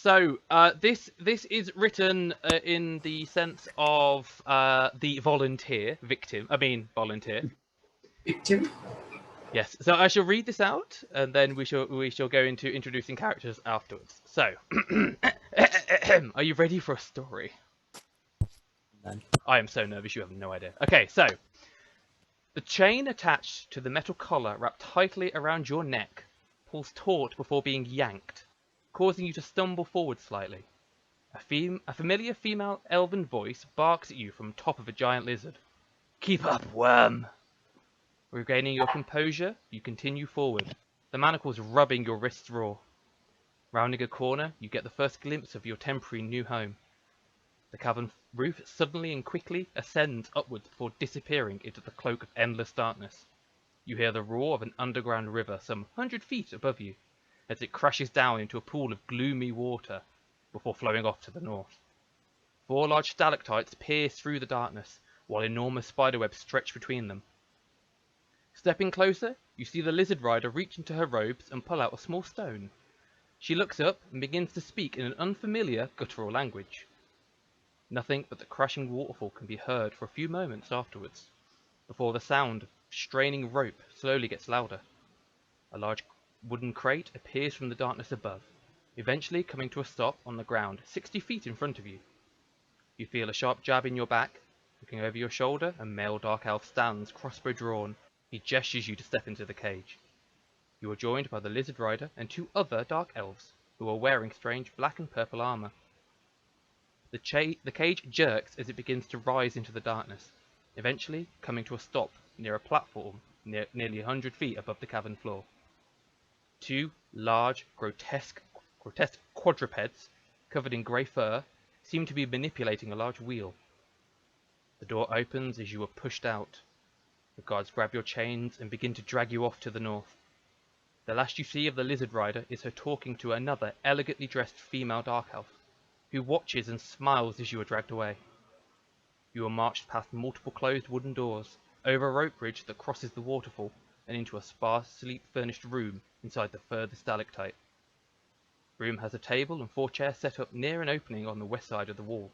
So this is written in the sense of the volunteer. Victim. Yes. So I shall read this out, and then we shall go into introducing characters afterwards. So, are you ready for a story? None. I am so nervous. You have no idea. Okay. So the chain attached to the metal collar wrapped tightly around your neck pulls taut before being yanked, causing you to stumble forward slightly. A familiar female elven voice barks at you from top of a giant lizard. Keep up, worm! Regaining your composure, you continue forward, the manacles rubbing your wrists raw. Rounding a corner, you get the first glimpse of your temporary new home. The cavern roof suddenly and quickly ascends upwards before disappearing into the cloak of endless darkness. You hear the roar of an underground river some 100 feet above you, as it crashes down into a pool of gloomy water before flowing off to the north. 4 large stalactites pierce through the darkness, while enormous spiderwebs stretch between them. Stepping closer, you see the lizard rider reach into her robes and pull out a small stone. She looks up and begins to speak in an unfamiliar guttural language. Nothing but the crashing waterfall can be heard for a few moments afterwards, before the sound of straining rope slowly gets louder. A large wooden crate appears from the darkness above, eventually coming to a stop on the ground 60 feet in front of you. You feel a sharp jab in your back. Looking over your shoulder, a male dark elf stands, crossbow drawn. He gestures you to step into the cage. You are joined by the lizard rider and 2 other dark elves, who are wearing strange black and purple armor. The cage jerks as it begins to rise into the darkness, eventually coming to a stop near a platform nearly 100 feet above the cavern floor. 2 large, grotesque quadrupeds, covered in grey fur, seem to be manipulating a large wheel. The door opens as you are pushed out. The guards grab your chains and begin to drag you off to the north. The last you see of the lizard rider is her talking to another elegantly dressed female dark elf, who watches and smiles as you are dragged away. You are marched past multiple closed wooden doors, over a rope bridge that crosses the waterfall, and into a sparsely furnished room inside the furthest stalactite. The room has a table and 4 chairs set up near an opening on the west side of the wall.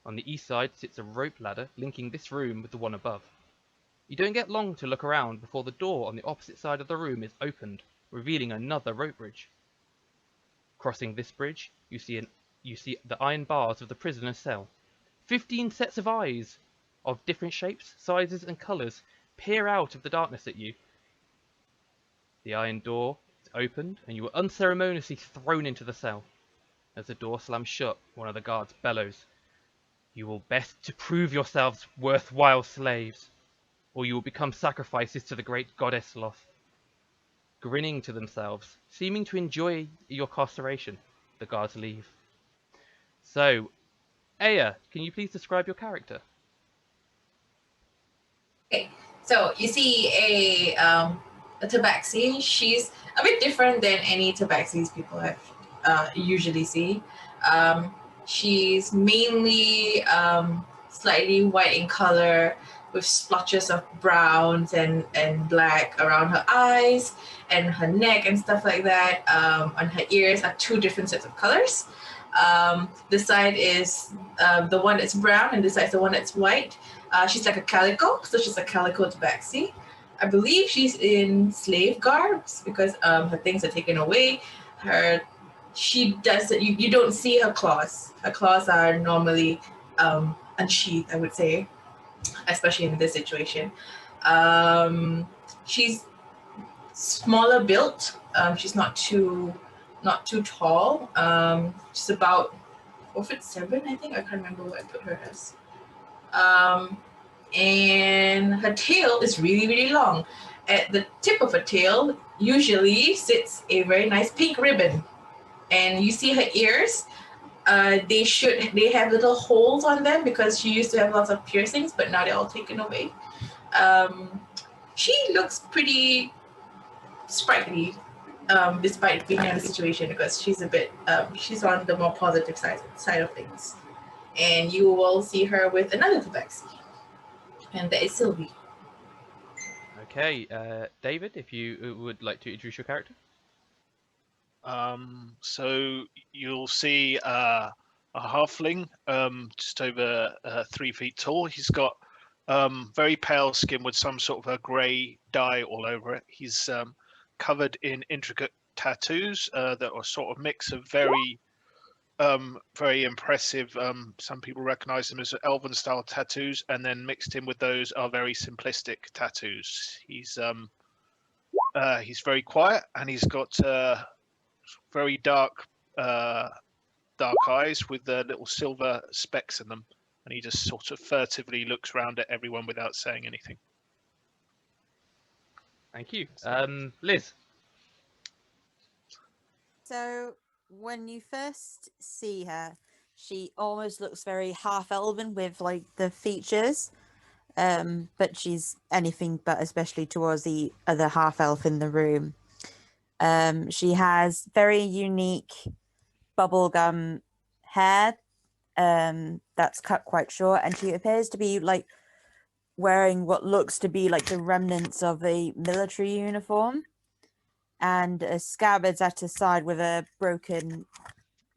On the east side sits a rope ladder linking this room with the one above. You don't get long to look around before the door on the opposite side of the room is opened, revealing another rope bridge. Crossing this bridge, you see the iron bars of the prisoner's cell. 15 sets of eyes of different shapes, sizes, and colours peer out of the darkness at you. The iron door is opened, and you are unceremoniously thrown into the cell. As the door slams shut, one of the guards bellows, "You will best to prove yourselves worthwhile slaves, or you will become sacrifices to the great goddess Loth." Grinning to themselves, seeming to enjoy your carceration, the guards leave. So, Aya, can you please describe your character? Okay, so you see a Tabaxi. She's a bit different than any Tabaxis people have usually see. She's mainly slightly white in color, with splotches of browns and black around her eyes and her neck and stuff like that. On her ears are 2 different sets of colors. This side is the one that's brown, and this side is the one that's white. She's like a calico, so she's a calico tabaxi. I believe she's in slave garbs because her things are taken away. She does you don't see her claws. Her claws are normally unsheathed, I would say, especially in this situation. She's smaller built. She's not too tall. She's about 4'7", I think. I can't remember what I put her as. And her tail is really, really long. At the tip of her tail usually sits a very nice pink ribbon. And you see her ears. They have little holes on them because she used to have lots of piercings, but now they're all taken away. She looks pretty sprightly, despite being in a situation, because she's a bit she's on the more positive side of things. And you will see her with another Tabaxi, and that is Sylvie. Okay, David, if you would like to introduce your character. So you'll see a halfling, just over 3 feet tall. He's got very pale skin with some sort of a grey dye all over it. He's covered in intricate tattoos that are sort of mix of very impressive. Some people recognize them as elven style tattoos, and then mixed in with those are very simplistic tattoos. He's very quiet, and he's got very dark eyes with little silver specks in them, and he just sort of furtively looks around at everyone without saying anything. Thank you. Liz. So when you first see her, she almost looks very half-elven with like the features, but she's anything but, especially towards the other half-elf in the room. She has very unique bubblegum hair that's cut quite short, and she appears to be like wearing what looks to be like the remnants of a military uniform, and a scabbard at her side with a broken,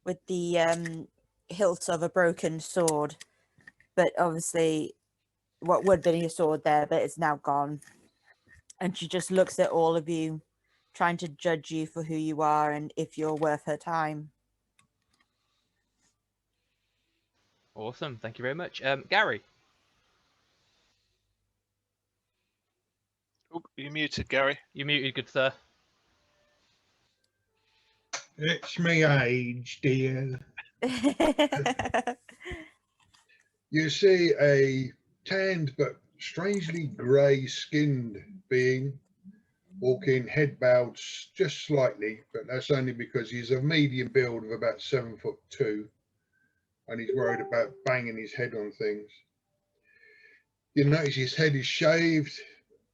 with the hilt of a broken sword, but obviously what would be a sword there, but it's now gone. And she just looks at all of you, trying to judge you for who you are and if you're worth her time. Awesome. Thank you very much. Gary. Oh, you muted, Gary. You muted, good sir. It's me age, dear. You see a tanned but strangely grey-skinned being walking head bowed just slightly, but that's only because he's of medium build of about 7'2", and he's worried about banging his head on things. You notice his head is shaved,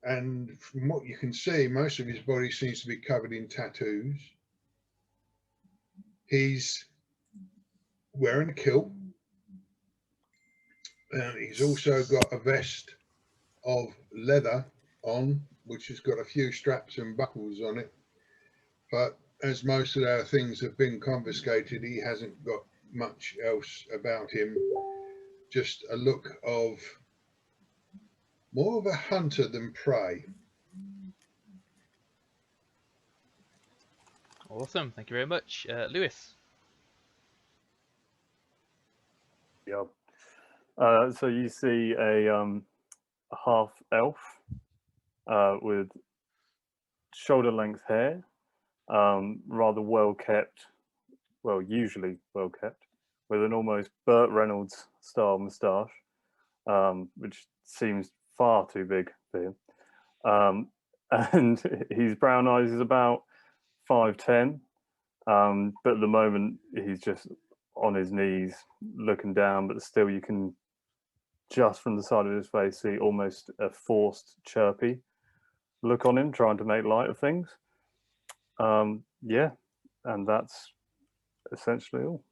and from what you can see, most of his body seems to be covered in tattoos. He's wearing a kilt. He's also got a vest of leather on, which has got a few straps and buckles on it. But as most of our things have been confiscated, he hasn't got much else about him. Just a look of more of a hunter than prey. Awesome. Thank you very much. Lewis. Yeah. So you see a half elf with shoulder length hair, rather well kept, well, usually well kept, with an almost Burt Reynolds style moustache, which seems far too big for him. And his brown eyes is about 5'10", but at the moment he's just on his knees looking down, but still you can just from the side of his face see almost a forced chirpy look on him, trying to make light of things. Yeah, and that's essentially all.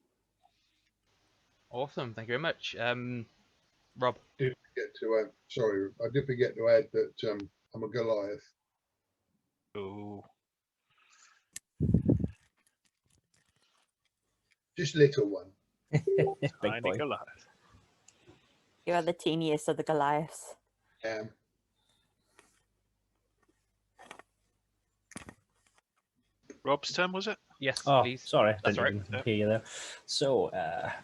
Awesome. Thank you very much. Rob. I did forget to add that I'm a Goliath. Ooh. Just little one. Tiny boy. Goliath. You are the teeniest of the Goliaths. Rob's turn, was it? Yes, Oh, please. sorry, That's didn't right. even hear you there. So,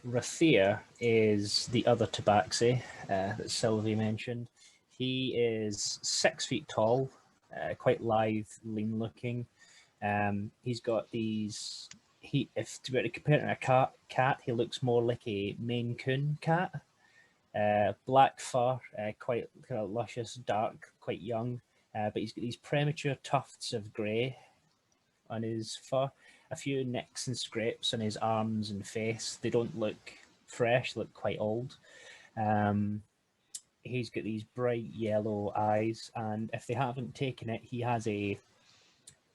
Rathir is the other Tabaxi that Sylvie mentioned. He is 6 feet tall, quite lithe, lean-looking. He's got these. If to be compare it to a cat, he looks more like a Maine Coon cat. Black fur, quite kind of luscious, dark, quite young. But he's got these premature tufts of grey on his fur, a few nicks and scrapes on his arms and face. They don't look fresh, look quite old. He's got these bright yellow eyes, and if they haven't taken it, he has a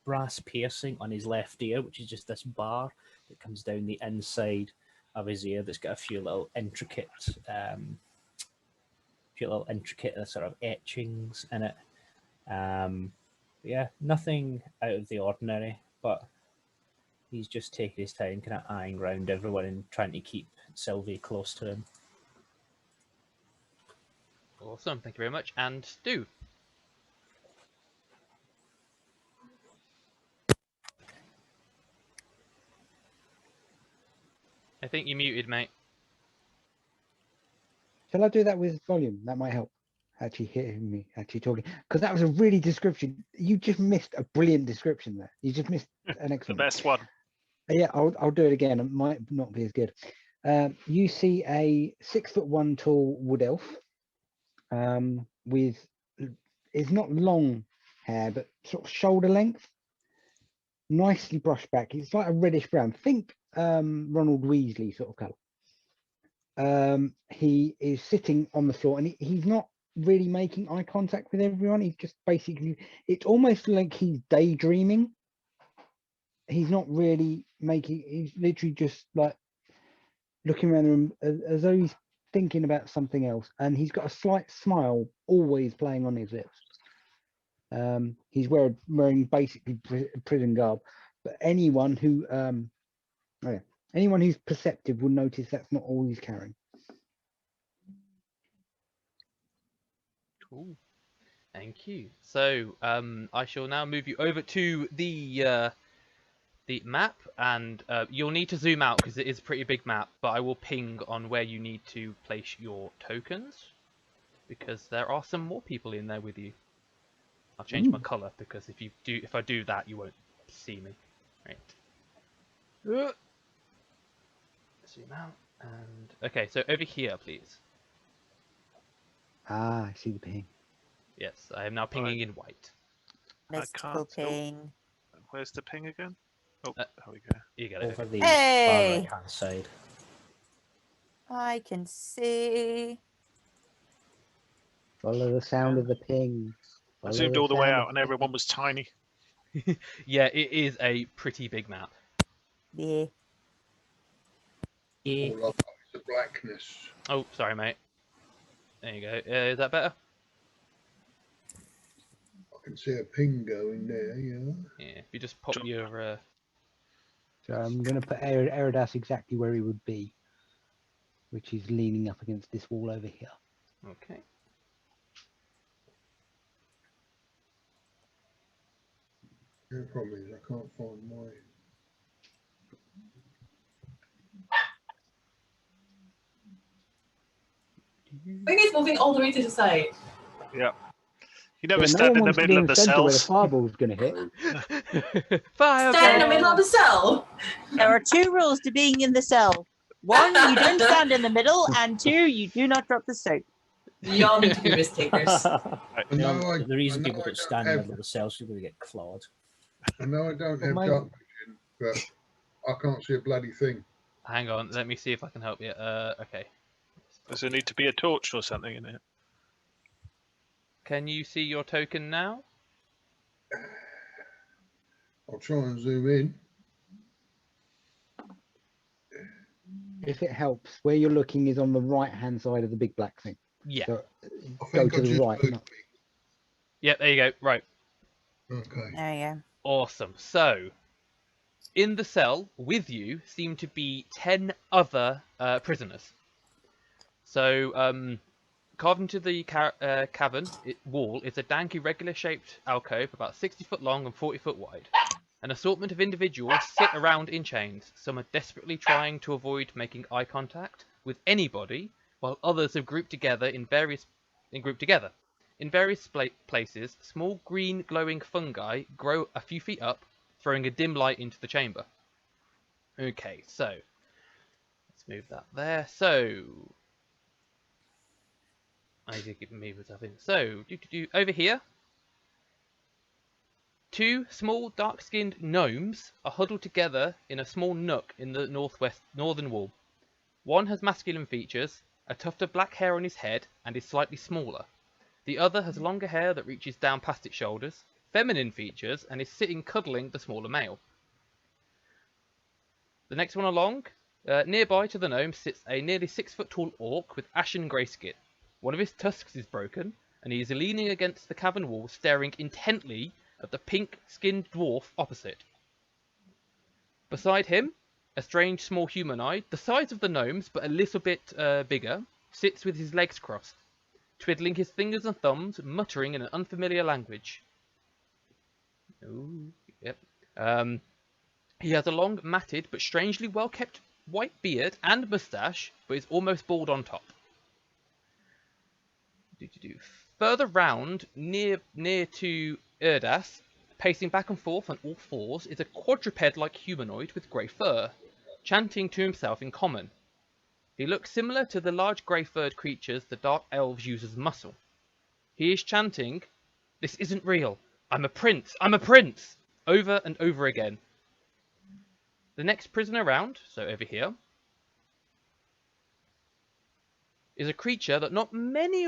brass piercing on his left ear, which is just this bar that comes down the inside of his ear that's got a few little intricate sort of etchings in it. Yeah, nothing out of the ordinary, but He's just taking his time, kind of eyeing round everyone and trying to keep Sylvie close to him. Awesome, thank you very much. And Stu. I think you're muted, mate. Shall I do that with volume? That might help. Actually hearing me actually talking, because that was a really description. You just missed a brilliant description there. You just missed an The excellent. best one. Yeah, I'll do it again. It might not be as good. You see a 6'1" tall wood elf with, it's not long hair, but sort of shoulder length, nicely brushed back. It's like a reddish brown. Think Ronald Weasley sort of colour. He is sitting on the floor, and he's not really making eye contact with everyone. He's just basically, it's almost like he's daydreaming. He's not really making, he's literally just like looking around the room as though he's thinking about something else, and he's got a slight smile always playing on his lips. He's wearing basically prison garb, but anyone who anyone who's perceptive will notice that's not all he's carrying. Cool. Thank you. So I shall now move you over to the map, and you'll need to zoom out because it is a pretty big map, but I will ping on where you need to place your tokens because there are some more people in there with you. I'll change my color because if I do that, you won't see me. Right. Zoom out, and okay, so over here, please. Ah, I see the ping. Yes, I am now pinging in white. Mystical can't tell. ping. Where's the ping again? Oh, there we go. You get it. Over the Hey! far right-hand side. I can see. Follow the sound of the ping. I Follow zoomed all the way sound out of and the everyone was tiny. Yeah, it is a pretty big map. Yeah. Yeah. All I've got is the blackness. Oh, sorry, mate. There you go. Is that better? I can see a ping going there, yeah. Yeah. If you just pop your So I'm going to put Erdas exactly where he would be, which is leaning up against this wall over here. okay. The problem is I can't find my. I think it's moving all the way to the side. Yeah. You never Yeah, no stand one in the wants to be middle in of the the centre where the cells. fireball's going to hit. Fire! Stand in the middle of the cell. There are two rules to being in the cell. One, you don't stand in the middle, and two, you do not drop the soap. You all need to be risk takers. I know The reason I people don't don't stand in the have- middle of the cells is because they get clawed. I know I don't have mate. dark vision, but I can't see a bloody thing. Hang on, let me see if I can help you. Okay. Does there need to be a torch or something in it? Can you see your token now? I'll try and zoom in. If it helps, where you're looking is on the right-hand side of the big black thing. Yeah. So I go think to I the just right. moved Not... Yeah, there you go. Right. Okay. There you go. Awesome. So, in the cell with you seem to be 10 other prisoners. So, carved into the cavern wall is a dank, irregular-shaped alcove about 60 foot long and 40 foot wide. An assortment of individuals sit around in chains. Some are desperately trying to avoid making eye contact with anybody, while others have grouped together in various places. Small green glowing fungi grow a few feet up, throwing a dim light into the chamber. Okay, so let's move that there. So I did give me what's happening. So over here. Two small dark-skinned gnomes are huddled together in a small nook in the northern wall. One has masculine features, a tuft of black hair on his head, and is slightly smaller. The other has longer hair that reaches down past its shoulders, feminine features, and is sitting cuddling the smaller male. The next one along, nearby to the gnome, sits a nearly 6 foot tall orc with ashen grey skin. One of his tusks is broken, and he is leaning against the cavern wall, staring intently at the pink-skinned dwarf opposite. Beside him, a strange small humanoid, the size of the gnomes but a little bit bigger, sits with his legs crossed, twiddling his fingers and thumbs, muttering in an unfamiliar language. Ooh, yep. He has a long, matted but strangely well-kept white beard and moustache, but is almost bald on top. Further round, near to Erdas, pacing back and forth on all fours, is a quadruped-like humanoid with grey fur, chanting to himself in common. He looks similar to the large grey-furred creatures the dark elves use as muscle. He is chanting, "This isn't real. I'm a prince. I'm a prince," over and over again. The next prisoner round, so over here, is a creature that not many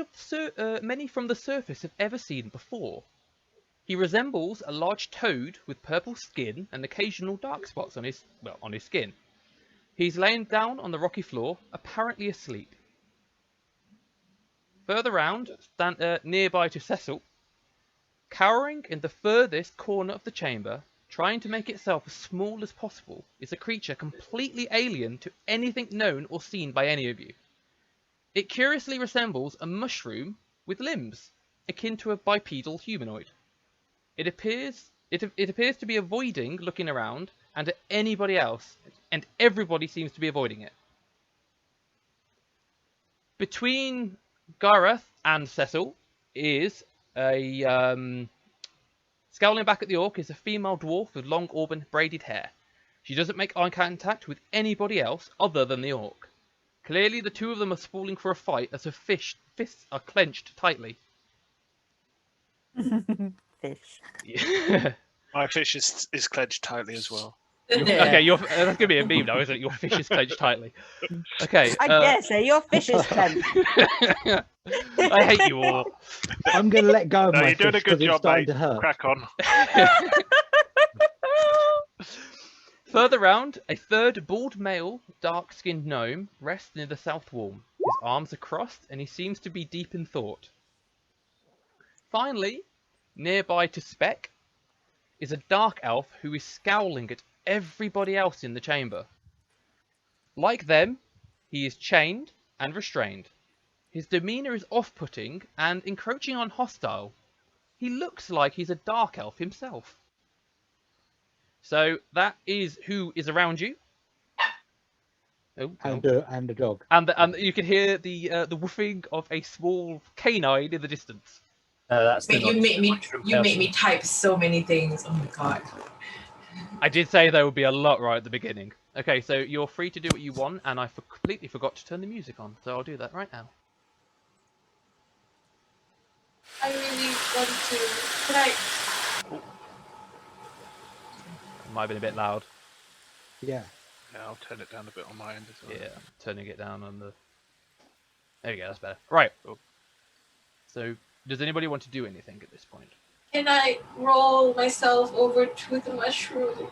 from the surface have ever seen before. He resembles a large toad with purple skin and occasional dark spots on his skin. He's laying down on the rocky floor, apparently asleep. Further round, nearby to Cecil, cowering in the furthest corner of the chamber, trying to make itself as small as possible, is a creature completely alien to anything known or seen by any of you. It curiously resembles a mushroom with limbs, akin to a bipedal humanoid. It appears to be avoiding looking around and at anybody else, and everybody seems to be avoiding it. Between Gharath and Cecil is a scowling back at the orc is a female dwarf with long auburn braided hair. She doesn't make eye contact with anybody else other than the orc. Clearly, the two of them are spooling for a fight as her fists are clenched tightly. Fish. Yeah. My fish is clenched tightly as well. Okay, that's going to be a meme now, isn't it? Your fish is clenched tightly. Okay. I dare say your fish is clenched. I hate you all. I'm going to let go of No, my you're doing a fish good because it's job, starting mate. to hurt. Crack on. Further round, a third bald male, dark-skinned gnome rests near the south wall. His arms are crossed, and he seems to be deep in thought. Finally, nearby to Speck, is a dark elf who is scowling at everybody else in the chamber. Like them, he is chained and restrained. His demeanour is off-putting and encroaching on hostile. He looks like he's a dark elf himself. So that is who is around you. Oh, And the dog. and you can hear the woofing of a small canine in the distance. That's But you make mushroom me type so many things. Oh my god. I did say there would be a lot right at the beginning. Okay, so you're free to do what you want, and I completely forgot to turn the music on, so I'll do that right now. I really want to. Can I? It might have been a bit loud. Yeah. Yeah, I'll turn it down a bit on my end as well. Yeah, turning it down on the... There we go, that's better. Right. So, does anybody want to do anything at this point? Can I roll myself over to the mushroom?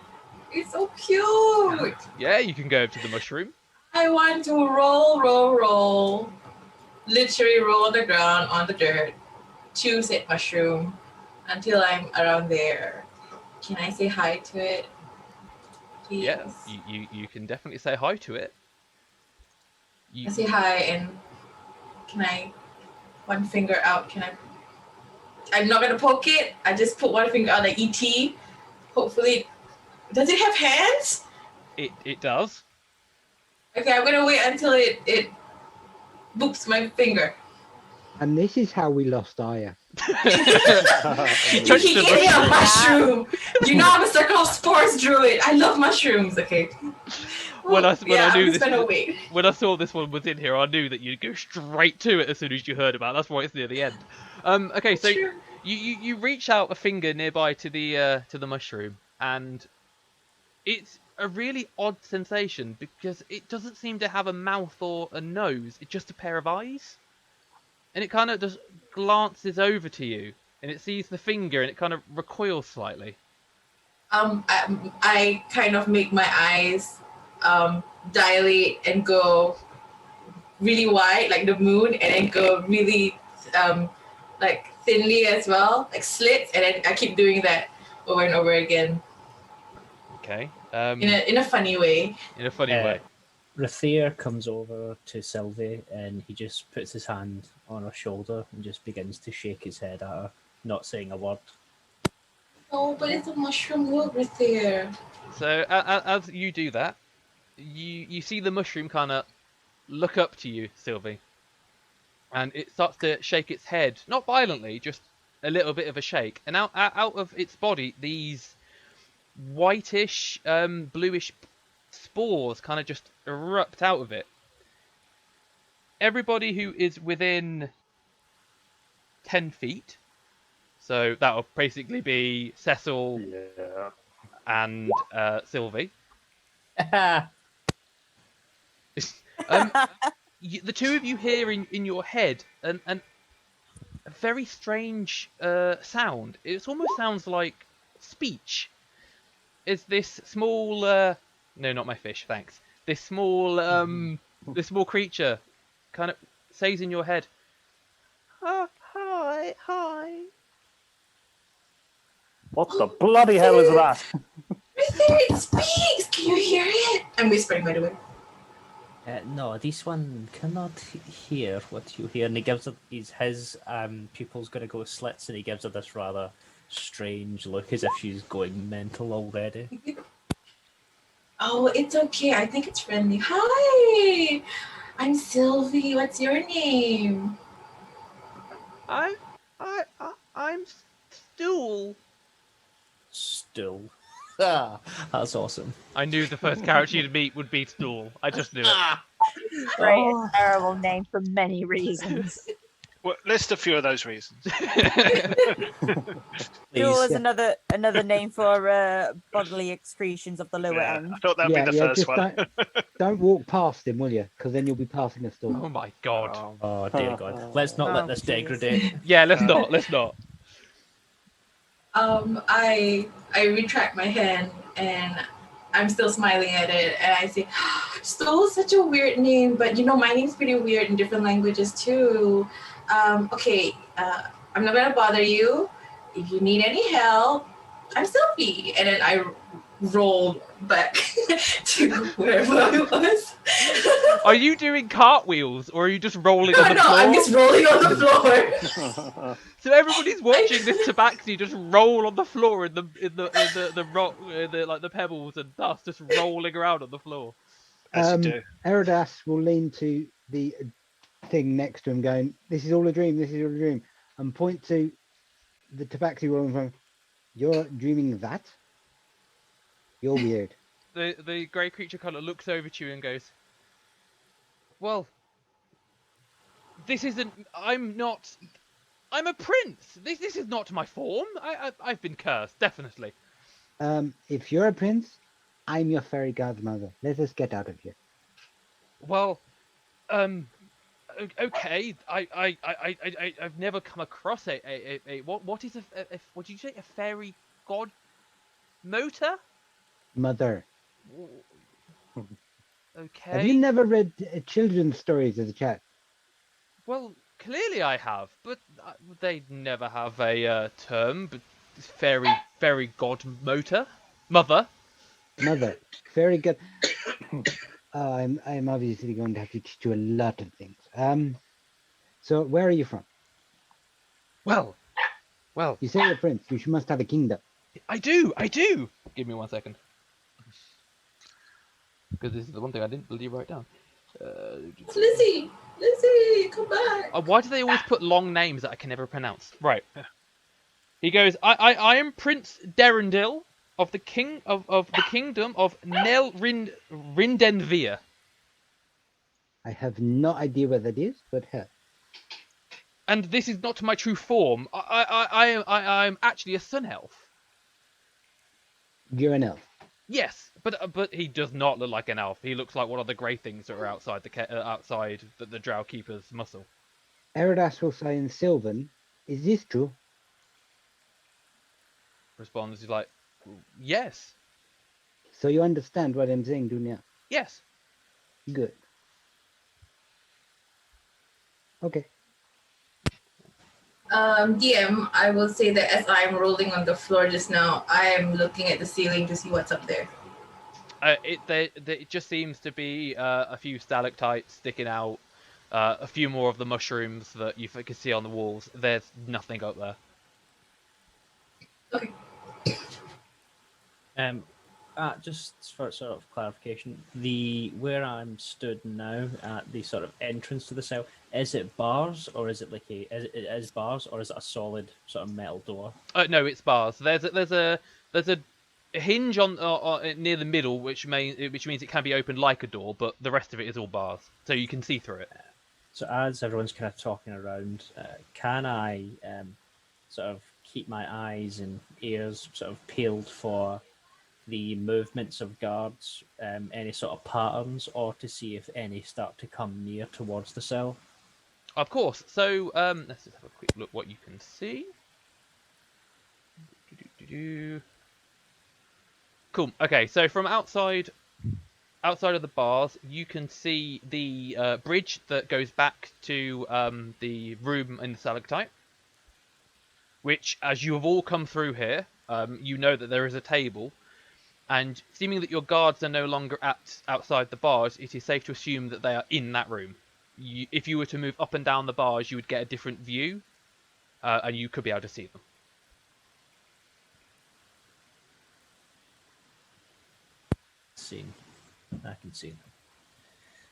It's so cute. Yeah, you can go up to the mushroom. I want to roll. Literally roll on the ground, on the dirt, to said mushroom until I'm around there. Can I say hi to it? Please? Yeah, you can definitely say hi to it. I say hi, and can I, one finger out, can I, I'm not gonna poke it, I just put one finger out like E.T. Hopefully, does it have hands? It does. Okay, I'm gonna wait until it boops my finger. And this is how we lost Aya. She touched He the gave me a mushroom. mushroom. You know I'm a circle of spores druid. I love mushrooms. Okay. When I knew I'm this, just gonna wait. when I saw this one was in here, I knew that you'd go straight to it as soon as you heard about it. That's why it's near the end. Okay, so Sure. you reach out a finger nearby to the mushroom, and it's a really odd sensation because it doesn't seem to have a mouth or a nose. It's just a pair of eyes, and it kind of just glances over to you, and it sees the finger, and it kind of recoils slightly. I kind of make my eyes dilate and go really wide, like the moon, and then go really like thinly as well, like slits, and then I keep doing that over and over again. Okay. In a funny way. In a funny way. Rathir comes over to Sylvie and he just puts his hand on her shoulder and just begins to shake his head at her, not saying a word. Oh, but it's a mushroom world right there. So as you do that, you see the mushroom kind of look up to you, Sylvie, and it starts to shake its head, not violently, just a little bit of a shake, and out of its body these whitish, bluish spores kind of just erupt out of it. Everybody who is within 10 feet, so that'll basically be Cecil Yeah. and Sylvie. The two of you hear in your head a very strange sound. It almost sounds like speech. Is this small? No, not my fish. Thanks. This small this small creature kind of says in your head, "Hi, hi." What the bloody hell is that? It speaks! Can you hear it? I'm whispering, by the way. No, this one cannot hear what you hear, and he gives it. His pupil's going to go slits, and he gives her this rather strange look, as if she's going mental already. Oh, it's okay. I think it's friendly. Hi! I'm Sylvie. What's your name? I'm Stool. Still, that's awesome. I knew the first character you'd meet would be Stool. I just knew it. Great, terrible name for many reasons. Well, list a few of those reasons. Stool is another name for bodily excretions of the lower end. I thought that'd be the first one. Don't walk past him, will you? Because then you'll be passing a stool. Oh my god. Oh dear God! Let's not let this degrade. Yeah, let's not. Let's not. I retract my hand and I'm still smiling at it, and I say, Stool is such a weird name, but my name's pretty weird in different languages too. Okay, I'm not gonna bother you. If you need any help, I'm Sylvie. And then I rolled back to wherever I was. Are you doing cartwheels, or are you just rolling on the floor? No, I'm just rolling on the floor. So everybody's watching this Tabaxi just roll on the floor in the rock, the pebbles and dust, just rolling around on the floor. As you do. Erdas will lean to the thing next to him, going, "This is all a dream. This is all a dream," and point to the Tabaxi rolling from. "You're dreaming that? You're weird." The grey creature kind of looks over to you and goes, "Well, this isn't. I'm a prince. This is not my form. I've been cursed, definitely." If you're a prince, I'm your fairy godmother. Let us get out of here. Well, okay. I've never come across a what is what did you say, a fairy god motor? Mother. Okay. Have you never read children's stories as a child? Well, clearly I have, but they never have a term. But fairy god motor, mother. Mother. Very good. I'm obviously going to have to teach you a lot of things. So where are you from? Well. You say you're a prince. You must have a kingdom. I do. Give me 1 second. Because this is the one thing I didn't believe write down. Lizzie, come back. Why do they always put long names that I can never pronounce? Right. He goes, I am Prince Derendil of the king of the kingdom of Rindenvir. I have no idea what that is, but hell. And this is not my true form. I'm actually a sun elf. You're an elf. Yes, but he does not look like an elf. He looks like one of the grey things that are outside the Drow Keeper's muscle. Erdas will say in Sylvan, "Is this true?" Responds, he's like, yes. So you understand what I'm saying, do now? Yes. Good. Okay. DM, I will say that as I'm rolling on the floor just now, I am looking at the ceiling to see what's up there. It just seems to be a few stalactites sticking out, a few more of the mushrooms that you can see on the walls. There's nothing up there. Okay. Just for sort of clarification, where I'm stood now at the sort of entrance to the cell, is it bars or is it like it is bars or is it a solid sort of metal door? No, it's bars. There's a hinge on near the middle, which means it can be opened like a door, but the rest of it is all bars, so you can see through it. So as everyone's kind of talking around, can I sort of keep my eyes and ears sort of peeled for the movements of guards, any sort of patterns, or to see if any start to come near towards the cell? Of course. So let's just have a quick look what you can see. Cool. Okay, so from outside of the bars, you can see the bridge that goes back to the room in the stalactite. Which, as you have all come through here, you know that there is a table. And seeming that your guards are no longer outside the bars, it is safe to assume that they are in that room. If you were to move up and down the bars, you would get a different view, and you could be able to see them. I can see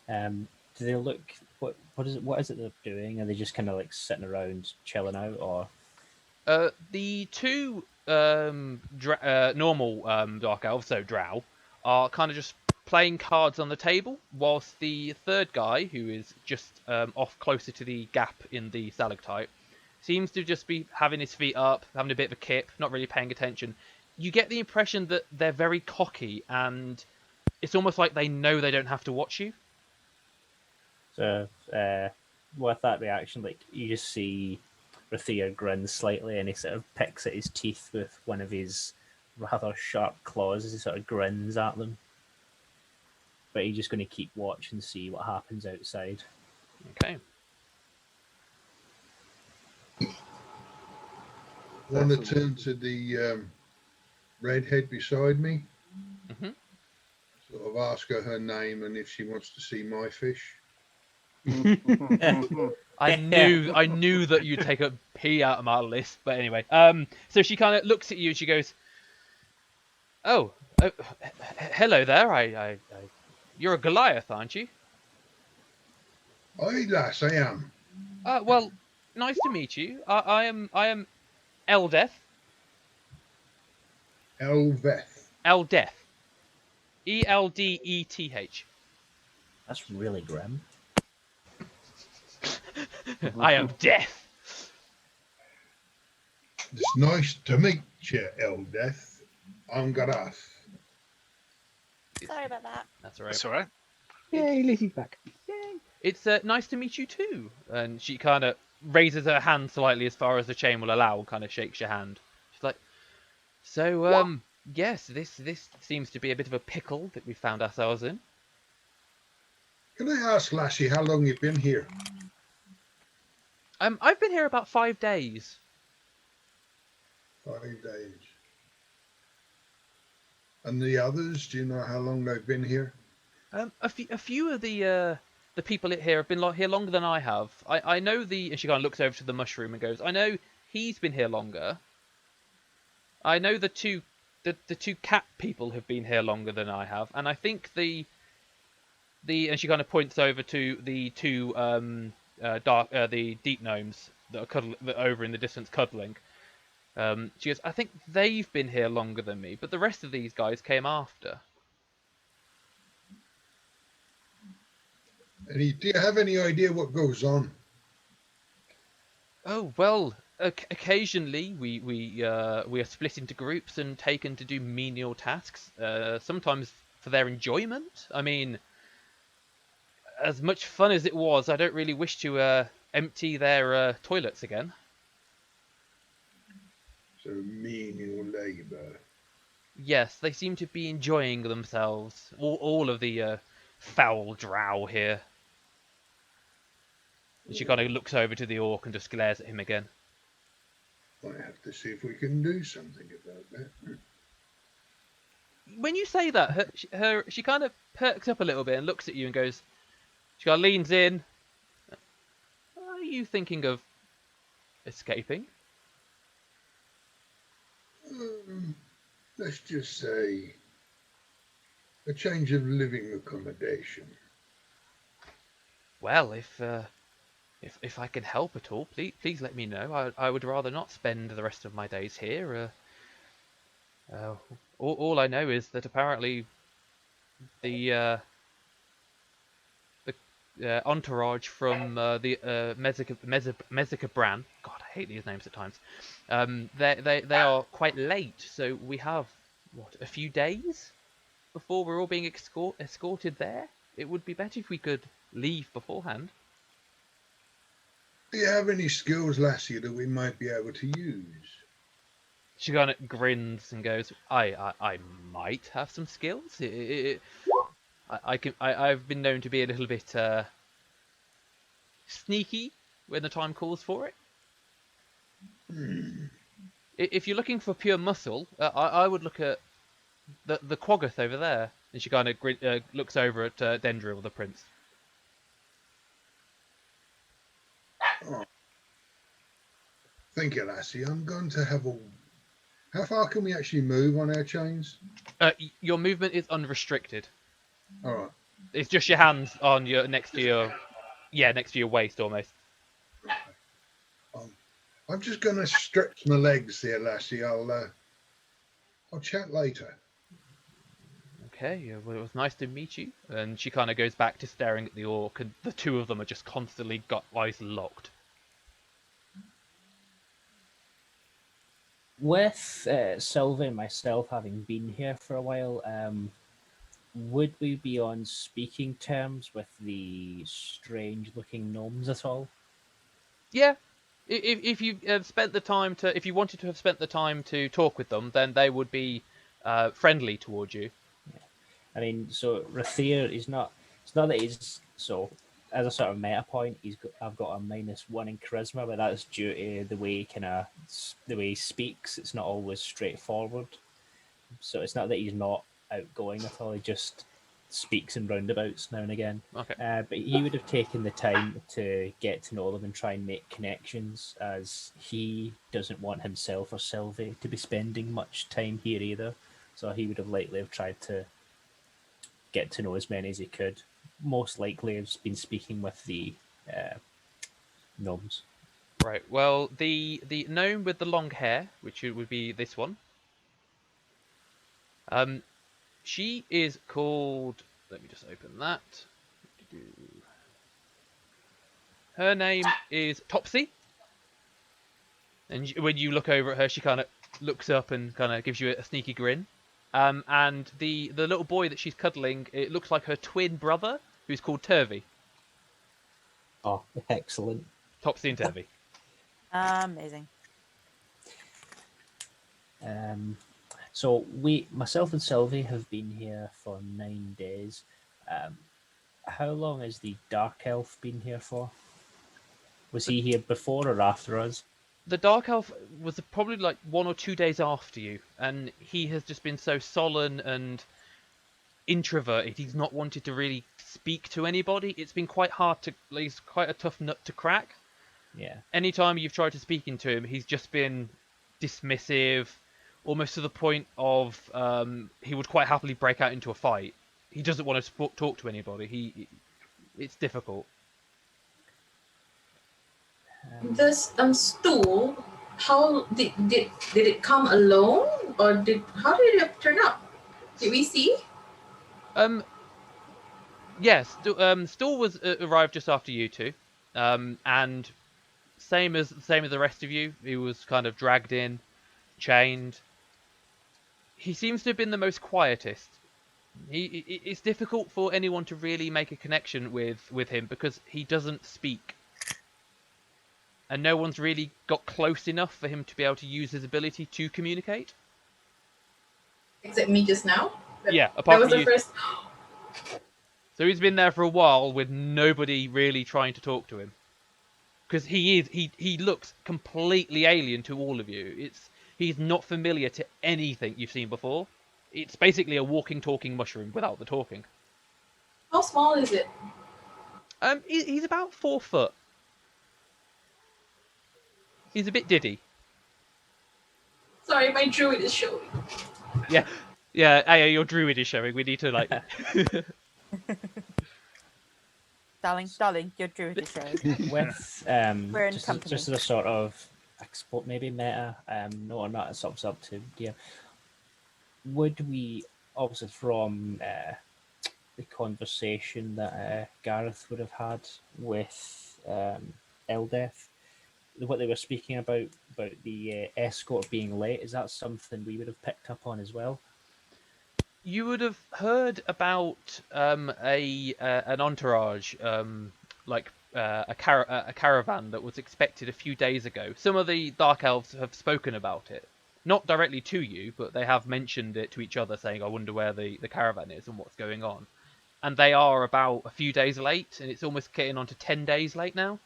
them. Do they look? What is it they're doing? Are they just kind of like sitting around chilling out, or? The two normal dark elves, so drow, are kind of just playing cards on the table, whilst the third guy, who is just off closer to the gap in the stalactite, seems to just be having his feet up, having a bit of a kip, not really paying attention. You get the impression that they're very cocky, and it's almost like they know they don't have to watch you. So, with that reaction, like you just see Rathir grins slightly, and he sort of picks at his teeth with one of his rather sharp claws as he sort of grins at them. But he's just going to keep watch and see what happens outside. Okay. I want to turn to the redhead beside me. Mm-hmm. Sort of ask her name and if she wants to see my fish. I knew that you'd take a P out of my list, but anyway. So she kind of looks at you and she goes, "Oh, hello there. You're a Goliath, aren't you?" Aye, lass, I am. Well, nice to meet you. I am Eldeth. Elveth. Eldeth. Eldeth. That's really grim. I am death. It's nice to meet you, Eldeth. I'm Gharath. Sorry about that. That's all right. That's all right. Yay, Lizzie's back. Yay. It's nice to meet you too. And she kind of raises her hand slightly as far as the chain will allow, and kind of shakes your hand. She's like, "So, yes, this seems to be a bit of a pickle that we found ourselves in." Can I ask, lassie, how long you've been here? I've been here about 5 days. 5 days. And the others, do you know how long they've been here? A few of the people here have been here longer than I have. I know and she kind of looks over to the mushroom and goes, "I know he's been here longer. I know the two cat people have been here longer than I have, and I think and she kind of points over to the two the deep gnomes that are over in the distance cuddling. She goes, "I think they've been here longer than me, but the rest of these guys came after." Do you have any idea what goes on? Oh well, occasionally we are split into groups and taken to do menial tasks. Sometimes for their enjoyment. I mean, as much fun as it was, I don't really wish to empty their toilets again. So menial labour. Yes, they seem to be enjoying themselves. All of the foul drow here. And she kind of looks over to the orc and just glares at him again. I have to see if we can do something about that. When you say that, she kind of perks up a little bit and looks at you and goes, she kind of leans in. Are you thinking of escaping? Let's just say a change of living accommodation. Well, if I can help at all, please let me know. I would rather not spend the rest of my days here. All I know is that apparently the entourage from the Mezica Bran. God, I hate these names at times. They are quite late, so we have a few days before we're all being escorted there. It would be better if we could leave beforehand. Do you have any skills, lassie, that we might be able to use? She kind of grins and goes, I might have some skills. I've been known to be a little bit sneaky when the time calls for it. If you're looking for pure muscle, I would look at the Quaggoth over there. And she kind of looks over at Dendril, the prince. Oh. Thank you, lassie. I'm going to have a... How far can we actually move on our chains? Your movement is unrestricted. All right. It's just your hands on next to your waist almost. I'm just going to stretch my legs here, lassie. I'll chat later. Okay, well, it was nice to meet you. And she kind of goes back to staring at the orc, and the two of them are just constantly got eyes locked. With Sylvie and myself having been here for a while, would we be on speaking terms with the strange-looking gnomes at all? Yeah, if you spent the time if you wanted to have spent the time to talk with them, then they would be friendly towards you. Yeah. I mean, so Rathir is not. It's not that he's so. As a sort of meta point, I've got a -1 in charisma, but that's due to the way he speaks. It's not always straightforward. So it's not that he's not outgoing at all. He just speaks in roundabouts now and again. Okay. But he would have taken the time to get to know them and try and make connections, as he doesn't want himself or Sylvie to be spending much time here either. So he would have likely have tried to get to know as many as he could. Most likely has been speaking with the gnomes. Right. Well, the gnome with the long hair, which would be this one. She is called. Let me just open that. Her name is Topsy. And when you look over at her, she kind of looks up and kind of gives you a sneaky grin. And the little boy that she's cuddling, it looks like her twin brother, who's called Turvy. Oh, excellent. Topsy and Turvy. Amazing. So myself and Sylvie have been here for 9 days. How long has the Dark Elf been here for? Was he here before or after us? The Dark Elf was probably like 1 or 2 days after you, and he has just been so sullen and introverted. He's not wanted to really speak to anybody. It's been quite hard to. He's quite a tough nut to crack. Yeah. Anytime you've tried to speak into him, he's just been dismissive, almost to the point of he would quite happily break out into a fight. He doesn't want to talk to anybody. It's difficult. This stool, how did it come alone, or how did it turn up? Did we see? Yes. Stool was arrived just after you two, and same as the rest of you. He was kind of dragged in, chained. He seems to have been the most quietest. It's difficult for anyone to really make a connection with him because he doesn't speak. And no one's really got close enough for him to be able to use his ability to communicate. Except me just now? Yeah, apart from from the you. first. So he's been there for a while with nobody really trying to talk to him. because he looks completely alien to all of you. He's not familiar to anything you've seen before. It's basically a walking, talking mushroom without the talking. How small is it? He's about 4 foot. He's a bit diddy. Sorry, my druid is showing. Yeah, Aya, your druid is showing. We need to like. Darling, your druid is showing. With We're in just, company. just as a sort of maybe meta, no or not, it's up to yeah. Would we, obviously from the conversation that Gareth would have had with Eldeth, what they were speaking about the escort being late, is that something we would have picked up on as well? You would have heard about an entourage, like a caravan that was expected a few days ago. Some of the Dark Elves have spoken about it. Not directly to you, but they have mentioned it to each other, saying, I wonder where the caravan is and what's going on. And they are about a few days late, and it's almost getting on to 10 days late now.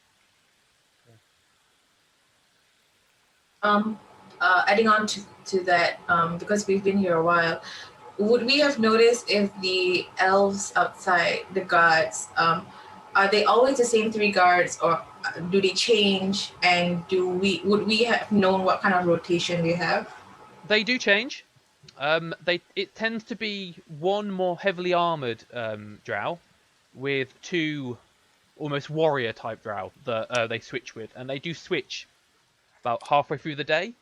Adding on to that, because we've been here a while, would we have noticed if the elves outside, the guards, are they always the same 3 guards, or do they change? And would we have known what kind of rotation they have? They do change. It tends to be 1 more heavily armored drow with 2 almost warrior type drow that they switch with, and they do switch about halfway through the day.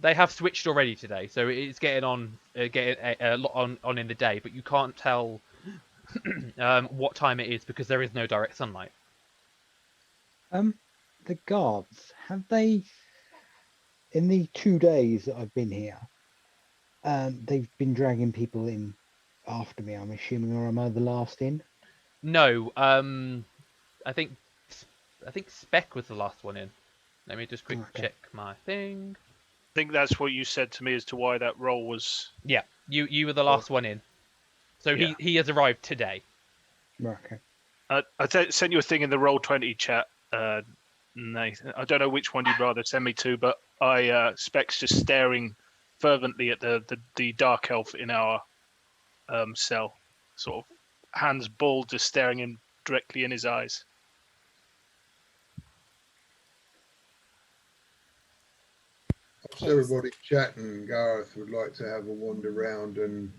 They have switched already today, so it's getting on, a lot on in the day, but you can't tell what time it is because there is no direct sunlight. The guards, have they, in the 2 days that I've been here, they've been dragging people in after me, I'm assuming, or am I the last in? No, I think Speck was the last one in. Let me just quick check my thing. I think that's what you said to me as to why that role was. Yeah, you were the last one in. So Yeah. he has arrived today. Right, okay. I sent you a thing in the Roll20 chat, Nathan. I don't know which one you'd rather send me to, but Speck's just staring fervently at the dark elf in our cell, sort of hands balled, just staring him directly in his eyes. Everybody chatting, Gareth would like to have a wander around and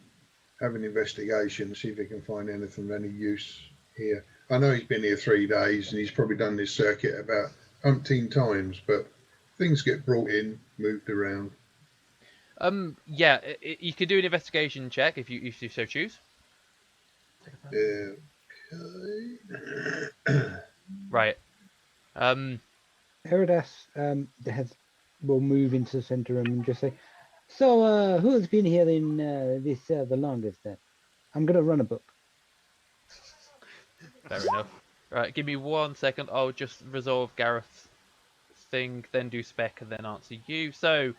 have an investigation, see if he can find anything of any use here. I know he's been here 3 days and he's probably done this circuit about umpteen times, but things get brought in, moved around. Yeah, you could do an investigation check if you so choose. Okay. Right. Erdas will move into the center room and just say, so who has been here in the longest then? I'm going to run a book. Fair enough. Right, give me 1 second. I'll just resolve Gareth's thing, then do Speck, and then answer you. So,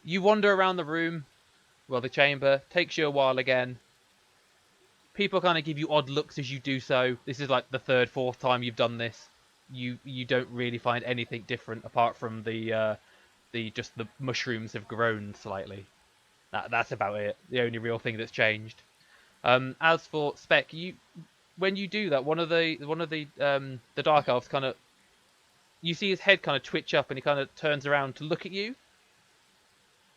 you wander around the room, well, the chamber. Takes you a while again. People kind of give you odd looks as you do so. This is like the 3rd, 4th time you've done this. You don't really find anything different apart from the mushrooms have grown slightly. That's about it. The only real thing that's changed. As for Speck, when you do that, one of the dark elves kind of, you see his head kind of twitch up, and he kind of turns around to look at you,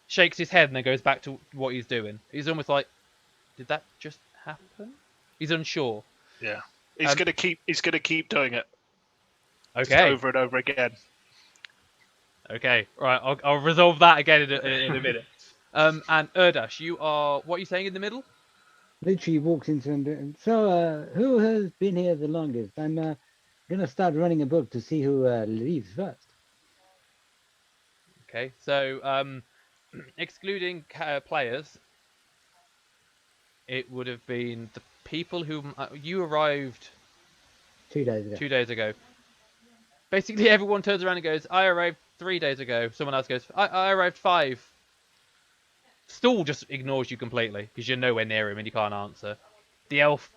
shakes his head, and then goes back to what he's doing. He's almost like, did that just happen? He's unsure. Yeah, he's gonna keep doing it. Okay. Just over and over again. Okay, right. I'll resolve that again in a minute. And Erdas, what are you saying in the middle? Literally walks into and so who has been here the longest? I'm gonna start running a book to see who leaves first. Okay, so excluding players, it would have been the people who you arrived 2 days ago. 2 days ago. Basically, everyone turns around and goes, "I arrived 3 days ago." Someone else goes, "I arrived 5." Stool just ignores you completely because you're nowhere near him and you can't answer. The elf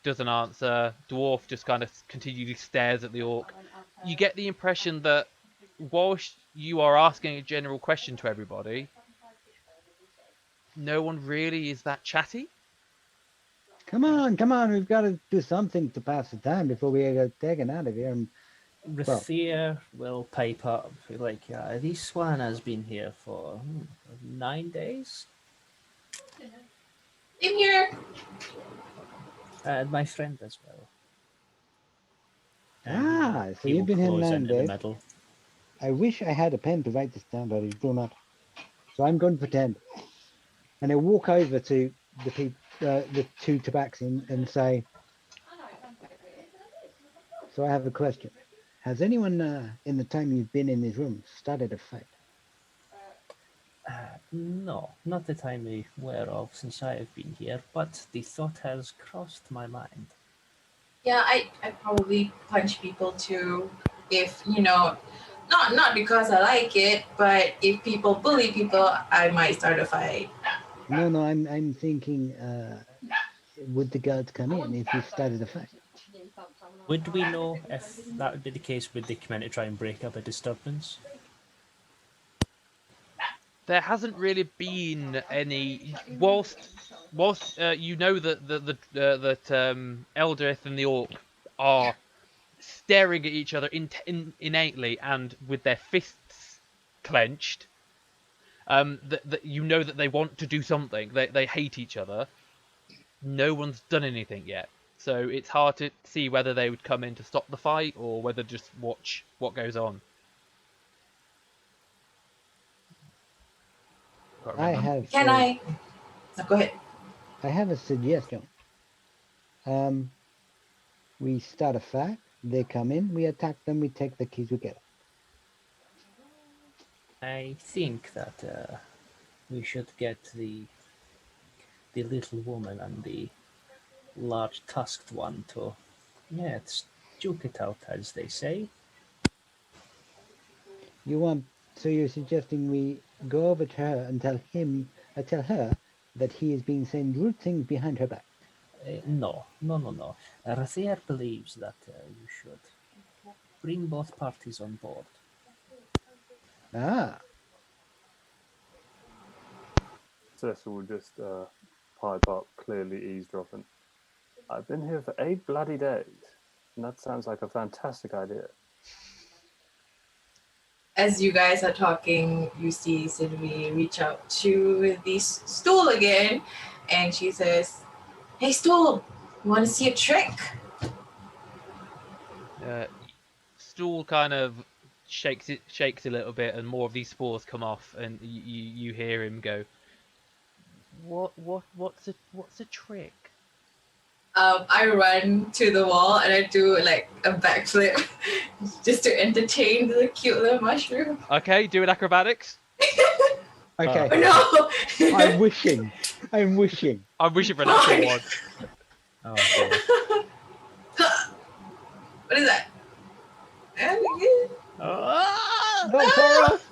doesn't answer. Dwarf just kind of continually stares at the orc. You get the impression that whilst you are asking a general question to everybody, no one really is that chatty. Come on, we've got to do something to pass the time before we get taken out of here. And Rathir will pipe up, like, this one has been here for 9 days. In here. And my friend as well. so He you've will been here close 9 into the days. middle. I wish I had a pen to write this down, but I do not. So I'm going to pretend. And I walk over to the two Tabaxi and say, so I have a question. Has anyone in the time you've been in this room started a fight? No, not that I'm aware of since I have been here, but the thought has crossed my mind. Yeah, I probably punch people too, if not because I like it, but if people bully people, I might start a fight. No, I'm thinking, would the guards come in if you started a fight? Would we know if that would be the case? Would they come in to try and break up a disturbance? There hasn't really been any. Whilst you know that Eldrith and the orc are staring at each other innately and with their fists clenched. That you know that they want to do something. They hate each other. No one's done anything yet, so it's hard to see whether they would come in to stop the fight or whether just watch what goes on. I have. Can I? No, go ahead. I have a suggestion. We start a fight. They come in. We attack them. We take the keys. We get it. I think that we should get the little woman and the large tusked one to, duke it out, as they say. So you're suggesting we go over to her and tell her that he is being saying rude things behind her back? No. Rathir believes that you should bring both parties on board. Ah. Cecil will just pipe up, clearly eavesdropping. I've been here for 8 bloody days, and that sounds like a fantastic idea. As you guys are talking, you see Sylvie reach out to the stool again, and she says, "Hey, stool, you want to see a trick?" Stool kind of shakes a little bit, and more of these spores come off, and you hear him go, What's a trick?" I run to the wall and I do like a backflip just to entertain the cute little mushroom. Okay, do an acrobatics. Okay. No. I'm wishing. I'm wishing for an actual one. Oh, What is that? Not for us.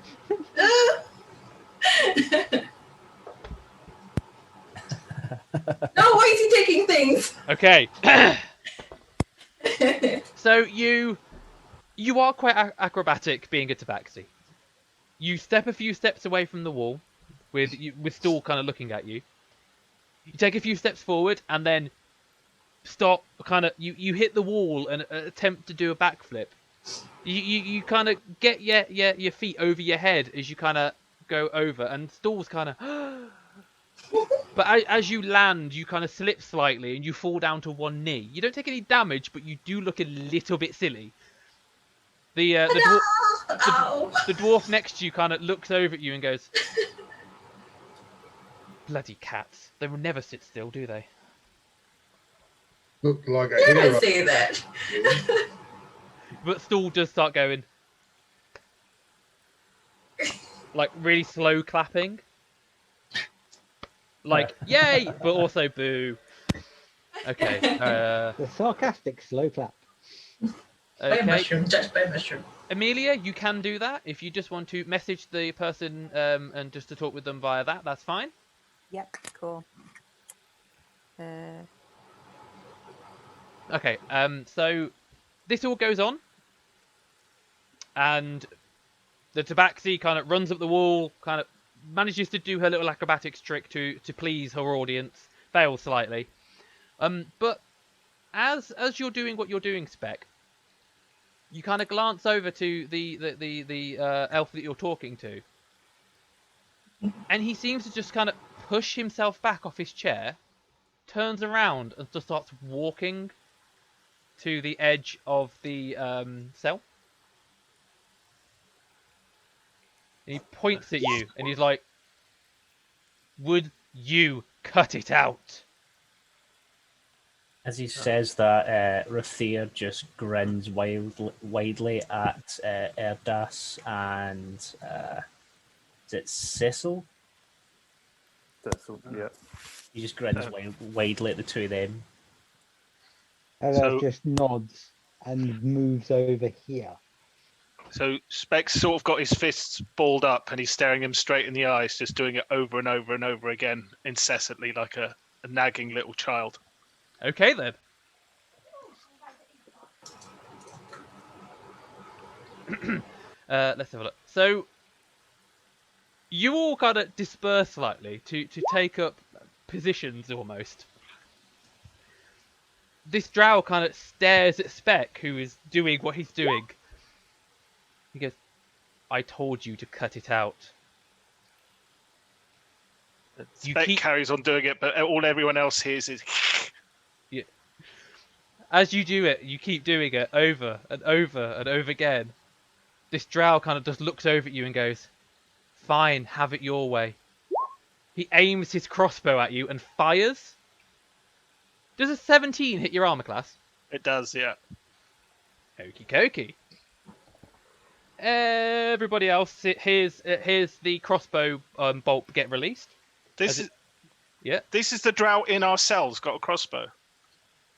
No, why is he taking things? Okay. So you are quite acrobatic, being a Tabaxi. You step a few steps away from the wall, with Stool kind of looking at you. You take a few steps forward and then stop. Kind of you hit the wall and attempt to do a backflip. You kind of get your feet over your head as you kind of go over, and Stool's kind of. But as you land, you kind of slip slightly and you fall down to one knee. You don't take any damage, but you do look a little bit silly. The dwarf next to you kind of looks over at you and goes, "Bloody cats! They will never sit still, do they?" Look like a Never hero. say that. But Stool does start going, like really slow clapping. Like, yay, but also boo. Okay. The sarcastic slow clap. By Okay. mushroom, judged by mushroom. Amelia, you can do that. If you just want to message the person and just to talk with them via that's fine. Yep, cool. Okay, so this all goes on, and the Tabaxi kind of runs up the wall, kind of manages to do her little acrobatics trick to please her audience, fails slightly. But as you're doing what you're doing, Speck, you kind of glance over to the elf that you're talking to, and he seems to just kind of push himself back off his chair, turns around and just starts walking to the edge of the cell. And he points at you and he's like, "Would you cut it out?" As he says that, Rathir just grins widely at Erdas and is it Cecil? Cecil, yeah. He just grins widely at the two of them. Erdas So- just nods and moves over here. So Speck's sort of got his fists balled up and he's staring him straight in the eyes, just doing it over and over and over again, incessantly, like a nagging little child. Okay then. Let's have a look. So you all kind of disperse slightly to take up positions almost. This drow kind of stares at Speck, who is doing what he's doing. He goes, "I told you to cut it out." You Speck keep- carries on doing it, but all everyone else hears is As you do it, you keep doing it over and over and over again. This drow kind of just looks over at you and goes, "Fine, have it your way." He aims his crossbow at you and fires. Does a 17 hit your armor class? it does, yeah. Okie dokie. Everybody else, here's the crossbow bolt get released. This As is Yeah. this is the drow in our cells got a crossbow.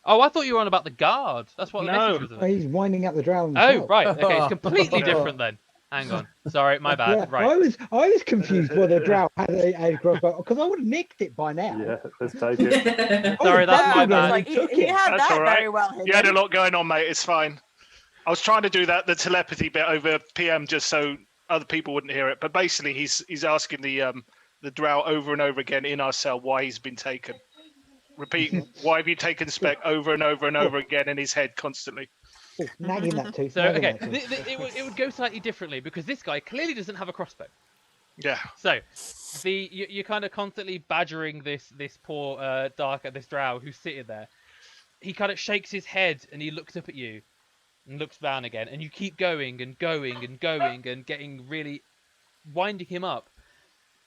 Oh, I thought you were on about the guard. That's what the No. message was Oh, about. he's winding up the drow. Oh, himself. right. Okay, it's completely different then. Hang on. Sorry, my bad. Yeah, Right. I was confused whether drow had a crossbow because I would have nicked it by now. Yeah, let's take it. Sorry, that's my Yeah, bad. Like, Took he it. had That's that all right. very well hidden. You had a lot going on, mate. It's fine. I was trying to do the telepathy bit over PM just so other people wouldn't hear it. But basically, he's asking the drow over and over again in our cell why he's been taken. Repeating, why have you taken Speck over and over and over again in his head constantly? Oh, nagging that too. So, okay, it would go slightly differently because this guy clearly doesn't have a crossbow. Yeah. So, you're kind of constantly badgering this poor this drow who's sitting there. He kind of shakes his head and he looks up at you and looks down again, and you keep going and going and going and getting really winding him up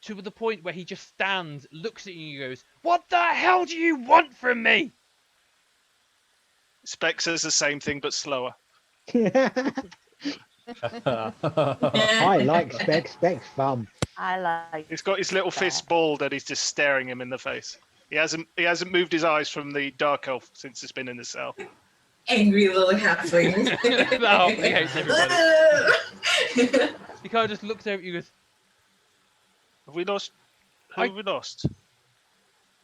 to the point where he just stands, looks at you, and goes, "What the hell do you want from me?" Speck says the same thing but slower. I like Speck. Speck's fun. I like. He's got his little fist balled and he's just staring him in the face. He hasn't moved his eyes from the dark elf since it's been in the cell. Angry little halfling. No, he hates everybody. He kind of just looks over at you and goes, Have we lost? Who have we lost?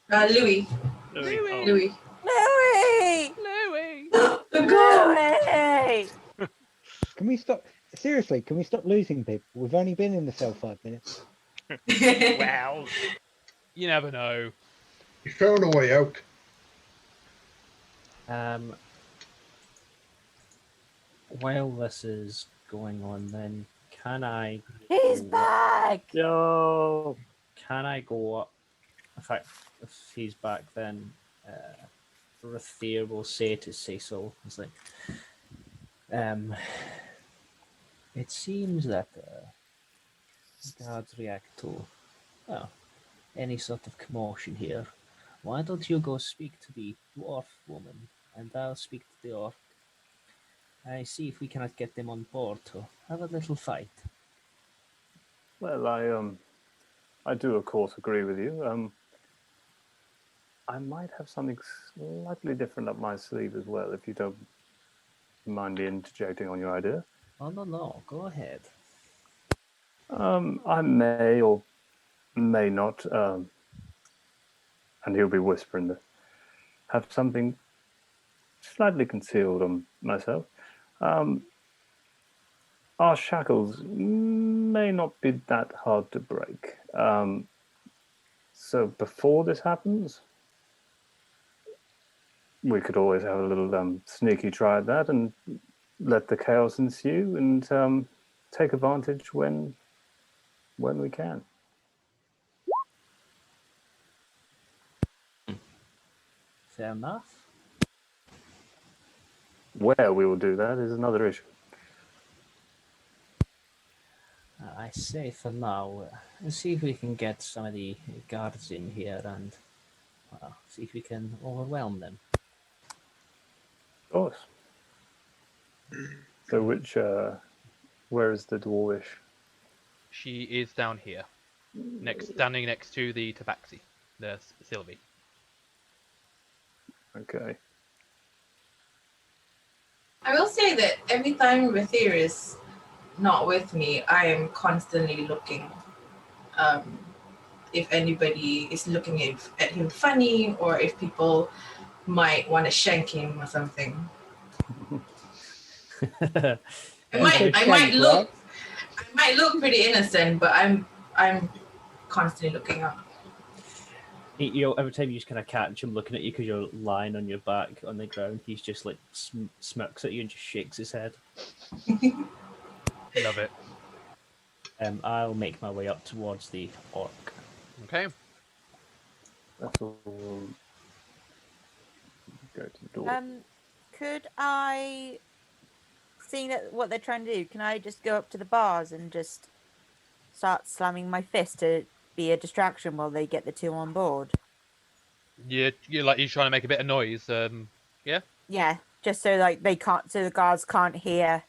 Louis. Louis. Oh. Louis. Louis! "Louis!" Louis! Can we stop? Seriously, can we stop losing people? We've only been in the cell 5 minutes. Well, you never know. He found a way out. While this is going on, then can I? He's back! Yo! Can I go up? In fact, if he's back, then Rathir will say to Cecil, "It's like, it seems that guards react to, well, any sort of commotion here. Why don't you go speak to the dwarf woman, and I'll speak to the orc. I see if we cannot get them on board to have a little fight." Well, I do of course agree with you. I might have something slightly different up my sleeve as well, if you don't mind me interjecting on your idea. Oh no, go ahead. I may or may not, and he'll be whispering, have something slightly concealed on myself. Our shackles may not be that hard to break. So before this happens, we could always have a little sneaky try at that and let the chaos ensue and take advantage when we can. Fair enough. Where we will do that is another issue. I say for now, let's see if we can get some of the guards in here and see if we can overwhelm them. Of course. So where is the dwarvish? She is down here, standing next to the Tabaxi, the Sylvie. Okay. I will say that every time Rathir is not with me, I am constantly looking. If anybody is looking at him funny, or if people might want to shank him or something. I might look pretty innocent, but I'm constantly looking up. Every time you just kind of catch him looking at you because you're lying on your back on the ground, he's just like smirks at you and just shakes his head. Love it. I'll make my way up towards the orc. Okay. That's all. Go to the door. Could I, seeing that what they're trying to do, can I just go up to the bars and just start slamming my fist to be a distraction while they get the two on board? You're trying to make a bit of noise. Yeah. Yeah, just so like they can't, so the guards can't hear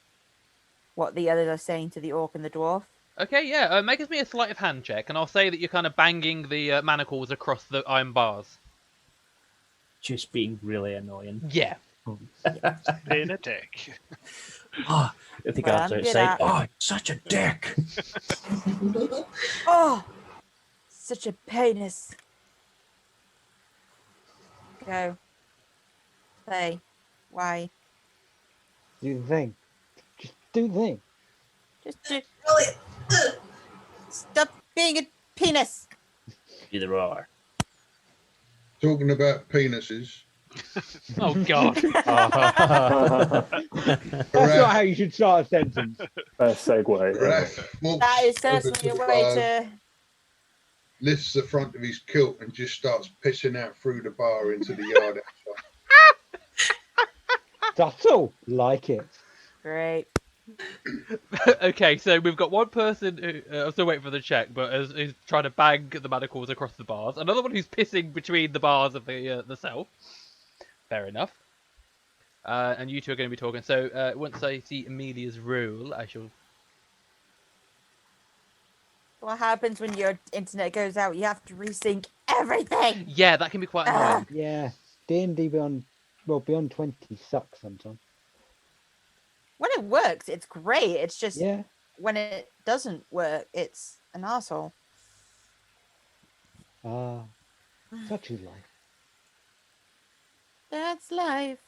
what the others are saying to the orc and the dwarf. Okay, yeah. Make me a sleight of hand check, and I'll say that you're kind of banging the manacles across the iron bars. Just being really annoying. Yeah. Being a dick. Oh, I think I'll start saying, "Oh, such a dick." Oh, such a penis. Go. Say. Why? Do the thing. Just do the thing. Just do. Stop being a penis. Either are. Talking about penises. Oh God. That's not how you should start a sentence. Segue. That is certainly a way to. Lifts the front of his kilt and just starts pissing out through the bar into the yard outside. Subtle. Like it. Great. Okay, so we've got one person who I'm still waiting for the check, but is trying to bang the manacles across the bars. Another one who's pissing between the bars of the cell. Fair enough. And you two are going to be talking. So once I see Amelia's rule, I shall. What happens when your internet goes out? You have to resync everything. Yeah, that can be quite annoying. Yeah. D&D beyond 20 sucks sometimes. When it works, it's great. It's just Yeah. when it doesn't work, it's an arsehole. Such is life. That's life.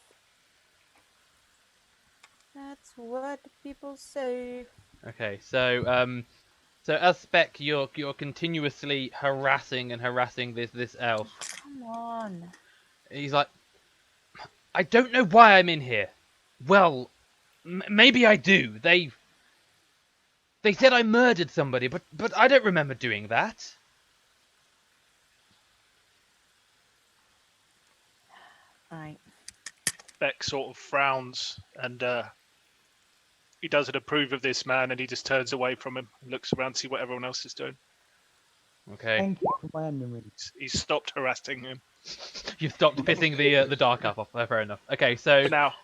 That's what people say. Okay, so so as Speck, you're continuously harassing this elf. Come on. He's like, I don't know why I'm in here. Well, maybe I do. They said I murdered somebody, but I don't remember doing that. Right. Beck sort of frowns and he doesn't approve of this man, and he just turns away from him and looks around to see what everyone else is doing. Okay. Thank you for my memory. He's stopped harassing him. You've stopped pissing the dark up off. Fair enough. Okay, so For now.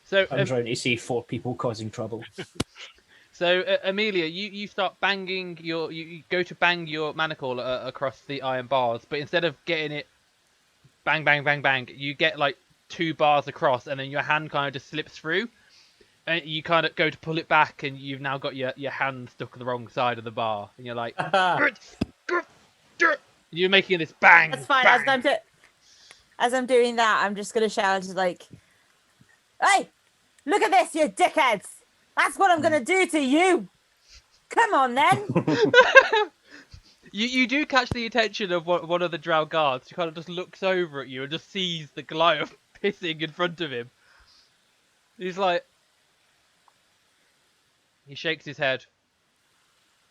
So I'm trying to see 4 people causing trouble. So Amelia, you start banging you go to bang your manacle across the iron bars, but instead of getting it bang bang bang bang, you get like 2 bars across, and then your hand kind of just slips through, and you kind of go to pull it back, and you've now got your hand stuck on the wrong side of the bar, and you're like, you're making this bang. That's fine. Bang. As I'm doing that, I'm just gonna shout like, Hey, look at this, you dickheads! That's what I'm gonna do to you! Come on, then! You do catch the attention of one of the drow guards, who kind of just looks over at you and just sees the Goliath pissing in front of him. He's like... He shakes his head,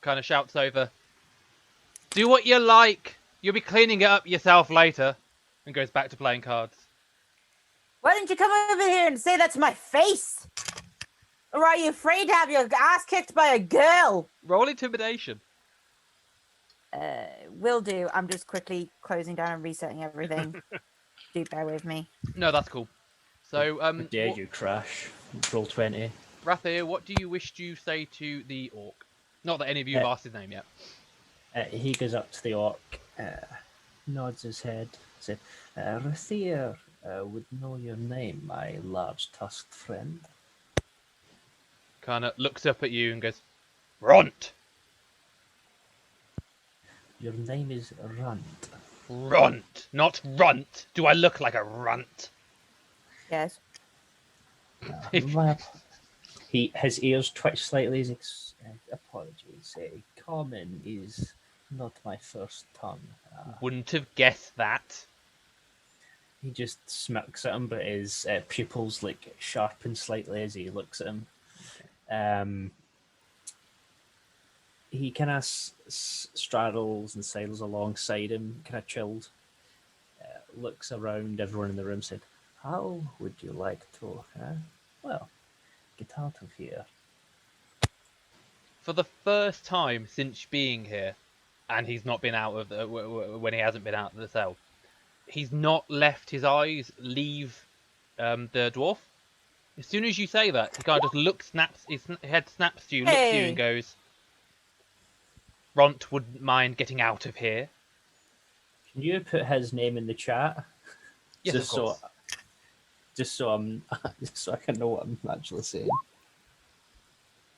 kind of shouts over, "Do what you like! You'll be cleaning it up yourself later," and goes back to playing cards. Why didn't you come over here and say that to my face? Or are you afraid to have your ass kicked by a girl? Roll intimidation. Will do. I'm just quickly closing down and resetting everything. Do bear with me. No, that's cool. So, Dare you trash? Roll 20. Rathir, what do you wish to say to the orc? Not that any of you have asked his name yet. He goes up to the orc, nods his head, said, Rathir would know your name, my large tusked friend. Kind of looks up at you and goes, "Runt." Your name is Runt. Runt, not runt. Do I look like a runt? Yes. His ears twitch slightly. He's apologies. Common is not my first tongue. Wouldn't have guessed that. He just smirks at him, but his pupils like sharpen slightly as he looks at him. He kind of straddles and sails alongside him, kind of chilled. Looks around everyone in the room, said, "How would you like to? Well, get out of here." For the first time since being here, and he's not been out of the, when he hasn't been out of the cell, he's not let his eyes leave the dwarf. As soon as you say that, he kind of just his head snaps to you, looks at you and goes, "Ront wouldn't mind getting out of here." Can you put his name in the chat? Yes, just of course. So I can know what I'm actually saying.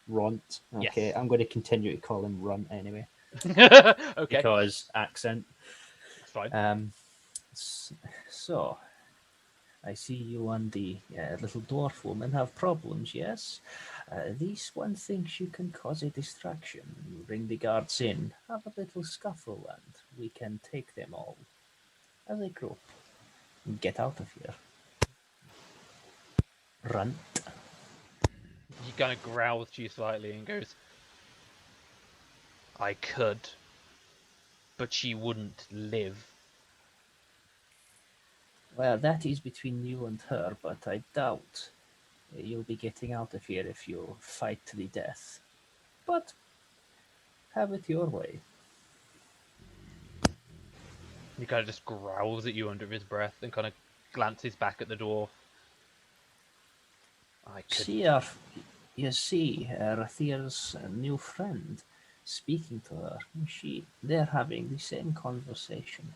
Runt. Okay, Yes. I'm going to continue to call him Runt anyway. Okay. Because accent. That's fine. So, I see you and the little dwarf woman have problems, yes? This one thinks you can cause a distraction. Bring the guards in, have a little scuffle, and we can take them all as a group. Get out of here. Runt. He kind of growls to you slightly and goes, "I could, but she wouldn't live." Well, that is between you and her, but I doubt you'll be getting out of here if you fight to the death. But have it your way. He kind of just growls at you under his breath and kind of glances back at the dwarf. "I could." You see, Rathir's new friend speaking to her. They're having the same conversation.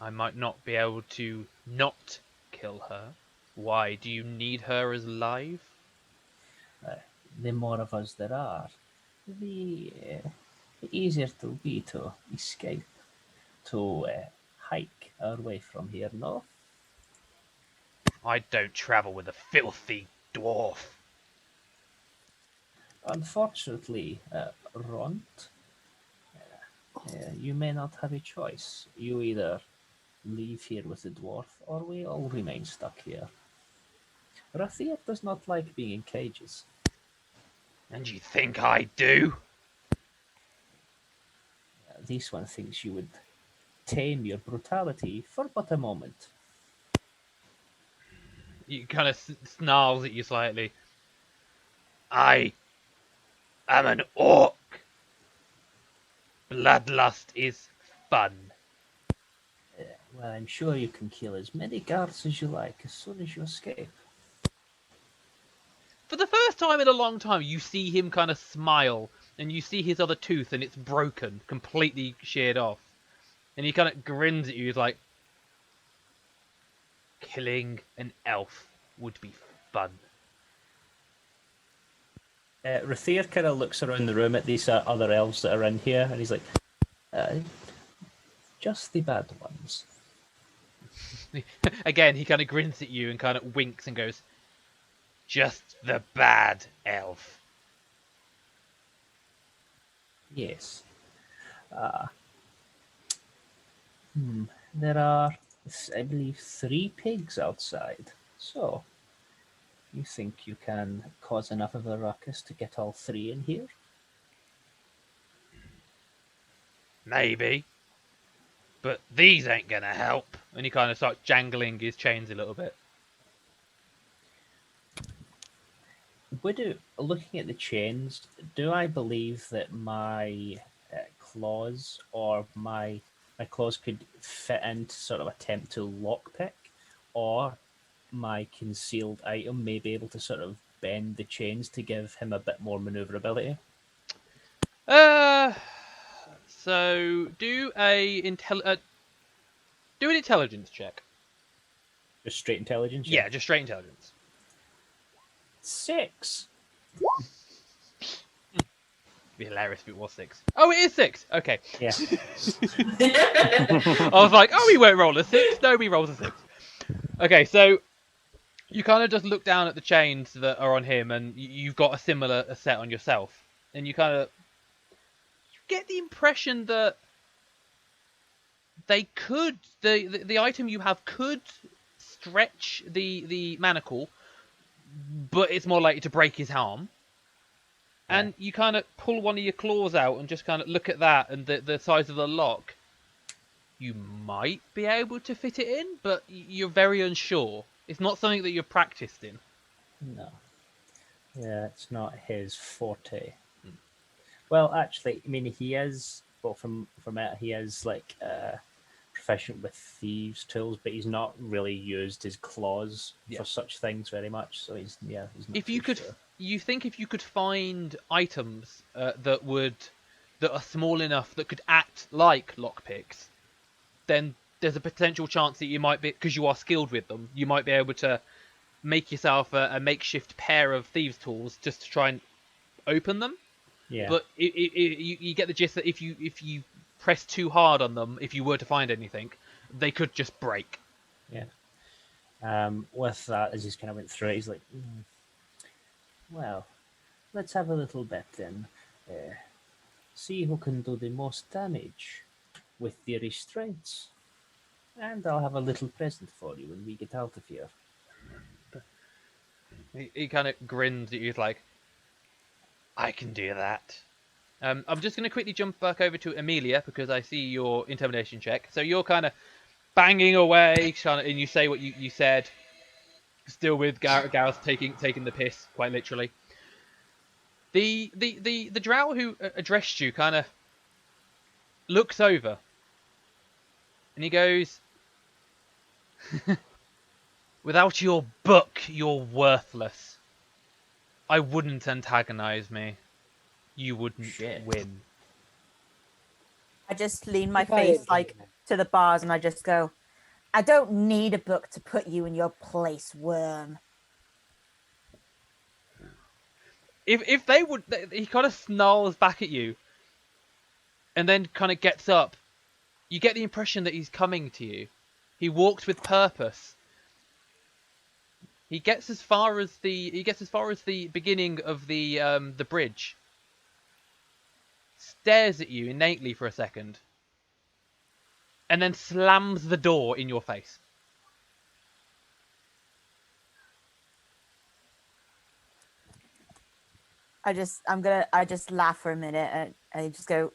"I might not be able to not kill her. Why? Do you need her as live?" The more of us there are, the easier it will be to escape, to hike our way from here, no? "I don't travel with a filthy dwarf." Unfortunately, Ront, you may not have a choice. You either leave here with the dwarf, or we all remain stuck here. Rathir does not like being in cages. "And you think I do?" This one thinks you would tame your brutality for but a moment. He kind of snarls at you slightly. "I am an orc. Bloodlust is fun." Well, I'm sure you can kill as many guards as you like as soon as you escape. For the first time in a long time, you see him kind of smile, and you see his other tooth, and it's broken, completely sheared off. And he kind of grins at you. He's like, "Killing an elf would be fun." Rathir kind of looks around the room at these other elves that are in here, and he's like, just the bad ones. Again, he kind of grins at you and kind of winks and goes, "Just the bad elf." Yes. There are, I believe, 3 pigs outside. So, you think you can cause enough of a ruckus to get all 3 in here? Maybe. But these ain't gonna help. And he kind of starts jangling his chains a little bit. Looking at the chains, do I believe that my claws or my claws could fit into sort of attempt to lockpick, or my concealed item may be able to sort of bend the chains to give him a bit more maneuverability? So do an intelligence check. Just straight intelligence? Yeah, just straight intelligence. 6. It'd be hilarious if it was 6. Oh, it is 6. Okay. Yeah. I was like, oh, he won't roll a 6. No, he rolls a 6. Okay, so you kind of just look down at the chains that are on him, and you've got a similar set on yourself, and you kind of get the impression that they could the item you have could stretch the manacle, but it's more likely to break his arm. Yeah. And you kind of pull one of your claws out and just kind of look at that and the size of the lock. You might be able to fit it in, but you're very unsure. It's not something that you're practiced in. No. Yeah, it's not his forte. Well, actually, I mean, he is, well, from it, he is like proficient with thieves' tools, but he's not really used his claws for such things very much. So he's not. If you could, sure. you think if you could find items that are small enough that could act like lockpicks, then there's a potential chance that you might be, because you are skilled with them, you might be able to make yourself a makeshift pair of thieves' tools just to try and open them. Yeah. But you get the gist that if you press too hard on them, if you were to find anything, they could just break. Yeah. With that, as he's kind of went through it, he's like, well, let's have a little bet then. See who can do the most damage with the restraints. And I'll have a little present for you when we get out of here. He kind of grins at you like, I can do that. I'm just going to quickly jump back over to Amelia because I see your intimidation check. So you're kind of banging away, and you say what you said, still with Gareth taking the piss, quite literally. The drow who addressed you kind of looks over, and he goes, "Without your book, you're worthless. I wouldn't antagonize me. You wouldn't win." I just lean my If I face had like done to the bars and I just go, I don't need a book to put you in your place, worm. If they would, he kind of snarls back at you, and then kind of gets up. You get the impression that he's coming to you. He walks with purpose. He gets as far as the beginning of the bridge. Stares at you innately for a second, and then slams the door in your face. I just laugh for a minute and I just go,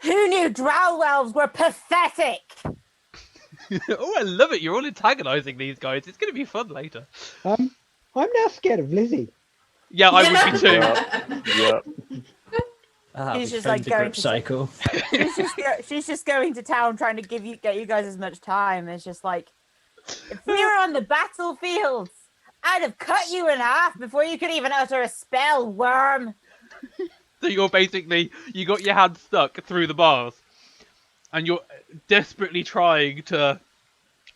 who knew drow elves were pathetic? Oh, I love it. You're all antagonizing these guys. It's going to be fun later. I'm now scared of Lizzie. Yeah, I would be too. Yeah. She's just like going to psycho. she's just going to town trying to get you guys as much time. It's just like, if we were on the battlefield, I'd have cut you in half before you could even utter a spell, worm. So you got your hand stuck through the bars, and you're desperately trying to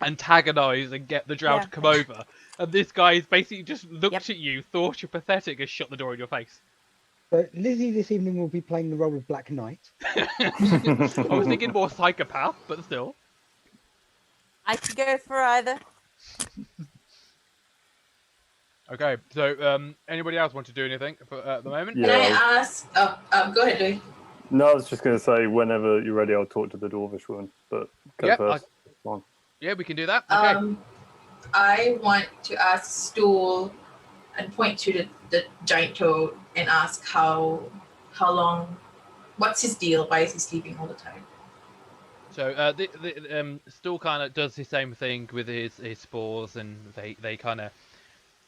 antagonize and get the drow to come over. And this guy's basically just looked at you, thought you're pathetic, and shut the door in your face. So Lizzie this evening will be playing the role of Black Knight. I was thinking more psychopath, but still. I could go for either. Okay, so anybody else want to do anything at the moment? Can I Yeah. ask? Go ahead, Louis. No, I was just going to say, whenever you're ready, I'll talk to the dwarvish woman. But go Yep, first. Come on. Yeah, we can do that. Okay. I want to ask Stool and point to the giant toad and ask how long, what's his deal? Why is he sleeping all the time? So the Stool kind of does the same thing with his spores, and they kind of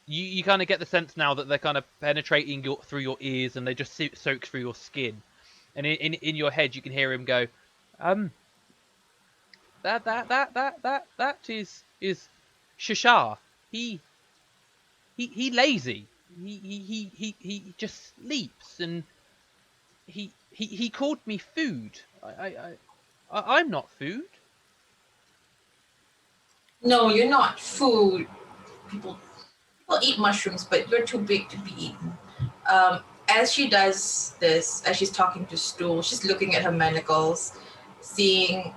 you kind of get the sense now that they're kind of penetrating through your ears, and they just soak through your skin, and in your head you can hear him go, that is Shashar. He lazy. He just sleeps, and he called me food. I'm not food. No, you're not food. People eat mushrooms, but you're too big to be eaten. As she does this, as she's talking to Stool, she's looking at her manacles, seeing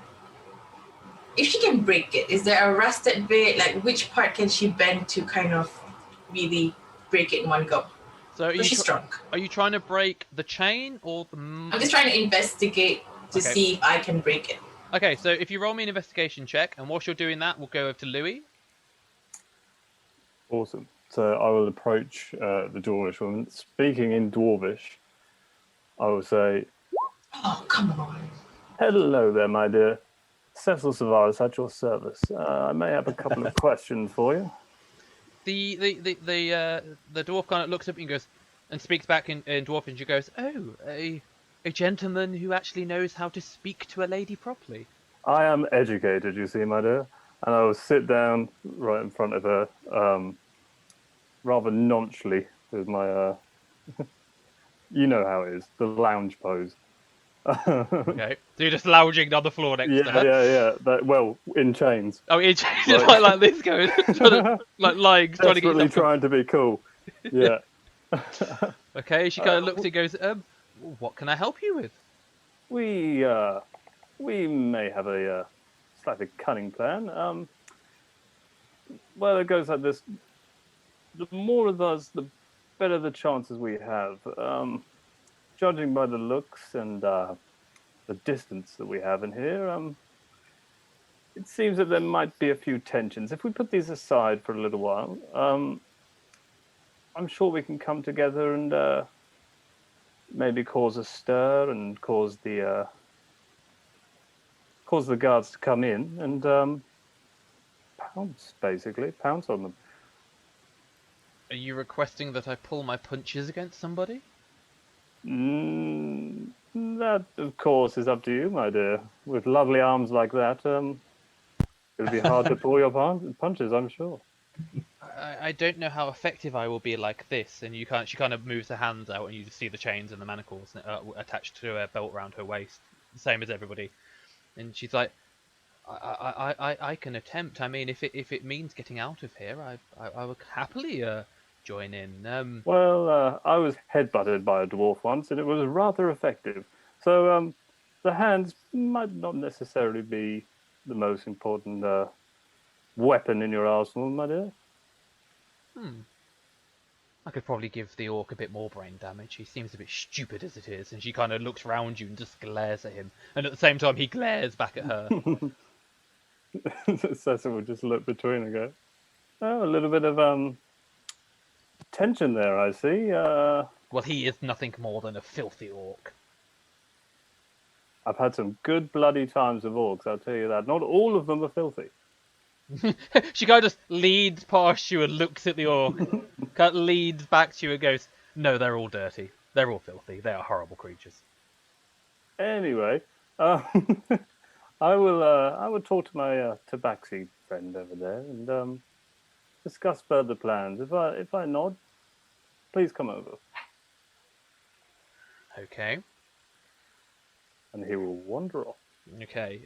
if she can break it. Is there a rusted bit? Like, which part can she bend to kind of really break it in one go? So she's strong. Are you trying to break the chain or the... I'm just trying to investigate to see if I can break it. Okay, so if you roll me an investigation check, and whilst you're doing that, we'll go over to Louis. Awesome. So I will approach the dwarvish woman. Speaking in dwarvish, I will say, "Oh, come on. Hello there, my dear. Cecil Sarvaris at your service. I may have a couple of questions for you." The dwarf kind of looks up and goes, and speaks back in dwarf, and she goes, "Oh, a gentleman who actually knows how to speak to a lady properly." I am educated, you see, my dear. And I will sit down right in front of her, rather nonchalantly, with my, you know how it is, the lounge pose. Okay, so you're just lounging on the floor next to her. Yeah. Well, in chains. Oh, in chains, like this goes, like lying, trying to get yourself... trying to be cool. Yeah. Okay, she kind of looks and goes, what can I help you with? We may have a slightly cunning plan. Well, it goes like this. The more of us, the better the chances we have. Judging by the looks and the distance that we have in here, it seems that there might be a few tensions. If we put these aside for a little while, I'm sure we can come together and maybe cause a stir and cause the guards to come in and pounce on them. Are you requesting that I pull my punches against somebody? That, of course, is up to you, my dear. With lovely arms like that, it'll be hard to pull your punches, I'm sure. I don't know how effective I will be like this, and she kind of moves her hands out, and you just see the chains and the manacles attached to a belt around her waist, the same as everybody. And she's like, I can attempt. I mean, if it means getting out of here, I would happily join in. Well, I was headbutted by a dwarf once, and it was rather effective. So the hands might not necessarily be the most important weapon in your arsenal, my dear. I could probably give the orc a bit more brain damage. He seems a bit stupid as it is, and she kind of looks around you and just glares at him. And at the same time, he glares back at her. Cecil would just look between and go, "Oh, a little bit of tension there, I see." Well, he is nothing more than a filthy orc. I've had some good bloody times with orcs, I'll tell you that. Not all of them are filthy. She kind of just leads past you and looks at the orc, kind of leads back to you and goes, "No, they're all dirty. They're all filthy. They are horrible creatures." Anyway, I will talk to my Tabaxi friend over there and discuss further plans. If I nod, please come over. Okay. And he will wander off. Okay.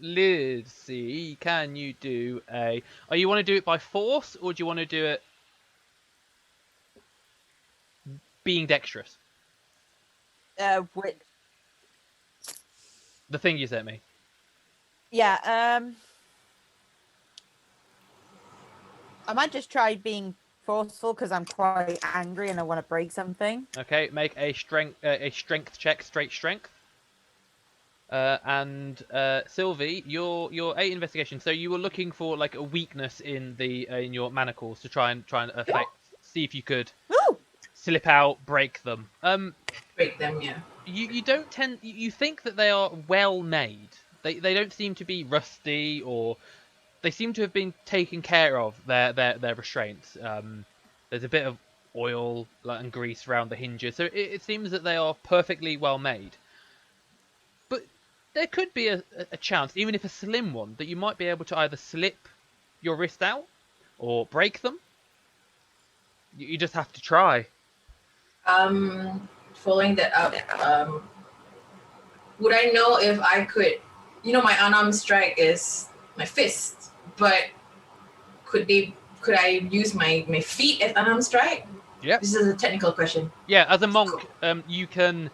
Lizzie, can you do a... Oh, you want to do it by force, or do you want to do it being dexterous? With, The thing you sent me. yeah. I might just try being forceful because I'm quite angry and I want to break something. Okay, make a strength check, straight strength. And Sylvie, your 8 investigation. So you were looking for like a weakness in in your manacles to try and affect, see if you could Woo! slip out, break them. Break them, yeah. You don't tend, you think that they are well made. They don't seem to be rusty, or they seem to have been taken care of, their restraints. There's a bit of oil and grease around the hinges, so it seems that they are perfectly well made. But there could be a chance, even if a slim one, that you might be able to either slip your wrist out or break them. You just have to try. Following that up, would I know if I could, my unarmed strike is my fist, but could I use my feet as unarmed strike? Yeah. This is a technical question. Yeah, as a monk, you can,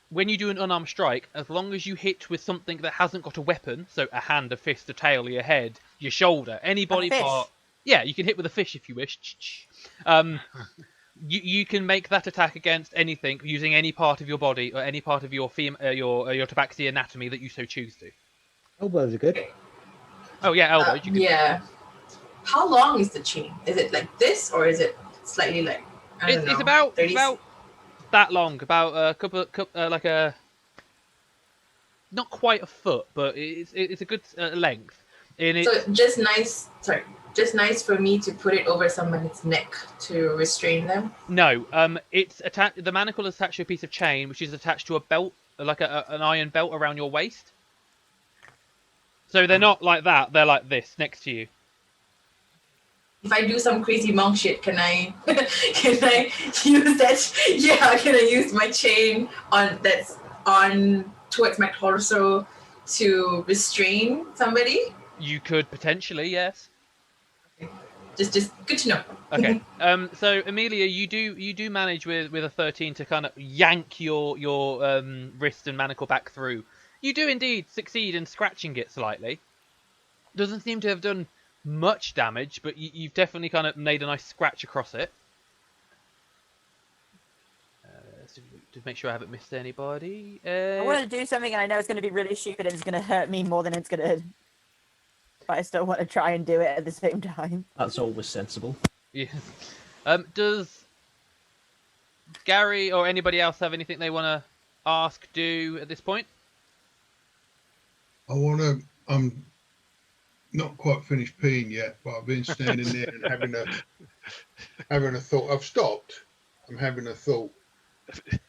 when you do an unarmed strike, as long as you hit with something that hasn't got a weapon, so a hand, a fist, a tail, your head, your shoulder, any body part. Yeah, you can hit with a fish if you wish. You can make that attack against anything using any part of your body or any part of your your Tabaxi anatomy that you so choose to. Elbows are good. Oh yeah, elbows. You can... Yeah. How long is the chain? Is it like this, or is it slightly like? It's about that long, about a couple like a, not quite a foot, but it's a good length. So just nice. Sorry, just nice for me to put it over someone's neck to restrain them. No, it's attached. The manacle is attached to a piece of chain, which is attached to a belt, like an iron belt around your waist. So they're not like that. They're like this next to you. If I do some crazy monk shit, can I use that? Yeah, can I use my chain that's on towards my torso to restrain somebody? You could potentially, yes. Okay. Just good to know. Okay. So Amelia, you do manage with a 13 to kind of yank your wrist and manacle back through. You do indeed succeed in scratching it slightly. Doesn't seem to have done much damage, but you've definitely kind of made a nice scratch across it. To make sure I haven't missed anybody. I want to do something and I know it's going to be really stupid and it's going to hurt me more than it's going to... But I still want to try and do it at the same time. That's always sensible. Yeah. Does Gary or anybody else have anything they want to ask, do at this point? I'm not quite finished peeing yet, but I've been standing there and having a thought. I've stopped. I'm having a thought. And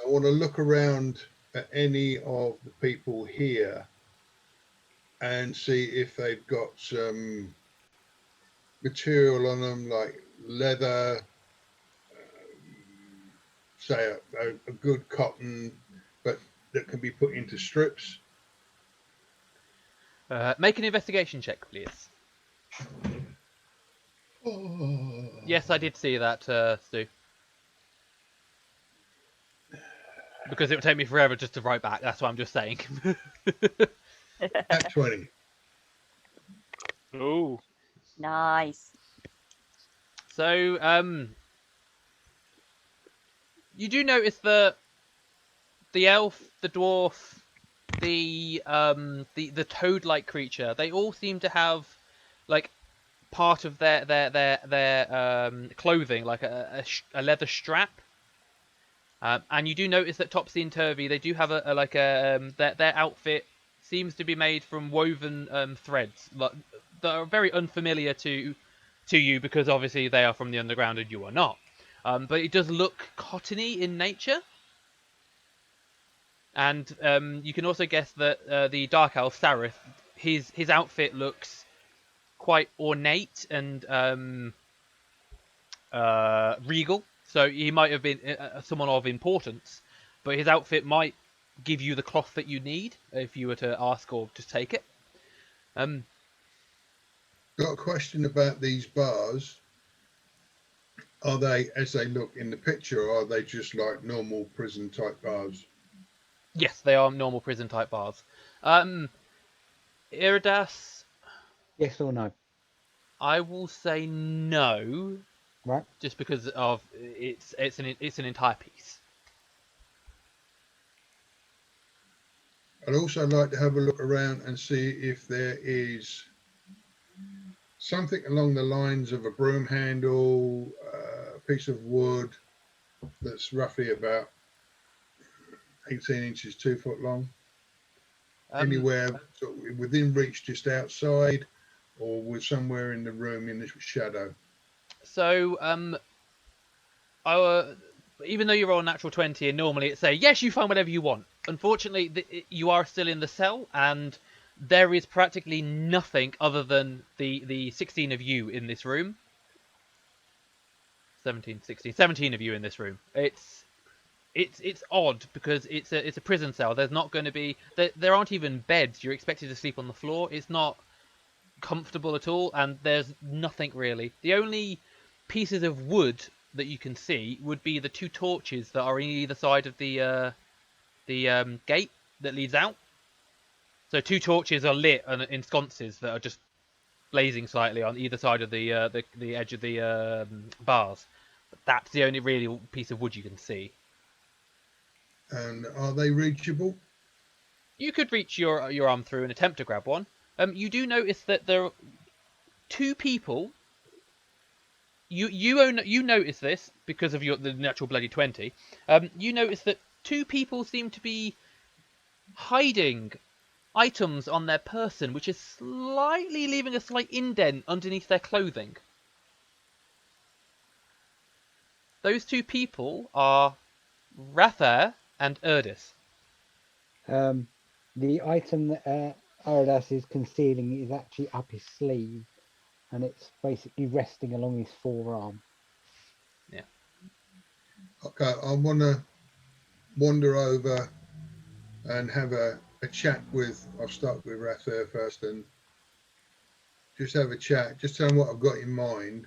I want to look around at any of the people here and see if they've got some material on them, like leather, say a good cotton, but that can be put into strips. Make an investigation check, please. Oh. Yes, I did see that, Stu. Because it would take me forever just to write back. That's what I'm just saying. At 20. Oh. Nice. So, you do notice that the elf, the dwarf, the toad-like creature, they all seem to have like part of their clothing, like a leather strap. And you do notice that Topsy and Turvy, they do have their outfit seems to be made from woven threads that are very unfamiliar to you, because obviously they are from the underground and you are not. But it does look cottony in nature. And you can also guess that the Dark Elf, Sarith, his outfit looks quite ornate and regal. So he might have been someone of importance, but his outfit might give you the cloth that you need if you were to ask or just take it. Got a question about these bars. Are they, as they look in the picture, or are they just like normal prison type bars? Yes, they are normal prison type bars. Erdas, Yes or no? I will say no, Right. just because of it's an entire piece. I'd also like to have a look around and see if there is something along the lines of a broom handle, a piece of wood that's roughly about 18 inches, 2 foot long. Anywhere sort of within reach, just outside, or with somewhere in the room in the shadow. So even though you roll a natural 20, and normally it say yes, you find whatever you want. Unfortunately, you are still in the cell, and there is practically nothing other than the 16 of you in this room. 17, 16, 17 of you in this room. It's odd because it's a prison cell. There's not going to be there aren't even beds. You're expected to sleep on the floor. It's not comfortable at all, and there's nothing really. The only pieces of wood that you can see would be the 2 torches that are on either side of the gate that leads out. So 2 torches are lit in sconces that are just blazing slightly on either side of the edge of the bars. But that's the only really piece of wood you can see. And are they reachable? You could reach your arm through and attempt to grab one. You do notice that there are 2 people. You notice this because of the natural bloody 20. You notice that 2 people seem to be hiding items on their person, which is slightly leaving a slight indent underneath their clothing. Those 2 people are Rathir and Erdas. The item that Erdas is concealing is actually up his sleeve, and it's basically resting along his forearm. Yeah. Okay, I want to wander over and have a chat with. I'll start with Rathir first and just have a chat. Just tell them what I've got in mind,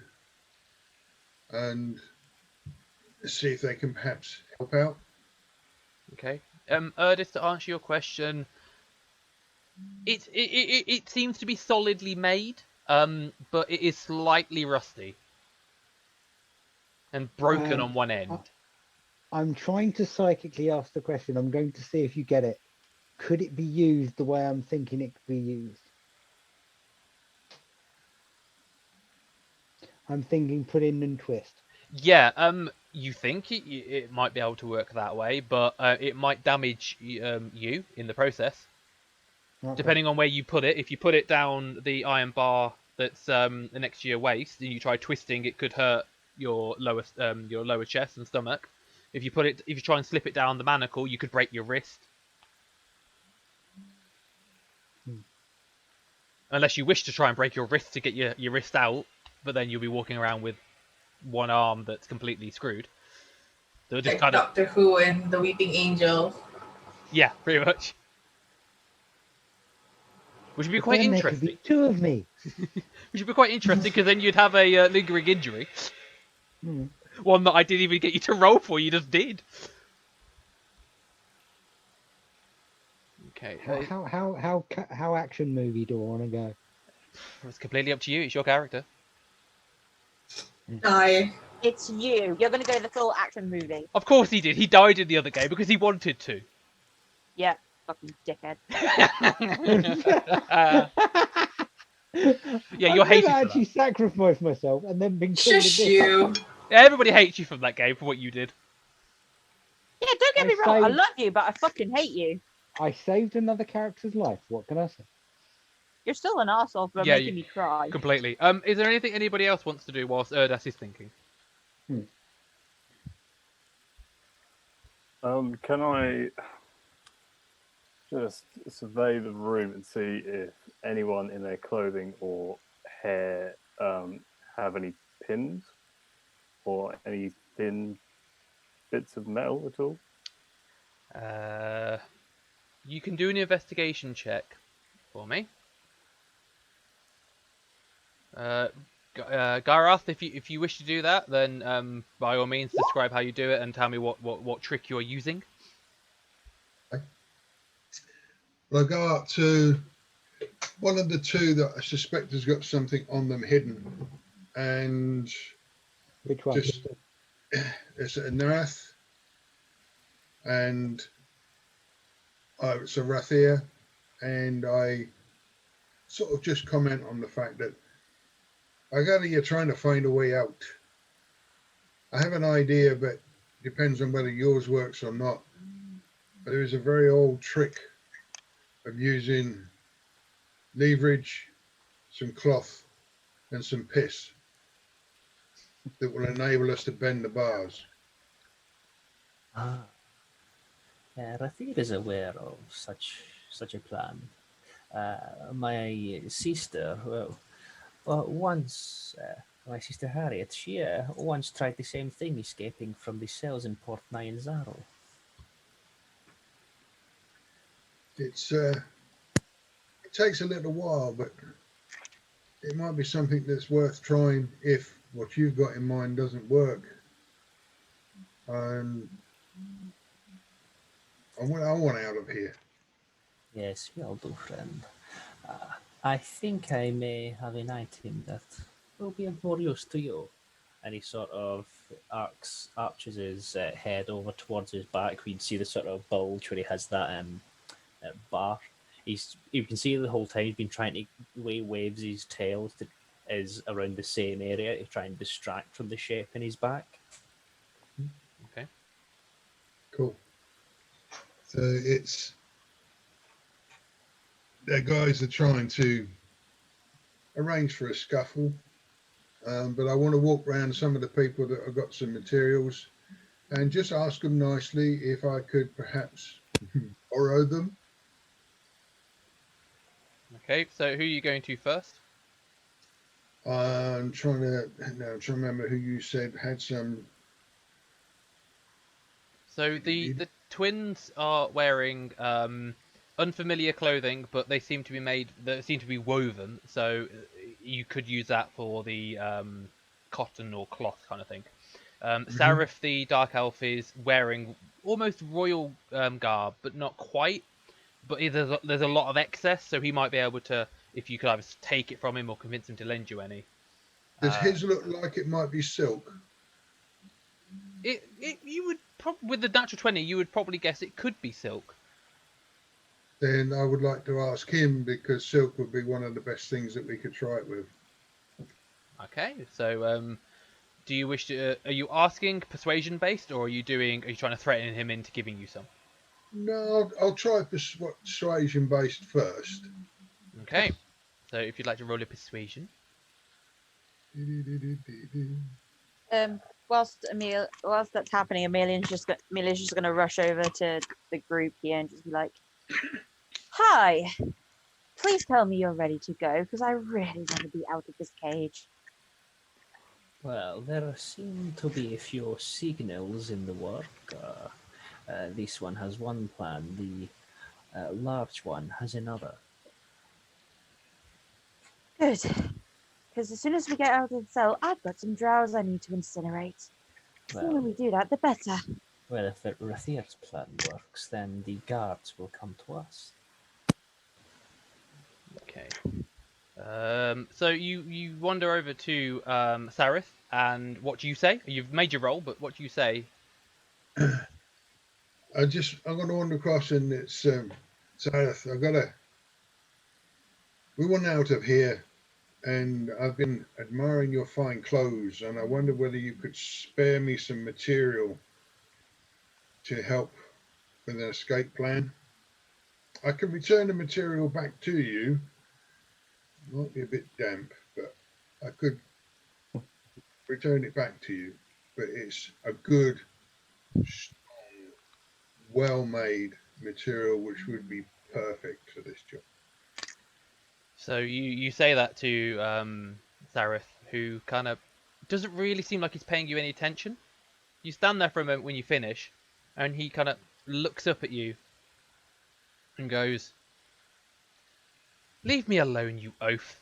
and see if they can perhaps help out. Okay. Erdas, to answer your question, it seems to be solidly made, but it is slightly rusty and broken on one end. I'm trying to psychically ask the question. I'm going to see if you get it. Could it be used the way I'm thinking it could be used? I'm thinking put in and twist. Yeah, you think it might be able to work that way, but it might damage you in the process. Okay. Depending on where you put it. If you put it down the iron bar that's next to your waist, and you try twisting, it could hurt your lower chest and stomach. If you try and slip it down the manacle, you could break your wrist. Unless you wish to try and break your wrist to get your wrist out, but then you'll be walking around with one arm that's completely screwed. So just Like kind of, Doctor Who and the Weeping Angel. yeah, pretty much. Which would be But quite then there could interesting. be 2 of me. Which would be quite interesting because then you'd have a lingering injury. One that I didn't even get you to roll for. You just did. Okay. How action movie do I want to go? It's completely up to you. It's your character. It's you. You're going to go the full action movie. Of course he did. He died in the other game because he wanted to. Yeah, fucking dickhead. Yeah, you're hated for actually that. sacrifice myself and then been killed. Shush you. Yeah, everybody hates you from that game for what you did. Yeah, don't get me wrong. I love you, but I fucking hate you. I saved another character's life. What can I say? You're still an arsehole for making me cry. Completely. Is there anything anybody else wants to do whilst Erdas is thinking? Can I just survey the room and see if anyone in their clothing or hair have any pins or any thin bits of metal at all? You can do an investigation check for me. Gharath, if you wish to do that, then by all means describe how you do it and tell me what trick you're using. Well, I go up to one of the two that I suspect has got something on them hidden, and Which one? just it's a Garath, and it's a Rathir, and I sort of just comment on the fact that I gather you're trying to find a way out. I have an idea, but depends on whether yours works or not. But there is a very old trick of using leverage, some cloth, and some piss that will enable us to bend the bars. Rathir is aware of such a plan. My sister, once my sister Harriet, she once tried the same thing, escaping from the cells in Port Nyanzaro. It takes a little while, but it might be something that's worth trying if what you've got in mind doesn't work. I want out of here. Yes, we all do, friend. I think I may have an item that will be of more use to you. And he sort of arches his head over towards his back. We'd see the sort of bulge where he has that bar. You can see the whole time he's been trying to waves his tail is around the same area to try and distract from the shape in his back. Okay. Cool. So it's the guys are trying to arrange for a scuffle, but I want to walk around some of the people that have got some materials and just ask them nicely if I could perhaps borrow them. Okay, so who are you going to first? I'm trying to remember who you said had some. So the twins are wearing unfamiliar clothing, but they seem to be woven. So you could use that for the cotton or cloth kind of thing. Sarif, the dark elf, is wearing almost royal garb, but not quite. But there's a lot of excess, so he might be able to, if you could either take it from him or convince him to lend you any. Does his look like it might be silk? You would with the natural 20, you would probably guess it could be silk. Then I would like to ask him, because silk would be one of the best things that we could try it with. Okay, so do you wish to? Are you asking persuasion based, or are you trying to threaten him into giving you some? No, I'll try persuasion based first. Okay, so if you'd like to roll a persuasion. Whilst that's happening, Amelia's just going to rush over to the group here and just be like, "Hi, please tell me you're ready to go, because I really want to be out of this cage." Well, there seem to be a few signals in the work. This one has one plan, the large one has another. Good, because as soon as we get out of the cell, I've got some drows I need to incinerate. The sooner we do that, the better. Well, if Rathir's plan works, then the guards will come to us. Okay. So you wander over to Sarith, and what do you say? You've made your roll, but what do you say? I'm going to wander across, and it's Sarith. We want out of here, and I've been admiring your fine clothes, and I wonder whether you could spare me some material to help with an escape plan. I can return the material back to you. It might be a bit damp, but I could return it back to you. But it's a good, strong, well-made material which would be perfect for this job. So you say that to Sarith, who kind of doesn't really seem like he's paying you any attention. You stand there for a moment when you finish, and he kind of looks up at you and goes, "Leave me alone, you oaf."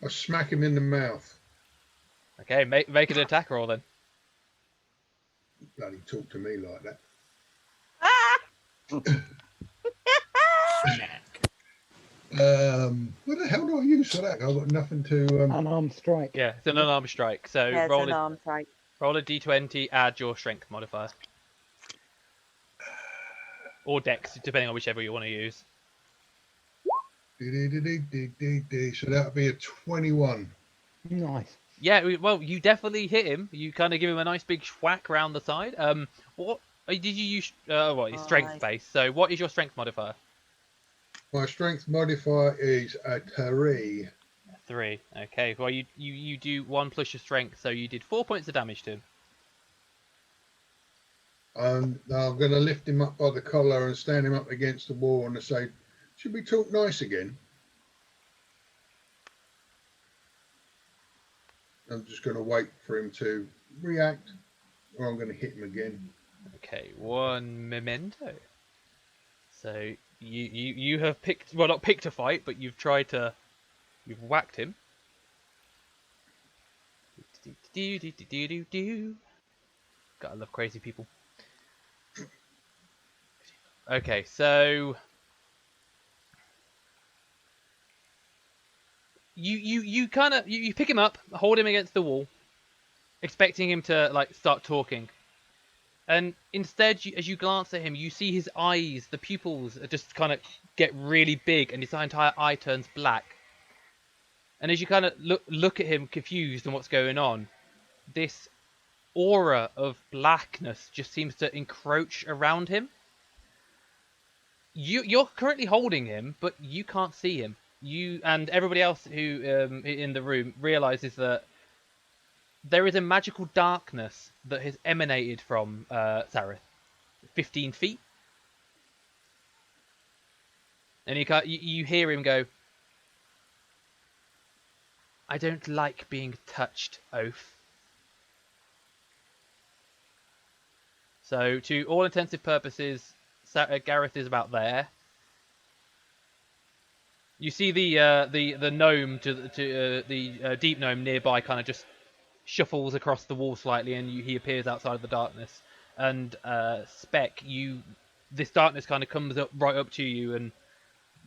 I smack him in the mouth. Okay, make an attack roll then. Bloody talk to me like that. What the hell do I use for that? I've got nothing to. Unarmed strike. Yeah, it's an unarmed strike. So Yeah, it's roll an a arm strike. roll a d20, add your strength modifier. Or dex, depending on whichever you want to use. So that'll be a 21. Nice. Yeah, well, you definitely hit him. You kind of give him a nice big whack round the side. What did you use? What is strength Nice. base? So what is your strength modifier? My strength modifier is a 3. 3. Okay. Well, you do 1 plus your strength, so you did 4 points of damage to him. Now I'm going to lift him up by the collar and stand him up against the wall and say, should we talk nice again? I'm just going to wait for him to react, or I'm going to hit him again. Okay, 1 memento. So you have picked, well, not picked a fight, but you've you've whacked him. Gotta love crazy people. Okay, so you kind of you pick him up, hold him against the wall, expecting him to like start talking, and instead, as you glance at him, you see his eyes, the pupils, just kind of get really big, and his entire eye turns black. And as you kind of look at him, confused on what's going on, this aura of blackness just seems to encroach around him. You're currently holding him, but you can't see him. You and everybody else who in the room realizes that there is a magical darkness that has emanated from Sareth, 15 feet. And you hear him go, "I don't like being touched, oaf." So, to all intensive purposes, Gharath is about there. You see the gnome to the deep gnome nearby kind of just shuffles across the wall slightly, and he appears outside of the darkness. And Speck, this darkness kind of comes up right up to you, and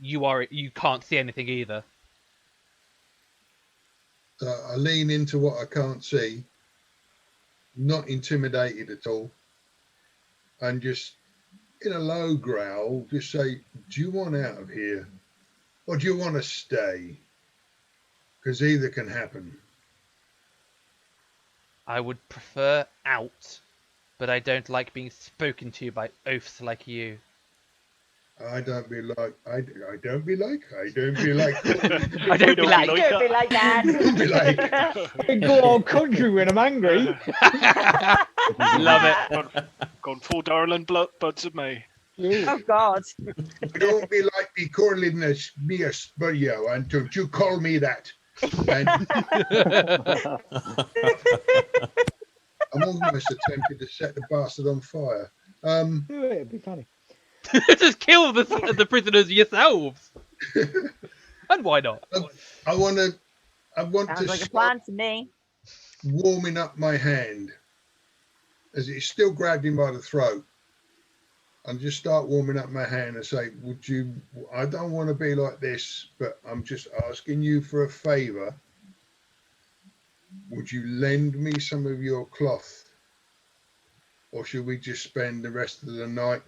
you can't see anything either. I lean into what I can't see, not intimidated at all, and just in a low growl, just say, "Do you want out of here? Or do you want to stay? Because either can happen." I would prefer out, but I don't like being spoken to by oafs like you. I don't be like. I don't be like. I don't be like. I don't be like. Don't be like that. Don't be like. Go all country when I'm angry. Love it. Gone full darling buds of May. Oh God. Don't be like me calling me a spurrio, and don't you call me that. And I'm almost attempted to set the bastard on fire. Do it, it'd be funny. Just kill the prisoners yourselves. And why not? I want to Sounds like a plan to me. warming up my hand as it's still grabbed him by the throat, and just start warming up my hand and say, "Would you? I don't want to be like this, but I'm just asking you for a favor. Would you lend me some of your cloth, or should we just spend the rest of the night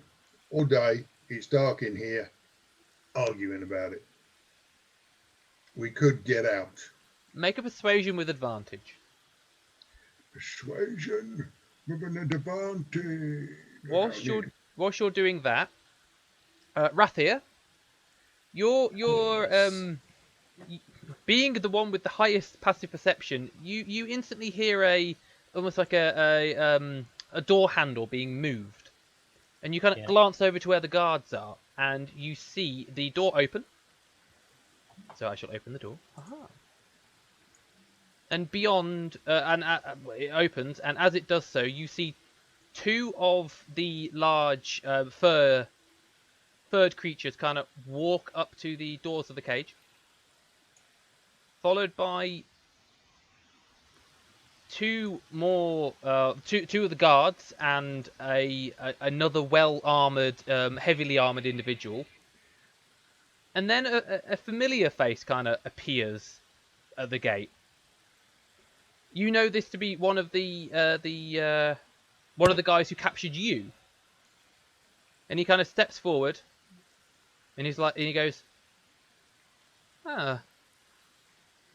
or day? It's dark in here, arguing about it. We could get out." Make a persuasion with advantage. Persuasion with an advantage. Whilst you're doing that, Rathir, you're being the one with the highest passive perception, you instantly hear almost like a door handle being moved, and you kind of glance over to where the guards are, and you see the door open. So I shall open the door. Aha. And beyond, it opens, and as it does so, you see two of the large furred creatures kind of walk up to the doors of the cage. followed by two more, two of the guards and another well-armored, heavily armored individual. And then a familiar face kind of appears at the gate. You know this to be one of the guys who captured you. And he kind of steps forward, and he goes, "Ah,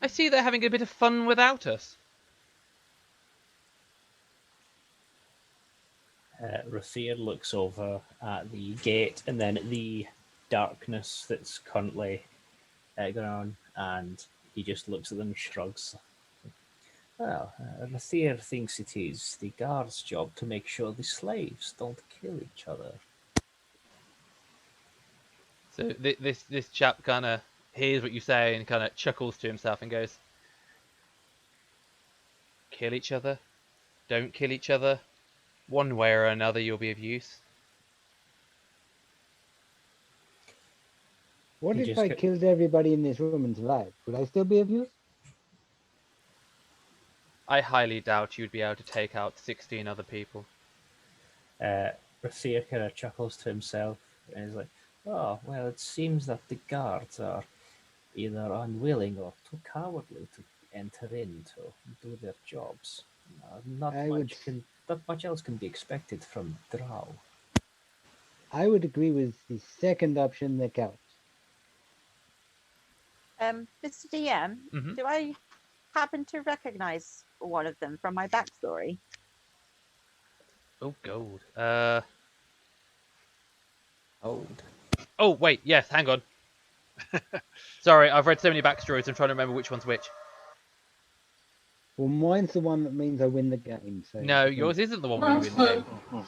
I see they're having a bit of fun without us." Rathir looks over at the gate and then at the darkness that's currently going on, and he just looks at them and shrugs. Well, Rathir thinks it is the guard's job to make sure the slaves don't kill each other. So this chap kind of hears what you say and kind of chuckles to himself and goes, "Kill each other? Don't kill each other. One way or another you'll be of use." What He if just I go- killed everybody in this room and survived? Would I still be of use? I highly doubt you'd be able to take out 16 other people. Rathir kind of chuckles to himself and is like, "Oh, well, it seems that the guards are either unwilling or too cowardly to enter in to do their jobs. Not much else can be expected from Drow." I would agree with the second option, the cowards. Mr. DM, Mhm. do I happen to recognize one of them from my backstory? Oh, gold. Old. Oh, wait, yes, hang on. Sorry, I've read so many backstories, I'm trying to remember which one's which. Well, mine's the one that means I win the game. So No, yours isn't the one where you win the game.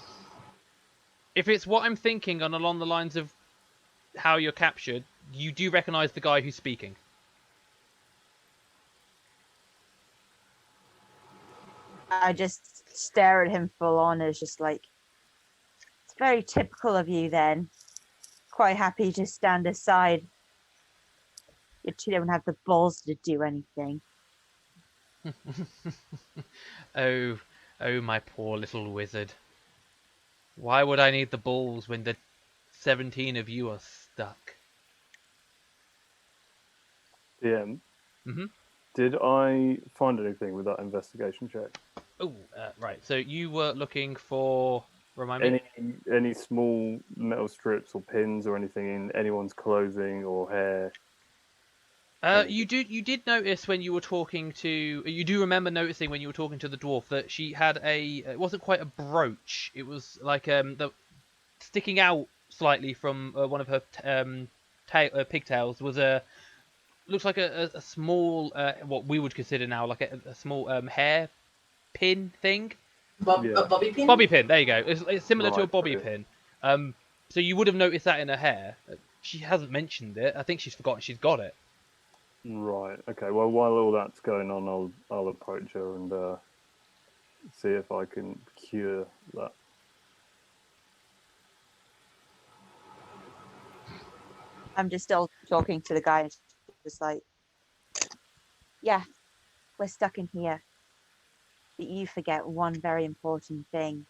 If it's what I'm thinking and along the lines of how you're captured, you do recognise the guy who's speaking. I just stare at him full on as just like, it's very typical of you then. Quite happy to stand aside. You two don't have the balls to do anything. Oh, my poor little wizard. Why would I need the balls when the 17 of you are stuck? DM. Mhm. Did I find anything with that investigation check? Oh, right. So you were looking for... Remind me? Any small metal strips or pins or anything in anyone's clothing or hair? You did notice when you were talking to... You do remember noticing when you were talking to the dwarf that she had it wasn't quite a brooch. It was like sticking out slightly from one of her pigtails was looks like a small what we would consider now like a small hair pin thing. A bobby pin? Bobby pin, there you go. It's similar to a Right, bobby okay. pin. So you would have noticed that in her hair. She hasn't mentioned it. I think she's forgotten she's got it. Right. Okay. Well, while all that's going on, I'll approach her and see if I can cure that. I'm just still talking to the guy, just like, yeah, we're stuck in here. But you forget one very important thing.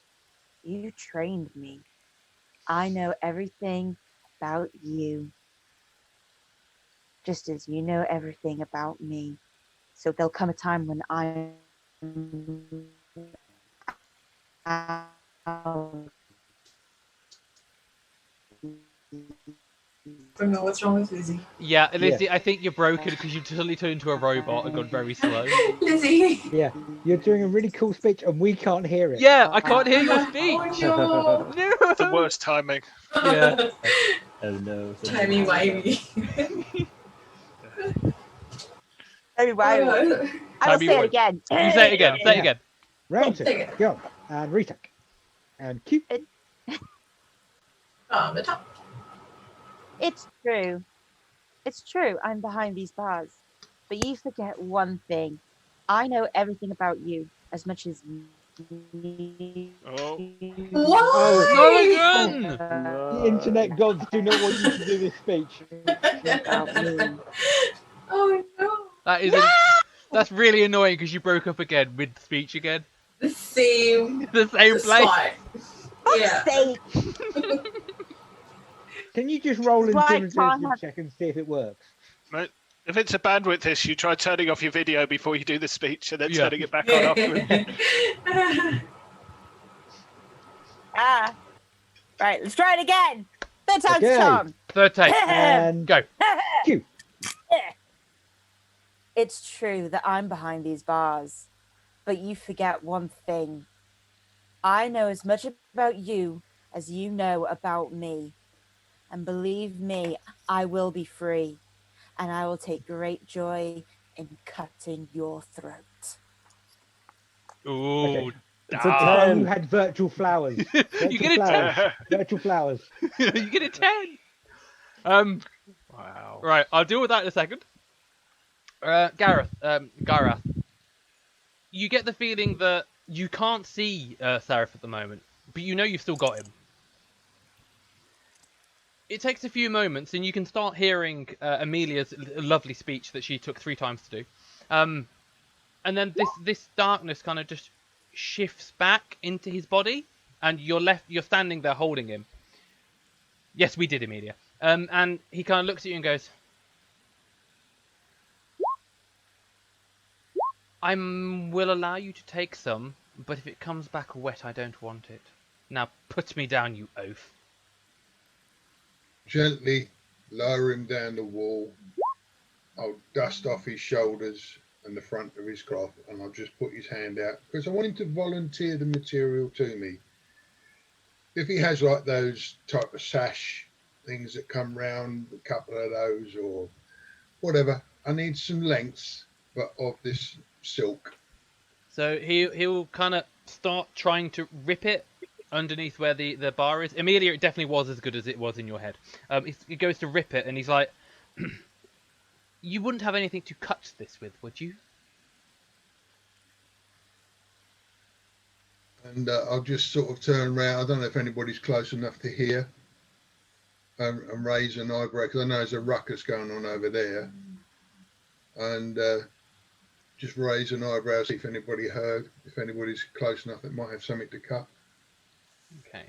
You trained me. I know everything about you. Just as you know everything about me. So there'll come a time when I'm out. I don't know what's wrong with Lizzie. Yeah, Lizzie, I think you're broken because you totally turned into a robot and gone very slow. Lizzie! Yeah, you're doing a really cool speech and we can't hear it. Yeah, I can't hear your speech. Oh No. The worst timing. no! Yeah. Oh no. Timey-wimey. Anyway, I will Timey say wimey. it again. You say it again. Say it again. Round Take two, it. go. And retake. And keep. The top. It's true. It's true. I'm behind these bars. But you forget one thing. I know everything about you as much as you. Oh. What? Not again! The internet gods do not want you to do this speech. About me. Oh no. That is that's really annoying because you broke up again mid speech again. The same The same place. spot. Yeah. Sake. Can you just roll Right, intelligence can't have- check and see if it works? Right. If it's a bandwidth issue, try turning off your video before you do the speech and then Yeah. turning it back on afterwards. Right, let's try it again. Third time's Okay. the charm. Third take. And Go. Q. It's true that I'm behind these bars, but you forget one thing. I know as much about you as you know about me. And believe me, I will be free. And I will take great joy in cutting your throat. Ooh. Okay. It's a If only 10. you had virtual flowers. You Virtual get a 10. flowers. Virtual flowers. You get a 10. Wow. Right, I'll deal with that in a second. Gharath, you get the feeling that you can't see Seraph at the moment, but you know you've still got him. It takes a few moments, and you can start hearing Amelia's lovely speech that she took 3 times to do. And then this darkness kind of just shifts back into his body, and you're standing there holding him. Yes, we did, Amelia. And he kind of looks at you and goes, I will allow you to take some, but if it comes back wet, I don't want it. Now put me down, you oaf. Gently lower him down the wall. I'll dust off his shoulders and the front of his cloth, and I'll just put his hand out because I want him to volunteer the material to me. If he has like those type of sash things that come round, a couple of those or whatever, I need some lengths, but of this silk. So he'll kind of start trying to rip it underneath where the bar is. Amelia, it definitely was as good as it was in your head. He goes to rip it, and he's like, you wouldn't have anything to cut this with, would you? And I'll just sort of turn around. I don't know if anybody's close enough to hear, and raise an eyebrow because I know there's a ruckus going on over there. And just raise an eyebrow, see if anybody heard. If anybody's close enough, that might have something to cut. Okay.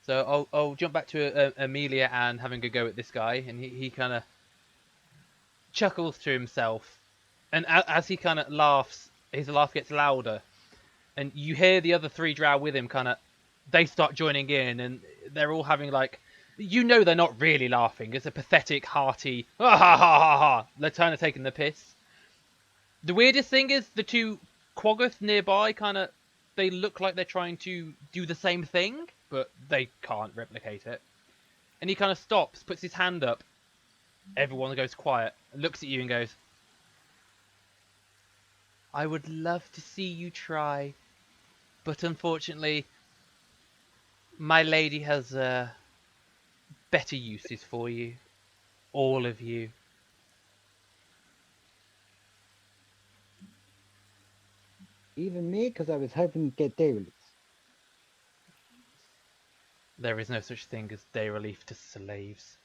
So I'll jump back to Amelia and having a go at this guy, and he kind of chuckles to himself, and as he kind of laughs, his laugh gets louder, and you hear the other 3 drow with him they start joining in, and they're all having like, they're not really laughing. It's a pathetic, hearty, ha ha ha ha ha. They're kind of taking the piss. The weirdest thing is the 2 Quaggoth nearby they look like they're trying to do the same thing, but they can't replicate it. And he kind of stops, puts his hand up. Everyone goes quiet, looks at you and goes, I would love to see you try, but unfortunately, my lady has better uses for you. All of you. Even me, because I was hoping to get day release. There is no such thing as day relief to slaves.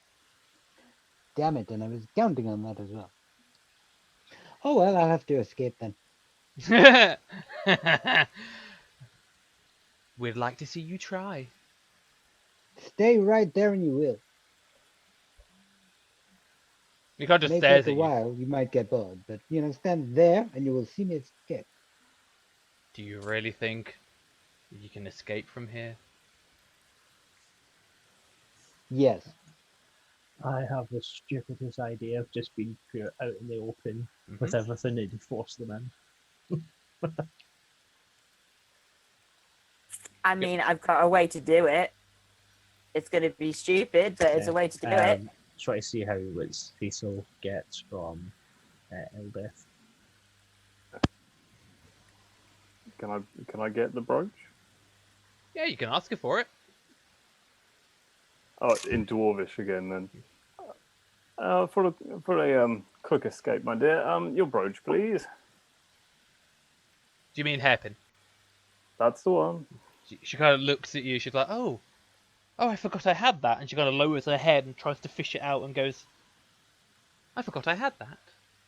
Damn it, and I was counting on that as well. Oh well, I'll have to escape then. We'd like to see you try. Stay right there and you will. He kind of May stares take at a you. while, you might get bored, but stand there and you will see me escape. Do you really think you can escape from here? Yes. I have the stupidest idea of just being pure out in the open with everything and force them in. I mean, I've got a way to do it. It's going to be stupid, but it's a way to do it. Try to see how Cecil gets from Eldeth. Can I get the brooch? Yeah, you can ask her for it. Oh, in Dwarvish again then. For a quick escape, my dear. Your brooch, please. Do you mean hairpin? That's the one. She kind of looks at you. She's like, oh, I forgot I had that. And she kind of lowers her head and tries to fish it out and goes, I forgot I had that.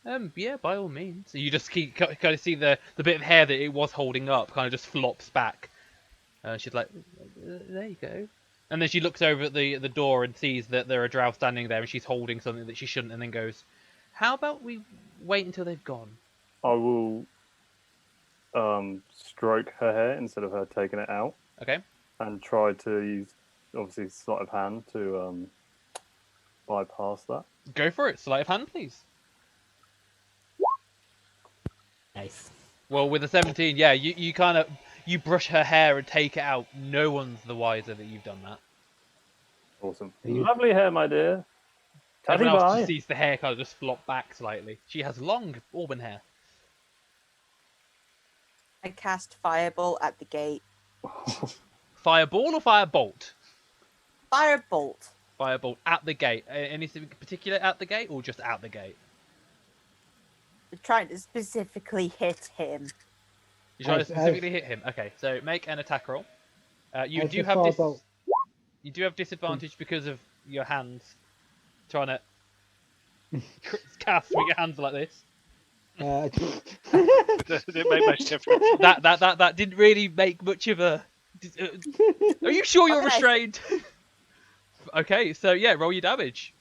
Yeah, by all means. So you just keep kind of see the bit of hair that it was holding up kind of just flops back. She's like, there you go. And then she looks over at the door and sees that there are drow standing there, and she's holding something that she shouldn't, and then goes, "How about we wait until they've gone?" I will stroke her hair instead of her taking it out. Okay. And try to use, obviously, sleight of hand to bypass that. Go for it. Sleight of hand, please. Nice. Well, with a 17, yeah, you kind of you brush her hair and take it out. No one's the wiser that you've done that. Awesome. You- Lovely hair, my dear. Tatty Everyone else bye. just sees the hair kind of just flop back slightly. She has long auburn hair. I cast Fireball at the gate. Fireball or firebolt? Firebolt. Firebolt at the gate. Anything particular at the gate, or just at the gate? I'm trying to specifically hit him. You're trying to As- specifically hit him. Okay, so make an attack roll. You As do the have firebolt- you do have disadvantage because of your hands. Trying to cast with your hands like this. Didn't make much difference. That didn't really make much of a. Are you sure you're Okay. restrained? Okay, so yeah, roll your damage.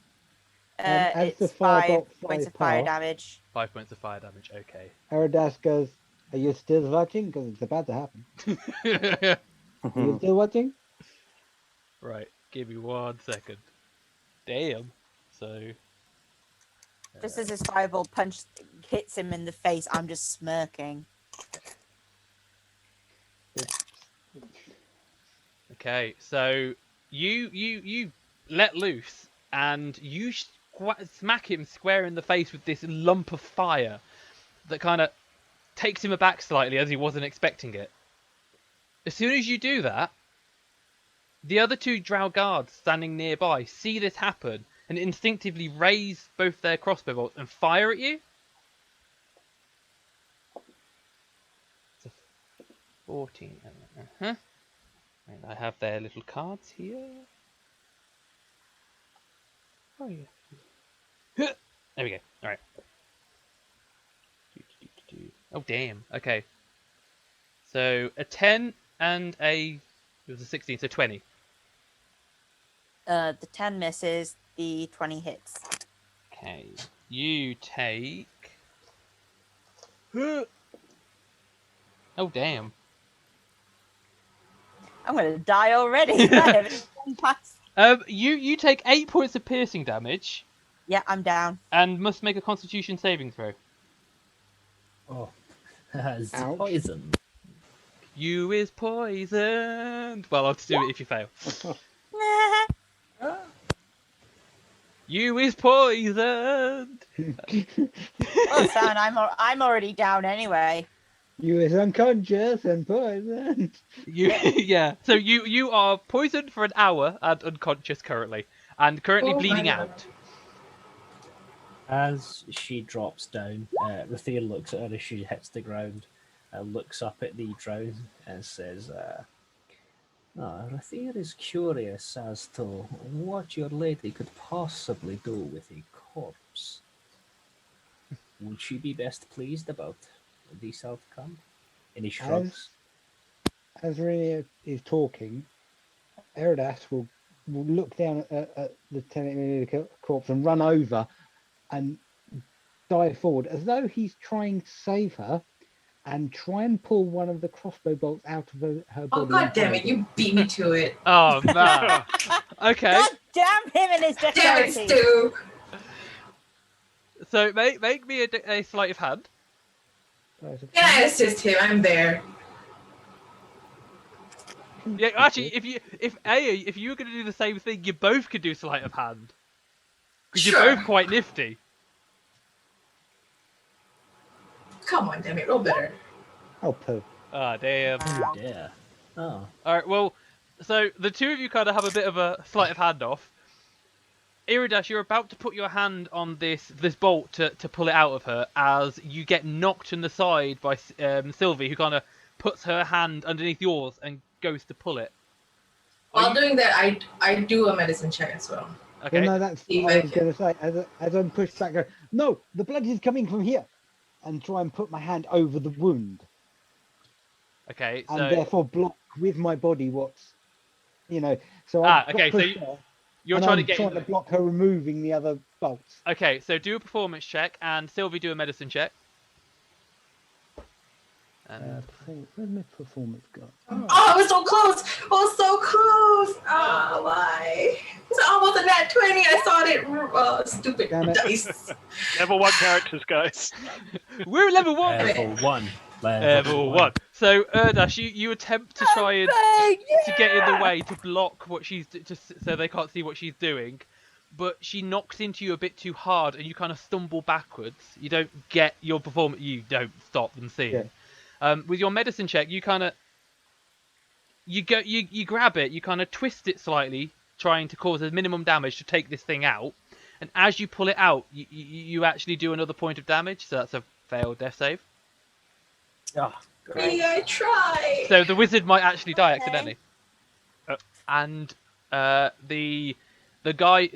as the It's 5 firebolt points of flies fire past- damage. 5 points of fire damage. Okay. Erdas goes, "Are you still watching? Because it's about to happen. Are you still watching?" Right. Give me 1 second. Damn. So. Just as his fireball punch hits him in the face, I'm just smirking. Okay, so you let loose and you smack him square in the face with this lump of fire that kind of takes him aback slightly as he wasn't expecting it. As soon as you do that, the other 2 drow guards standing nearby see this happen and instinctively raise both their crossbow bolts and fire at you. It's a 14. Right, I have their little cards here. Oh yeah. There we go. All right. Oh damn. Okay. So a 10 and it was a 16, so 20. The 10 misses, the 20 hits. Okay. You take. Oh damn. I'm gonna die already. I haven't gone past. You take 8 points of piercing damage Yeah, I'm down. and must make a Constitution saving throw. Oh, that's Ouch. poison. You is poisoned. Well, I'll just do it if you fail. You is poisoned. Oh, son, I'm already down anyway. You is unconscious and poisoned. Yeah. So you are poisoned for an hour and unconscious currently, and currently Oh my bleeding God. out. As she drops down, Rathir looks at her as she hits the ground, looks up at the drown and says, Rathir is curious as to what your lady could possibly do with a corpse. Would she be best pleased about this outcome? And he shrugs. As Rhaenyra is talking, Erdas will look down at the tenant corpse and run over and dive forward as though he's trying to save her and try and pull one of the crossbow bolts out of her body. Oh god damn it! You beat me to it. Oh man. Okay. God damn him and his Damn it, dexterity. Stu. So make me a sleight of hand. Can I assist him? I'm there. Yeah, actually, if you were going to do the same thing, you both could do sleight of hand. Because Sure. you're both quite nifty. Come on, damn it, roll better. Oh, poo. Ah, damn. Oh dear. Oh. Alright, well, so the 2 of you kind of have a bit of a sleight of hand off. Erdas, you're about to put your hand on this bolt to pull it out of her as you get knocked in the side by Sylvie, who kind of puts her hand underneath yours and goes to pull it. While doing that, I do a medicine check as well. Okay. Well, no, that's what I was going to say. As I'm pushed back, go, no, the blood is coming from here, and try and put my hand over the wound, Okay. and So therefore block with my body what's, So I've got okay. So pushed there, you're and trying to I'm get. trying to block her removing the other bolts. Okay. So do a performance check, and Sylvie do a medicine check. And Where's my performance gone? Oh, I was so close. I was so close. Oh, my. It's almost a nat 20. I thought it. Stupid Damn it. dice. Level 1 characters, guys. we're level 1. Level 1. Level 1. So Erdas, you attempt to try and to get in the way to block what she's so they can't see what she's doing, but she knocks into you a bit too hard, and you kind of stumble backwards. You don't get your performance. You don't stop them seeing. Yeah. With your medicine check, you kind of you grab it, you kind of twist it slightly, trying to cause as minimum damage to take this thing out. And as you pull it out, you actually do another point of damage. So that's a failed death save. Oh, great. Yeah, I tried. So the wizard might actually die Okay. accidentally. And the guy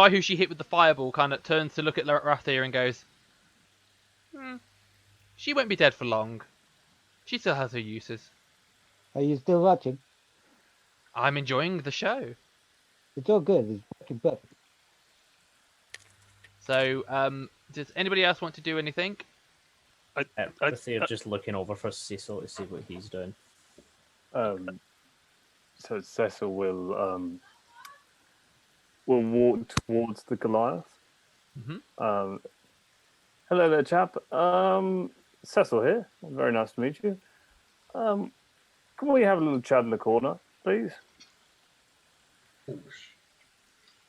who she hit with the fireball kind of turns to look at Rathir and goes, "She won't be dead for long. She still has her uses. Are you still watching? I'm enjoying the show." It's all good. It's working perfect. So, does anybody else want to do anything? Rathir just looking over for Cecil to see what he's doing. So Cecil will walk towards the Goliath. Mm-hmm. Hello there, chap. Cecil here. Very nice to meet you. Can we have a little chat in the corner, please?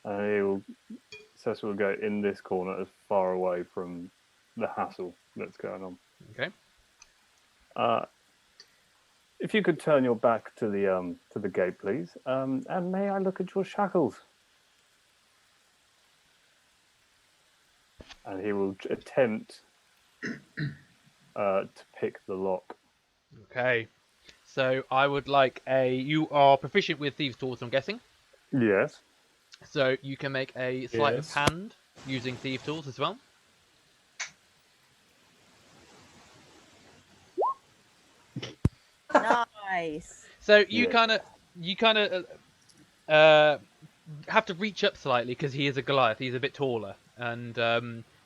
And Cecil will go in this corner as far away from the hassle that's going on. Okay. If you could turn your back to the gate, please. And may I look at your shackles? And he will attempt to pick the lock. Okay. So I would like you are proficient with Thieves' Tools, I'm guessing. Yes. So you can make a sleight Yes. of hand using Thieves' Tools as well. Nice. So you Yeah. kind of have to reach up slightly because he is a Goliath. He's a bit taller, and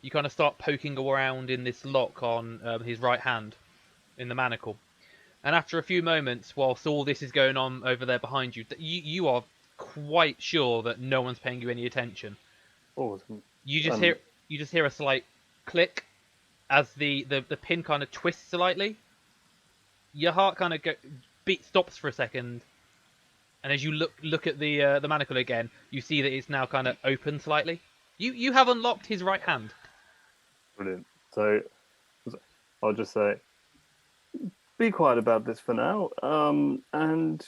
you kind of start poking around in this lock on his right hand in the manacle. And after a few moments, whilst all this is going on over there behind you, you are quite sure that no one's paying you any attention. Awesome. You just hear a slight click as the pin kind of twists slightly. Your heart kind of stops for a second, and as you look at the manacle again, you see that it's now kind of open slightly. You have unlocked his right hand. Brilliant. So I'll just say, be quiet about this for now, and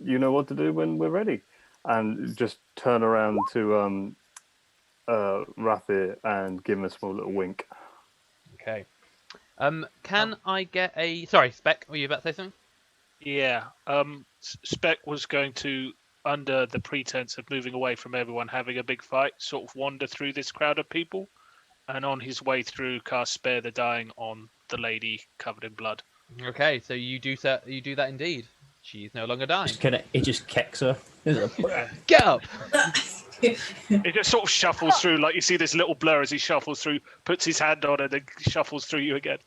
you know what to do when we're ready. And just turn around to Rathir and give him a small little wink. Okay. Can I get a... Sorry, Speck, were you about to say something? Yeah. Speck was going to, under the pretense of moving away from everyone having a big fight, sort of wander through this crowd of people, and on his way through, cast Spare the Dying on the lady covered in blood. Okay, so you do that indeed. She's no longer dying. He just kicks her. Get up! It just sort of shuffles through, like you see this little blur as he shuffles through, puts his hand on it, and shuffles through you again.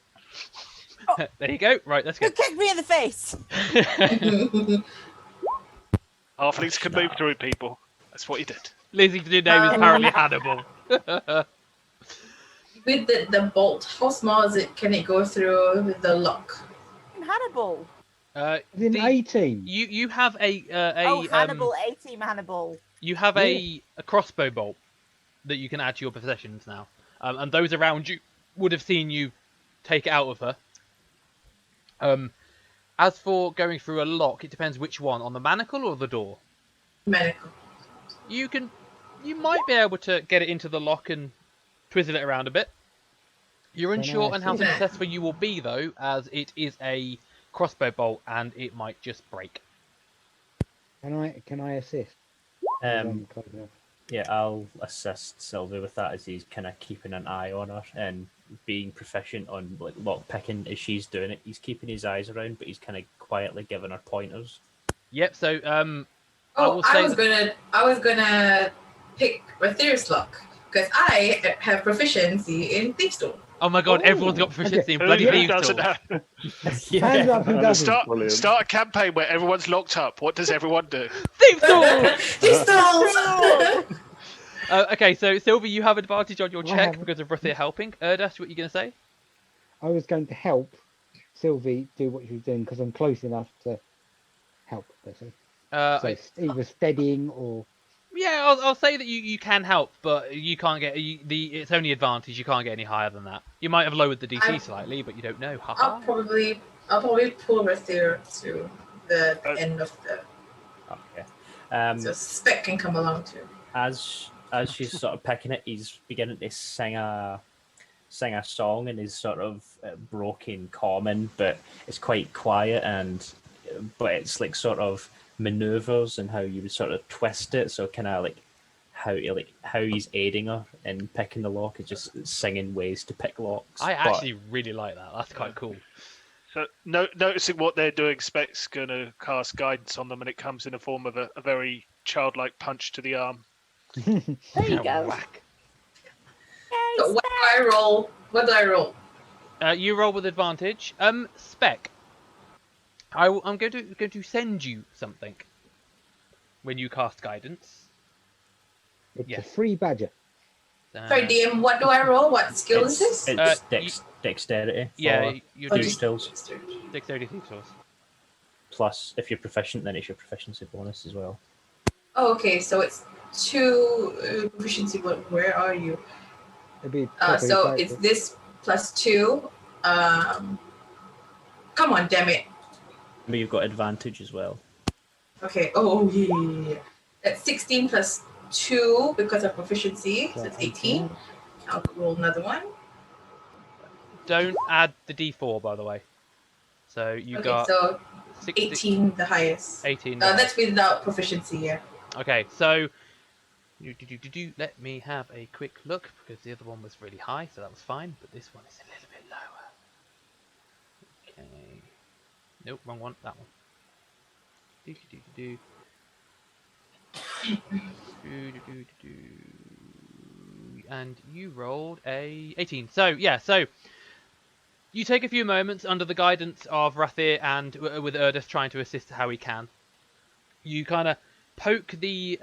There you go. Right, let's go. You kicked me in the face. Halflings can move through people. That's what he did. Lizzie's new name is apparently Hannibal. With the bolt, how small is it? Can it go through with the lock? Hannibal. Within 18. You have a Hannibal, 18 Hannibal. you have a crossbow bolt that you can add to your possessions now, and those around you would have seen you take it out of her. As for going through a lock, it depends which one, on the manacle or the door. Medical. You might be able to get it into the lock and twizzle it around a bit. You're unsure on how see that? successful you will be though, as it is a crossbow bolt and it might just break. Can I assist? Um, Yeah, I'll assist Sylvie with that as he's kind of keeping an eye on her and being proficient on like lock picking as she's doing it. He's keeping his eyes around, but he's kind of quietly giving her pointers. Yep. So Oh, will say I was gonna pick Rathir's luck because I have proficiency in Thief's Tool. oh my god, Ooh. everyone's got proficiency in Who bloody thieves doesn't tools. have? Hands up who doesn't. Brilliant. Start a campaign where everyone's locked up. What does everyone do? Thieves tools. Thief's Tools! Okay, so Sylvie, you have advantage on your I check have- because of Rathir helping. Erdas, what are you going to say? I was going to help Sylvie do what she was doing because I'm close enough to help. Basically. So it's either steadying or Yeah, I'll say that you can help, but you can't get it's only advantage. You can't get any higher than that. You might have lowered the DC I'm- slightly, but you don't know. I'll probably pull Rathir to the end of the Okay. so Speck can come along too. As she's sort of picking it, he's beginning to sing a song in his sort of broken common, but it's quite quiet but it's like sort of maneuvers and how you would sort of twist it, so kind of like how he's aiding her in picking the lock is just singing ways to pick locks. I But actually really like that. That's quite cool. So, noticing what they're doing, Speck's going to cast guidance on them, and it comes in the form of a very childlike punch to the arm. There you go. Whack. So what do I roll? What do I roll? You roll with advantage. Speck. I'm going to send you something when you cast guidance. it's Yes. a free badger. Sorry, DM, what do I roll? What skill is this? It's dexterity. Yeah, for you Oh, do Thieves' Tools. dexterity thieves tools. Plus, if you're proficient, then it's your proficiency bonus as well. Oh, okay, so it's 2 proficiency. Where are you? It'd be So probably it's this plus 2. Come on, damn it. But you've got advantage as well. Okay. Oh, yeah. That's 16 plus 2 because of proficiency. So it's 18. I'll roll another one. Don't add the D4, by the way. So you Okay, got so 60, 18, the highest. 18. That's without proficiency, yeah. Okay, so let me have a quick look because the other one was really high, so that was fine, but this one is a little bit lower. Okay. Nope, wrong one. That one. And you rolled a 18. So yeah, so you take a few moments under the guidance of Rathir and with Erdas trying to assist how he can. You kind of poke the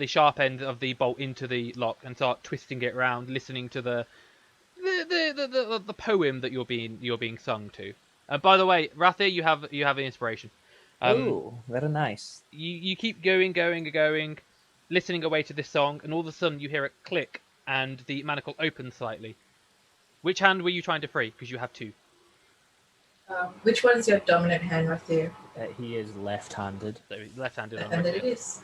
sharp end of the bolt into the lock and start twisting it around, listening to the poem that you're being sung to. By the way, Rathir, you have an inspiration. Oh, very nice. You keep going, listening away to this song, and all of a sudden you hear it click, and the manacle opens slightly. Which hand were you trying to free? Because you have 2. Which one is your dominant hand right there? He is left-handed. So left-handed on And then Rathir. it is.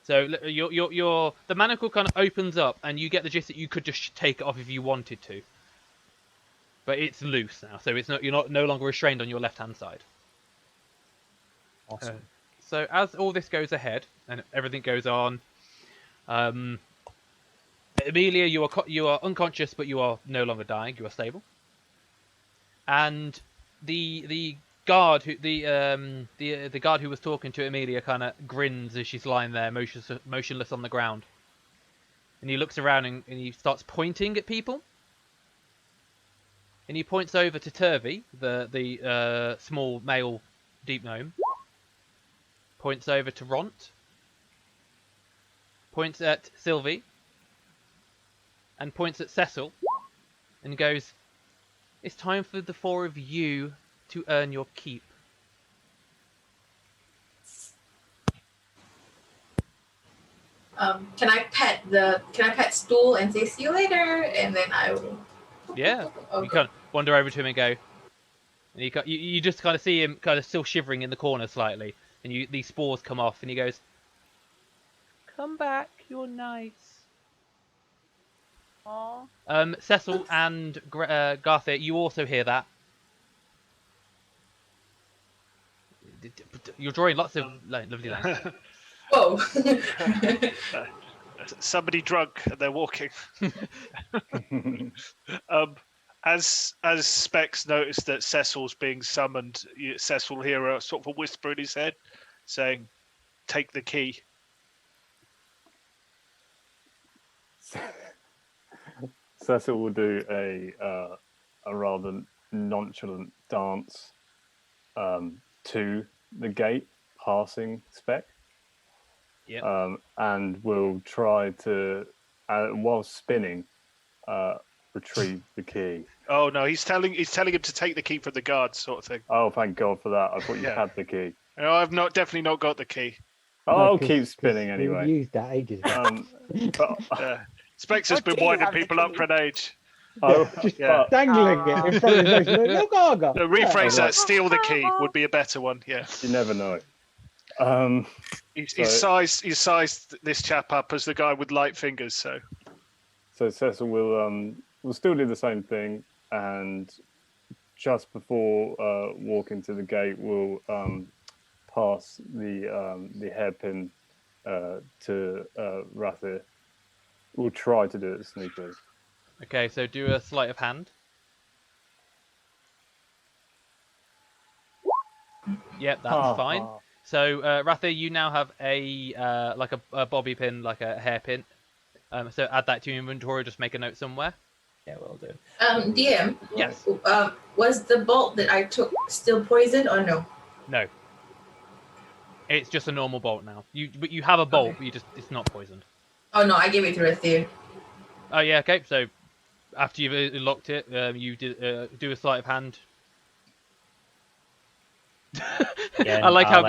So the manacle kind of opens up, and you get the gist that you could just take it off if you wanted to. But it's loose now, so you're no longer restrained on your left-hand side. Awesome. So as all this goes ahead and everything goes on, Amelia, you are unconscious, but you are no longer dying. You are stable. And the guard the guard who was talking to Amelia kind of grins as she's lying there, motionless on the ground. And he looks around and he starts pointing at people. And he points over to Turvey, the small male deep gnome. Points over to Ront. Points at Sylvie. And points at Cecil. And goes, "It's time for the 4 of you to earn your keep." Can I pet Stool and say see you later, and then I will. Yeah. Okay. You kind of wander over to him and go. And you just kind of see him kind of still shivering in the corner slightly. And these spores come off, and he goes, "Come back, you're nice." Aw. Cecil and Garthir, you also hear that. You're drawing lots of lovely lines. Whoa. Somebody drunk and they're walking. As Specs noticed that Cecil's being summoned, Cecil will hear a sort of a whisper in his head saying, "Take the key." Cecil will do a rather nonchalant dance to the gate, passing Speck. Yeah. And will try to, while spinning, retrieve the key. Oh no, he's telling him to take the key from the guards, sort of thing. Oh, thank God for that! I thought you Yeah. had the key. No, I've definitely not got the key. I'll 'cause- keep spinning 'cause anyway. We used that ages ago. But Specs has What been do you winding have the people up key? for an age. Just Yeah. dangling it in front of his nose. Look, Gaga. The rephrase Yeah. that "steal the key" would be a better one. Yeah. you never know. He's So- sized this chap up as the guy with light fingers. So So Cecil will still do the same thing, and just before walking to the gate, will pass the hairpin to Rathir. We'll try to do it sneakily. Okay, so do a sleight of hand. Yep, that's fine. So Rathir, you now have a like a bobby pin, like a hairpin. So add that to your inventory. Just make a note somewhere. Yeah, will do. DM, Yes. was the bolt that I took still poisoned or no? No. It's just a normal bolt now. But you have a bolt, but it's not poisoned. Oh no, I gave it to Rathir. Oh yeah, okay. So after you've locked it, you do a sleight of hand. Again, I like how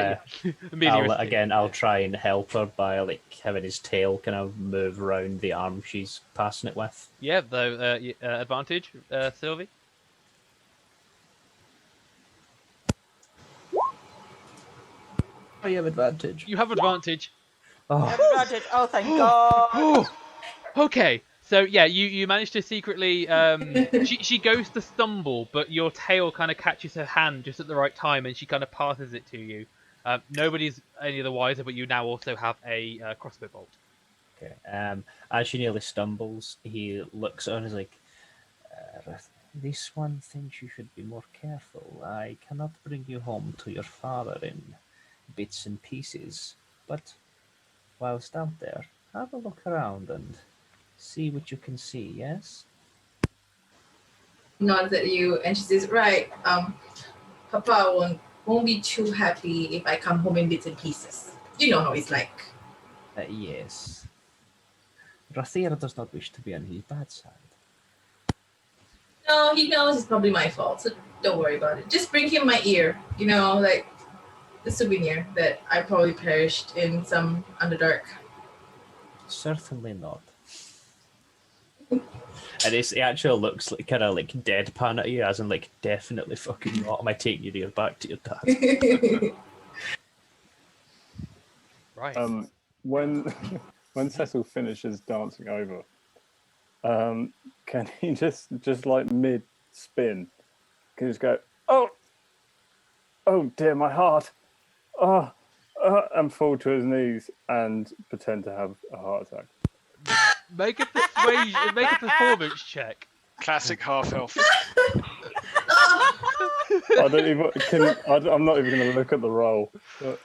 Amelia I'll try and help her by like having his tail kind of move around the arm she's passing it with. Yeah, though advantage, Sylvie. Oh, you have advantage. You have advantage. Oh, Advantage. Oh, thank God. Okay, so yeah, you manage to secretly. She goes to stumble, but your tail kind of catches her hand just at the right time, and she kind of passes it to you. Nobody's any the wiser, but you now also have a crossbow bolt. okay. As she nearly stumbles, he looks at her and is like, "This one thinks you should be more careful. I cannot bring you home to your father in bits and pieces, but whilst out there, have a look around and see what you can see, yes?" Nods at you, and she says, "Right, Papa won't be too happy if I come home in bits and pieces. You know how he's like." Yes. Rathir does not wish to be on his bad side. No, he knows it's probably my fault, so don't worry about it. Just bring him my ear, like the souvenir that I probably perished in some Underdark. Certainly not. And it actually looks like kind of like deadpan at you, as in like definitely fucking not. Am I taking your ear back to your dad? Right. When Cecil finishes dancing over, can he just like mid spin, can he just go, oh dear, my heart, and fall to his knees and pretend to have a heart attack? Make a performance check. classic half elf. I'm not even going to look at the roll. But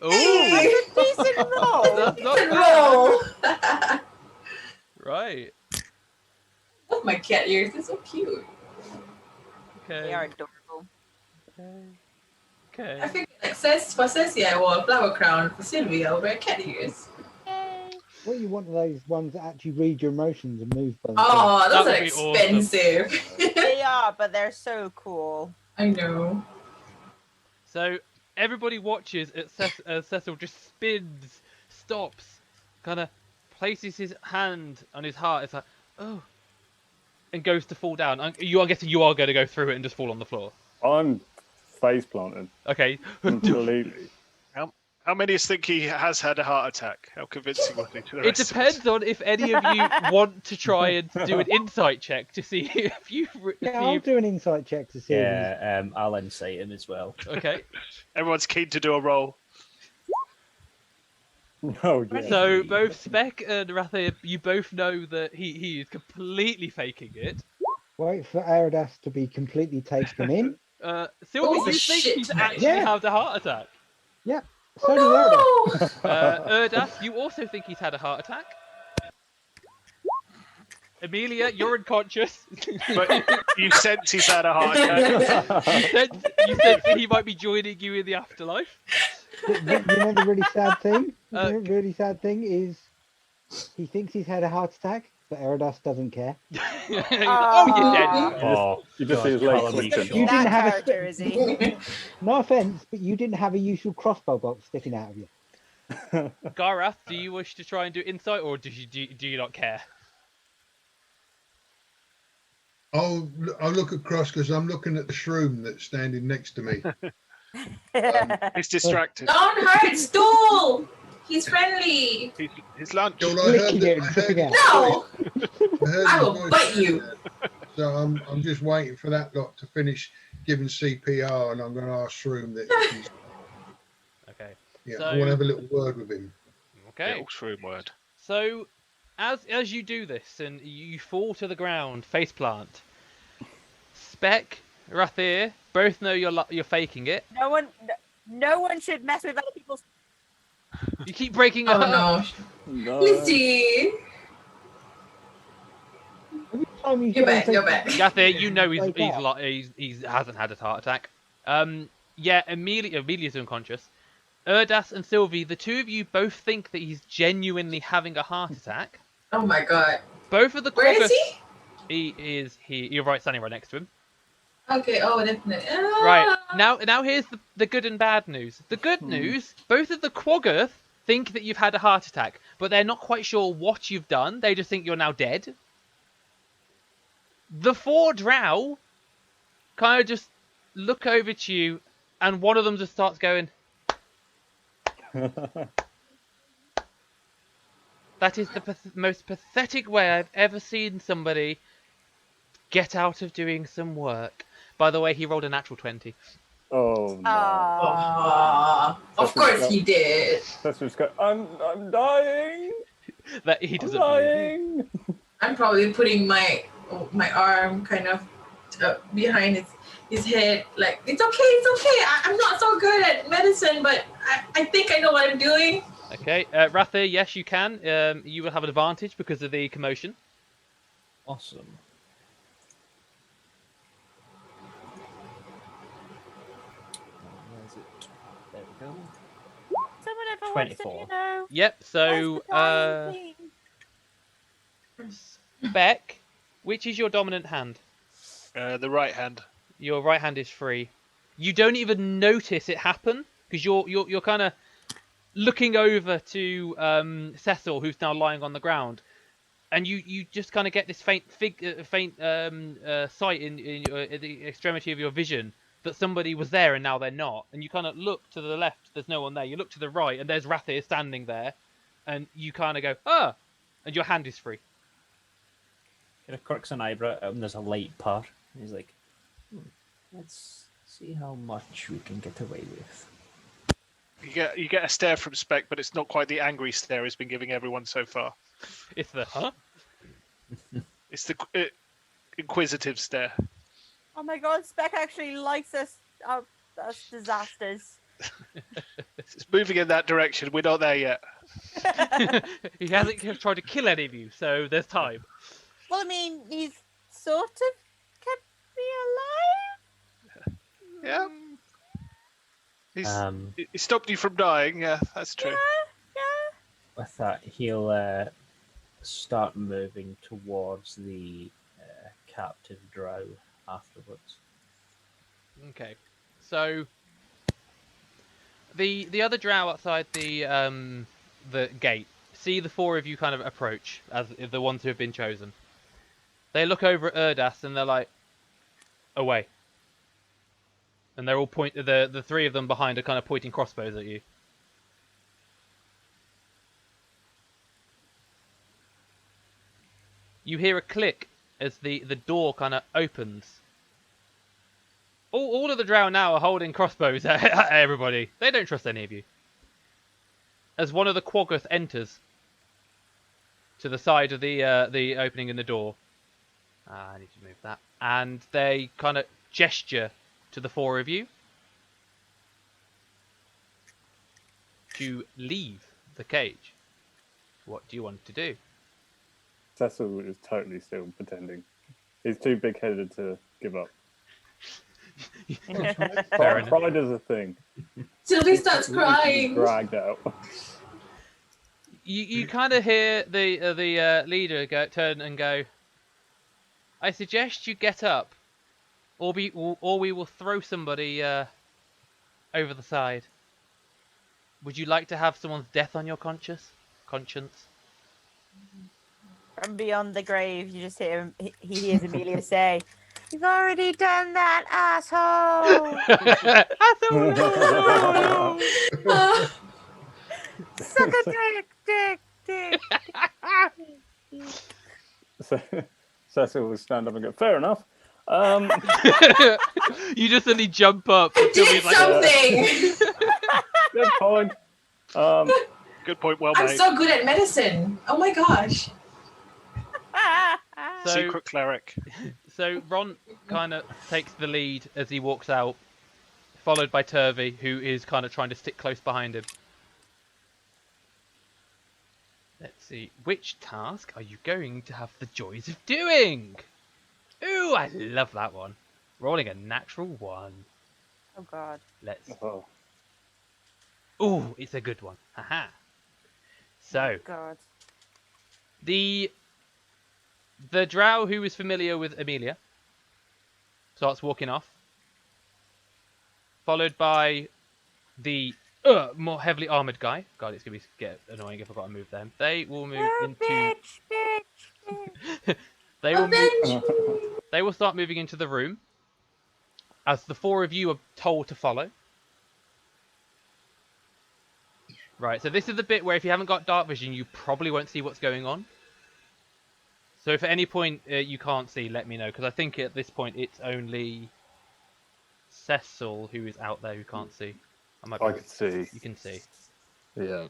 Ooh, Decent roll. that's not Good bad. roll. Right. Love my cat ears. They're so cute. Okay. They are adorable. Okay. I think for Ceci, I wore a flower crown. For Sylvie, I wear cat ears. What you want are those ones that actually read your emotions and move them. Oh, those That are would be awesome. expensive. They are, but they're so cool. I know. So everybody watches as Cecil just spins, stops, kind of places his hand on his heart. It's like, oh, and goes to fall down. I'm guessing you are going to go through it and just fall on the floor. I'm face planted Okay. completely. How many think he has had a heart attack? How convincing was he to the It rest of us? depends on if any of you want to try and do an insight check to see if you. Yeah, I'll do an insight check to see. Yeah, I'll insight him as well. Okay. Everyone's keen to do a roll. Oh yeah. So both Speck and Rathir, you both know that he is completely faking it. Wait for Erdas to be completely taken in. Sylvie, Oh, you think shit, he's man. actually Yeah. had a heart attack. Yep. So does Erdas. Oh, Erdas, you also think he's had a heart attack. Amelia, you're unconscious. But you sense he's had a heart attack. you sense that he might be joining you in the afterlife. You know the really sad thing? The really sad thing is he thinks he's had a heart attack, but Erdas doesn't care. He's like, oh, you're dead. Oh, You just see his God, legs colour me twitching. shocked. You didn't That have a character, is he? No offense, but you didn't have a useful crossbow bolt sticking out of you. Gharath, do you wish to try and do insight, or do you not care? I'll look across because I'm looking at the shroom that's standing next to me. He's distracted. don't hurt Stool. He's friendly. His lunch. Well, I heard Licking it and I spitting heard, out. No, I heard I the will voice bite you. there. So I'm just waiting for that lot to finish giving CPR, and I'm going to ask Shroom that if he's, Okay. yeah, So- I want to have a little word with him. Okay. Little shroom word. So, as you do this and you fall to the ground, face plant, Speck, Rathir, both know you're faking it. No one should mess with other people's. You keep breaking Oh up. no, No. Lizzie. Every time you You're try and back. take You're back. Rathir, you know Wake up. he hasn't had a heart attack. Yeah, Amelia's unconscious. Erdas and Sylvie, the two of you both think that he's genuinely having a heart attack. Oh my god. Both of the Where is Quaggas- he? You're right, standing right next to him. Okay. Oh, definitely. Right, now here's the good and bad news. The good news, both of the Quaggoth think that you've had a heart attack, but they're not quite sure what you've done. They just think you're now dead. The 4 drow kind of just look over to you, and one of them just starts going, that is the most pathetic way I've ever seen somebody get out of doing some work. By the way, he rolled a natural 20. Oh no. Of course he did. That's just go. I'm dying. That he I'm doesn't believe. dying. I'm probably putting my arm kind of behind his head, like it's okay. I'm not so good at medicine, but I think I know what I'm doing. Okay, Rathir, yes, you can. You will have an advantage because of the commotion. Awesome. Where is it? There we go. Someone ever 24. wants to, you know, Yep, so, where's the dying thing? Speck, which is your dominant hand? The right hand. Your right hand is free. You don't even notice it happen because you're kind of looking over to Cecil, who's now lying on the ground, and you just kind of get this faint sight in the extremity of your vision that somebody was there and now they're not. And you kind of look to the left, there's no one there. You look to the right, and there's Rathir standing there, and you kind of go, ah, and your hand is free. Kind of quirks an eyebrow, and there's a light purr. He's like, let's see how much we can get away with. You get a stare from Speck, but it's not quite the angry stare he's been giving everyone so far. It's the huh? It's the inquisitive stare. Oh my god, Speck actually likes us disasters. It's moving in that direction. We're not there yet. He hasn't tried to kill any of you, so there's time. Well, I mean, he's sort of kept me alive. Yeah. Um, He stopped you from dying. Yeah, that's true. Yeah. with that, he'll start moving towards the captive drow afterwards. Okay, so the other drow outside the gate see the 4 of you kind of approach as the ones who have been chosen. They look over at Erdas and they're like, away. And they're all the 3 of them behind are kind of pointing crossbows at you. You hear a click as the door kind of opens. All of the drow now are holding crossbows at everybody. They don't trust any of you. as one of the Quaggoth enters to the side of the opening in the door. I need to move that. And they kind of gesture to the four of you to leave the cage. What do you want to do? Cecil is totally still pretending. He's too big-headed to give up. Fair enough. Pride is a thing. Sylvie starts He needs to be crying. dragged out. You kind of hear the leader turn and go, I suggest you get up, or we will throw somebody over the side. Would you like to have someone's death on your conscience? From beyond the grave, you just hear him. He hears Amelia say, "You've already done that, asshole." Uh, Suck a dick. So, Cecil will stand up and go, fair enough. You just suddenly jump up. And did Sylvie's like, something. Good point. Good point. Well I'm made. so good at medicine. Oh my gosh. Secret cleric. So Ron kind of takes the lead as he walks out, followed by Turvey, who is kind of trying to stick close behind him. Let's see, which task are you going to have the joys of doing? Ooh, I love that one. Rolling a natural 1. Oh God. Let's. Oh, Ooh, it's a good one. Haha. So God. the drow who is familiar with Amelia starts walking off, followed by the more heavily armored guy. God, it's gonna get annoying if I've got to move them. They will move into. They will move. They will start moving into the room, as the four of you are told to follow. Right, so this is the bit where if you haven't got dark vision, you probably won't see what's going on. So if at any point you can't see, let me know, because I think at this point it's only Cecil who is out there who can't see. I can see. You can see. Yeah.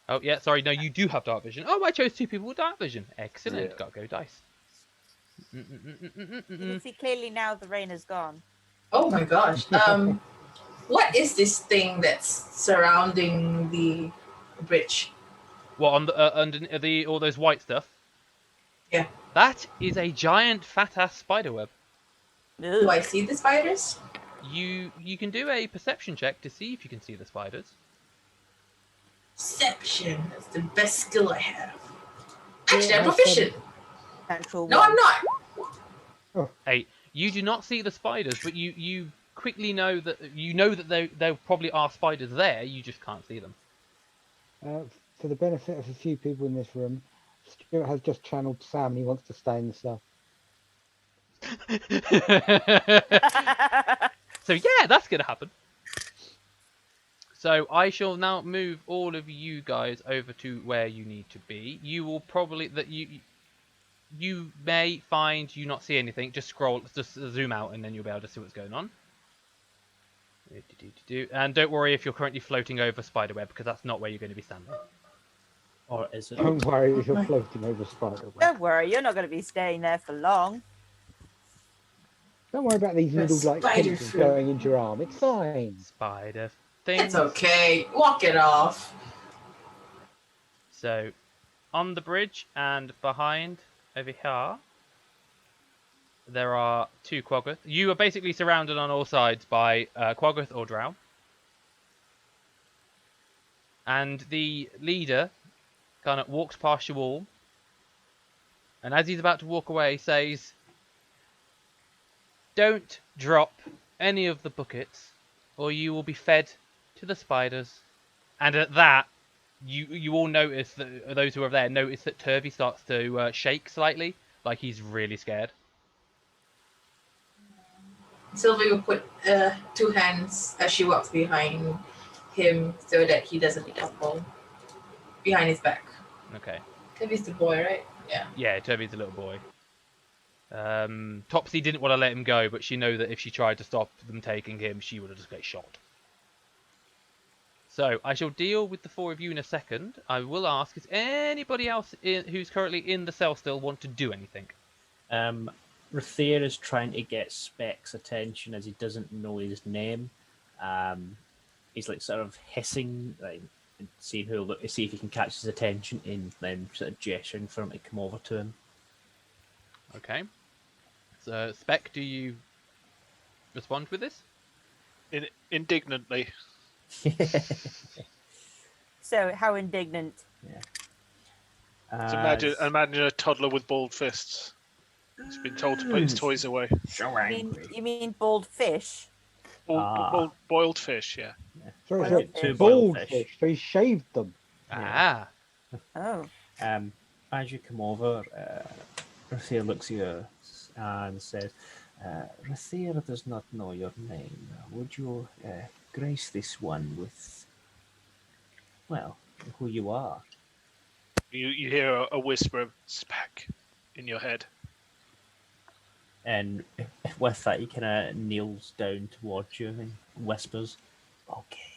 Oh, yeah, sorry, no, you do have dark vision. Oh, I chose 2 people with dark vision. Excellent, Yeah. gotta go dice. You can see clearly now the rain is gone. Oh my gosh. What is this thing that's surrounding the bridge? What, on the under the all those white stuff? Yeah. That is a giant fat-ass spiderweb. Do I see the spiders? You can do a perception check to see if you can see the spiders. Perception. That's the best skill I have. Actually, Yeah, I'm proficient. Natural No, one. I'm not. Hey, you do not see the spiders, but you quickly know that there probably are spiders there. You just can't see them. For the benefit of a few people in this room, Stuart has just channeled Sam and he wants to stay in the cell. So yeah, that's gonna happen. So I shall now move all of you guys over to where you need to be. You will probably you may find you not see anything. Just zoom out, and then you'll be able to see what's going on. And don't worry if you're currently floating over spiderweb, because that's not where you're going to be standing. Or is it? Don't worry if you're floating over spiderweb. Don't worry, you're not going to be staying there for long. Don't worry about these The little like spider pincers fruit. going into your arm. It's fine. Spider thing. It's okay. Walk it off. So, on the bridge and behind over here, there are 2 Quaggoth. You are basically surrounded on all sides by Quaggoth or Drow. And the leader kind of walks past you all. And as he's about to walk away, says, "Don't drop any of the buckets, or you will be fed to the spiders." And at that, you all notice that those who are there notice that Turvey starts to shake slightly, like he's really scared. Sylvie will put 2 hands as she walks behind him so that he doesn't fall behind his back. Okay. Sylvie's the boy, right? Yeah. Yeah, Turvey's a little boy. Topsy didn't want to let him go, but she knew that if she tried to stop them taking him, she would have just got shot. So I shall deal with the 4 of you in a second. I will ask, is anybody else who's currently in the cell still want to do anything? Rathir is trying to get Speck's attention as he doesn't know his name. He's like sort of hissing, like seeing see if he can catch his attention, and then sort of gesturing for him to come over to him. Okay. So Speck, do you respond with this? Indignantly. So how indignant? So imagine a toddler with bald fists. He's been told to put his toys away. So You mean bald fish? Boiled fish, yeah. So Well, it's two a boiled bald fish. fish. So he shaved them. Ah. Oh. As you come over, Rathir looks at you and says, Rathir does not know your name. Would you grace this one with, well, who you are? You hear a whisper of Speck in your head. And with that, he kind of kneels down towards you and whispers, okay.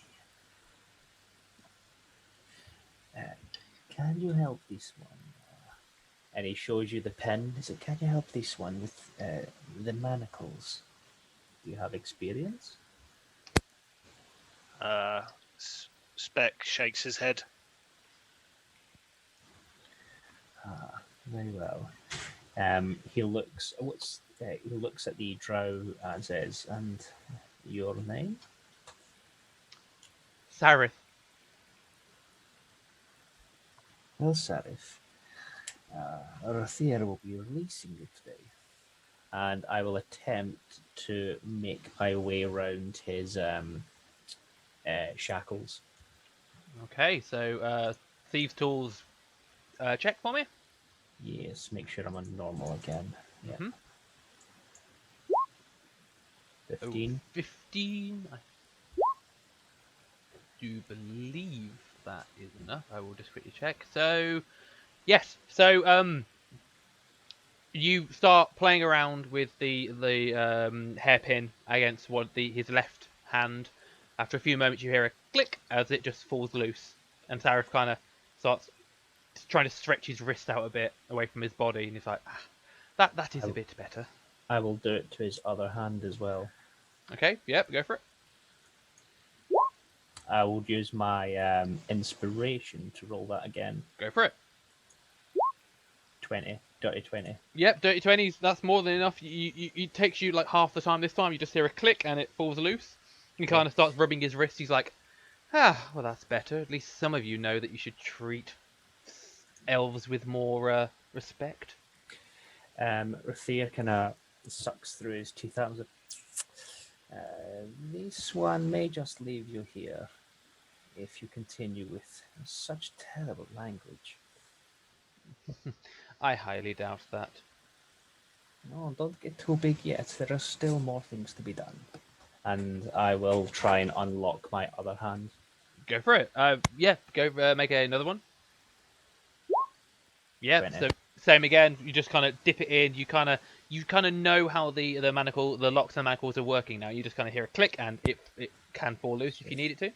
Can you help this one? And he shows you the pen. He said, can you help this one with the manacles? Do you have experience? Speck shakes his head. Very well. He looks at the drow and says, and your name? Sarith. Well, Sarith, Rathir will be releasing you today, and I will attempt to make my way around his shackles. Okay, so Thieves' Tools check for me. Yes, make sure I'm on normal again. Yeah. Mhm. 15. 15. I do believe that is enough. I will just quickly check. So, yes. So, you start playing around with the hairpin against his left hand. After a few moments, you hear a click as it just falls loose, and Sarif kind of starts trying to stretch his wrist out a bit away from his body, and he's like, that is a bit better. I will do it to his other hand as well. Okay, yep, go for it. I will use my inspiration to roll that again. Go for it. 20. Dirty 20. Yep, dirty 20s, that's more than enough. It takes you like half the time this time. You just hear a click and it falls loose. He kind of starts rubbing his wrist. He's like, well, that's better. At least some of you know that you should treat elves with more respect. Rathir kind of sucks through his teeth out and says, this one may just leave you here if you continue with such terrible language. I highly doubt that. No, don't get too big yet. There are still more things to be done. And I will try and unlock my other hand. Go for it. Yeah, go make another one. Yeah, 20. so same again. You just kind of dip it in. You kind of know how the locks and manacles are working now. You just kind of hear a click and it can fall loose if you need it to.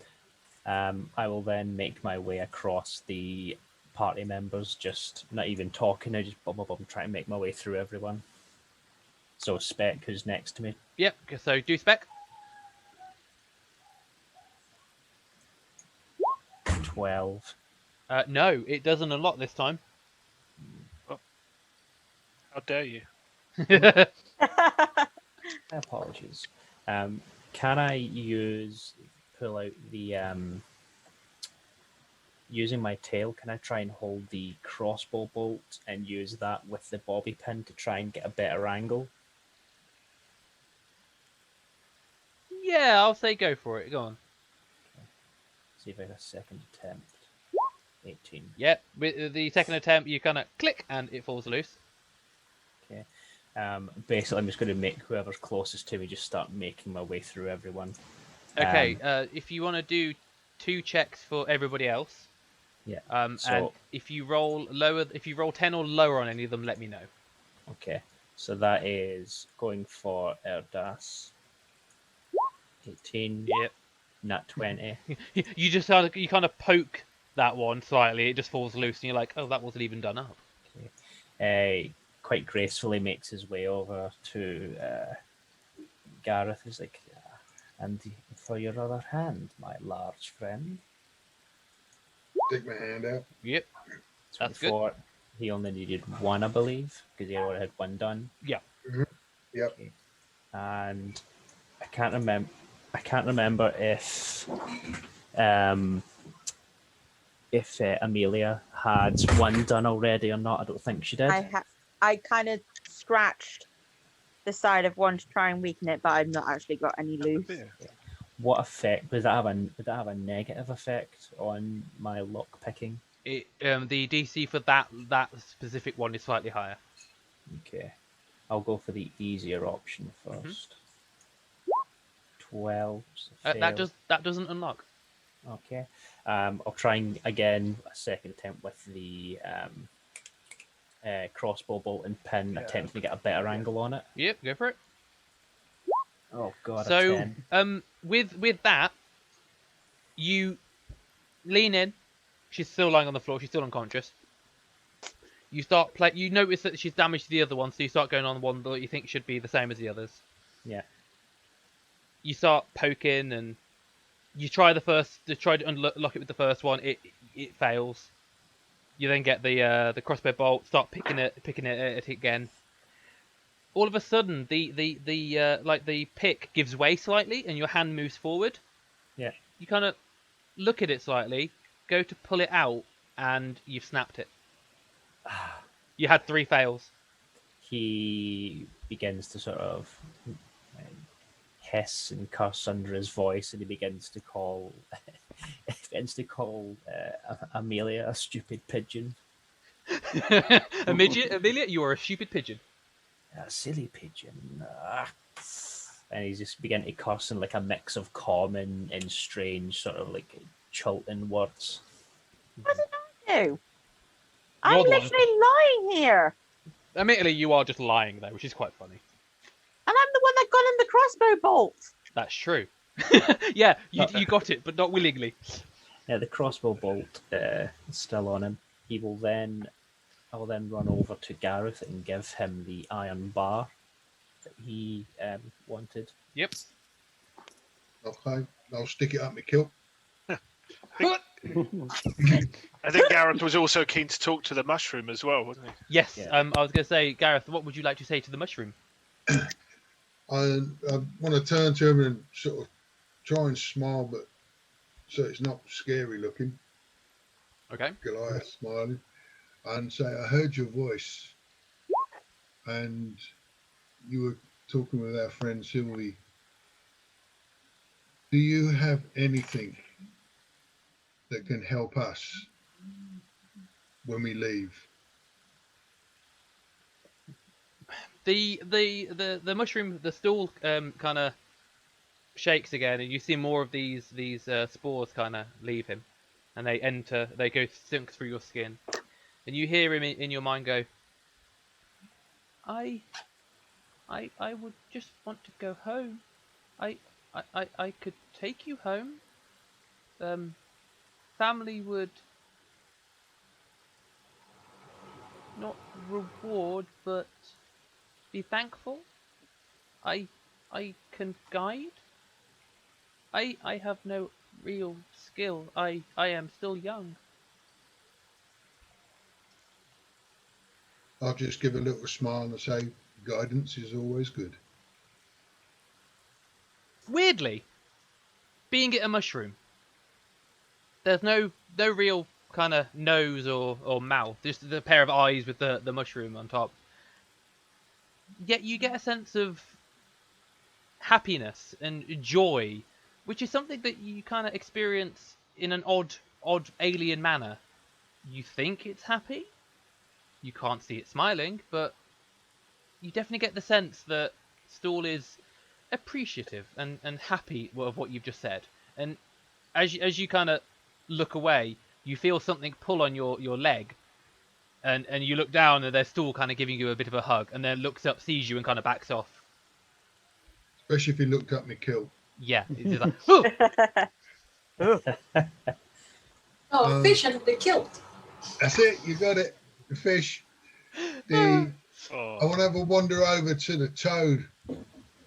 I will then make my way across the party members, just not even talking. I just bum, trying to make my way through everyone. So Speck, who's next to me. Yep. So do Speck. 12. No, it doesn't unlock this time. How dare you? Apologies. Can I pull out the using my tail? Can I try and hold the crossbow bolt and use that with the bobby pin to try and get a better angle? Yeah, I'll say go for it. Go on. See if I have a second attempt. 18. Yep. With the second attempt, you kind of click and it falls loose. Okay. Basically, I'm just going to make whoever's closest to me just start making my way through everyone. Okay. If you want to do 2 checks for everybody else. Yeah. And if you roll 10 or lower on any of them, let me know. Okay. So that is going for Erdas. 18. Yep. Nat 20. You just kind of poke that one slightly. It just falls loose, and you're like, oh, that wasn't even done up. Quite gracefully makes his way over to Gareth. He's like, and for your other hand, my large friend. Stick my hand out. Yep. That's good. 24. He only needed one, I believe, because he already had one done. Yeah. Yep. Okay. And I can't remember if Amelia had one done already or not. I don't think she did. I kind of scratched the side of one to try and weaken it, but I've not actually got any loose. What effect would that have a negative effect on my lock picking? The DC for that specific one is slightly higher. Okay, I'll go for the easier option first. 12. That doesn't unlock. Okay. I'll try again a second attempt with the crossbow bolt and pin, attempting to get a better angle on it. Yep, go for it. Oh god. So with that, you lean in. She's still lying on the floor. She's still unconscious. You start You notice that she's damaged the other one, so you start going on the one that you think should be the same as the others. Yeah. You start poking, and you try to unlock it with the first one. It fails. You then get the crossbow bolt. Start picking it at it again. All of a sudden, the pick gives way slightly, and your hand moves forward. Yeah. You kind of look at it slightly, go to pull it out, and you've snapped it. You had 3 fails. He begins to sort of hiss and cuss under his voice, and he begins to call Amelia a stupid pigeon. Amelia, you are a stupid pigeon. A silly pigeon. And he's just beginning to cuss in like a mix of common and strange sort of like Chilton words. What did I do? I'm literally lying here. Admittedly, you are just lying though, which is quite funny. And I'm the one that got him the crossbow bolt. That's true. Yeah, you got it, but not willingly. Yeah, the crossbow bolt is still on him. I'll then run over to Gareth and give him the iron bar that he wanted. Yep. Okay, I'll stick it up my kilt. I think Gareth was also keen to talk to the mushroom as well, wasn't he? Yes. Yeah. I was going to say, Gareth, what would you like to say to the mushroom? I want to turn to him and sort of try and smile, but so it's not scary looking. Okay. Goliath smiling, and say, I heard your voice, and you were talking with our friend Sylvie. Do you have anything that can help us when we leave? The mushroom, the stool kind of shakes again, and you see more of these spores kind of leave him, and they go sink through your skin, and you hear him in your mind go, I would just want to go home. I could take you home. Family would not reward, but be thankful. I can guide. I have no real skill. I am still young. I'll just give a little smile and say, guidance is always good. Weirdly, being it a mushroom, there's no real kind of nose or mouth, just the pair of eyes with the mushroom on top. Yet you get a sense of happiness and joy, which is something that you kind of experience in an odd alien manner. You think it's happy, you can't see it smiling, but you definitely get the sense that Stool is appreciative and happy of what you've just said. And as you kind of look away, you feel something pull on your leg, and you look down, and there's Stool kind of giving you a bit of a hug, and then looks up, sees you, and kind of backs off. Especially if he looked up my kilt. Yeah, it's just like, Oh, fish and the kilt. That's it. You got it. The fish. I Oh, want to have a wander over to the toad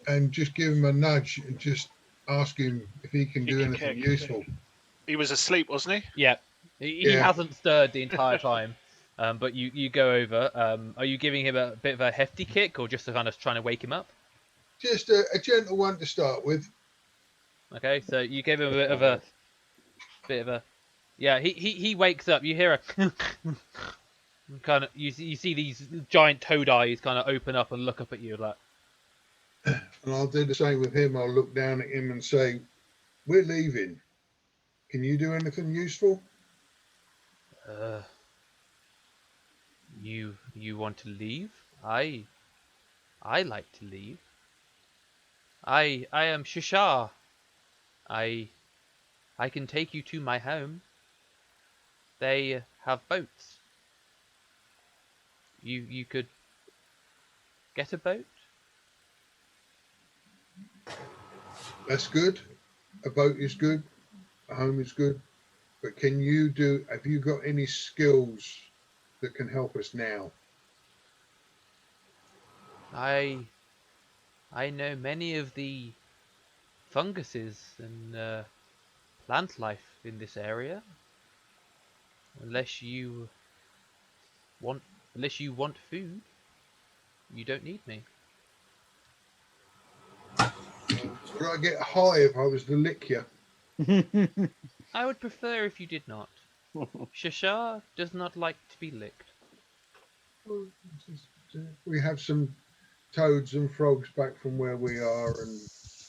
and just give him a nudge and just ask him if he can He do can anything kick. useful. he was asleep, wasn't he? Yeah, he Yeah. hasn't stirred the entire time. But you go over. Are you giving him a bit of a hefty kick, or just to kind of trying to wake him up? Just a gentle one to start with. Okay, so you gave him a bit of a. Yeah, he wakes up. You hear a kind of you see these giant toad eyes kind of open up and look up at you like. And I'll do the same with him. I'll look down at him and say, "We're leaving. Can you do anything useful?" You want to leave? I like to leave. I am Shishar. I can take you to my home. They have boats. You could get a boat. That's good. A boat is good. A home is good. But have you got any skills that can help us now? I know many of the funguses and plant life in this area. Unless you want food, you don't need me. Would I get high if I was to lick you? I would prefer if you did not. Shashar does not like to be licked. We have some toads and frogs back from where we are, and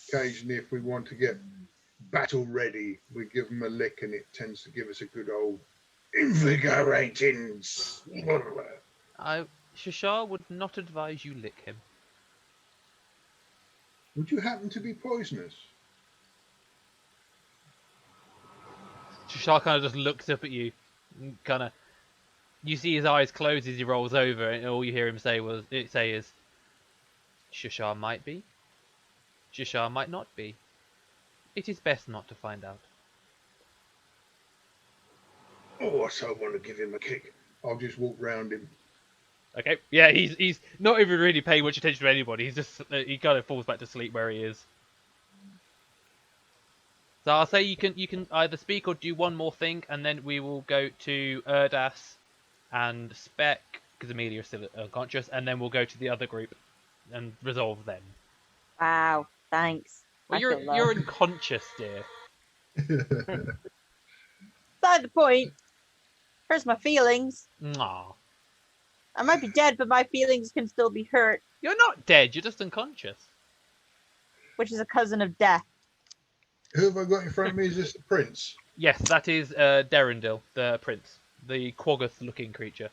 occasionally if we want to get battle ready, we give them a lick and it tends to give us a good old invigorating. Shashar would not advise you lick him. Would you happen to be poisonous? Shashar kind of just looks up at you, kind of. You see his eyes close as he rolls over, and all you hear him say is, "Shashar might be. Shashar might not be. It is best not to find out." Oh, I so want to give him a kick. I'll just walk round him. Okay, yeah, he's not even really paying much attention to anybody. He's just he kind of falls back to sleep where he is. So I'll say you can either speak or do one more thing, and then we will go to Erdas and Speck because Amelia is still unconscious, and then we'll go to the other group and resolve them. Wow, thanks. Well, I feel you're loved. unconscious, dear. Beside the point. Hurts my feelings. Aw. I might be dead, but my feelings can still be hurt, You're not dead. You're just unconscious. which is a cousin of death. Who have I got in front of me? Is this the prince? Yes, that is Derendil, the prince, the Quaggoth-looking creature.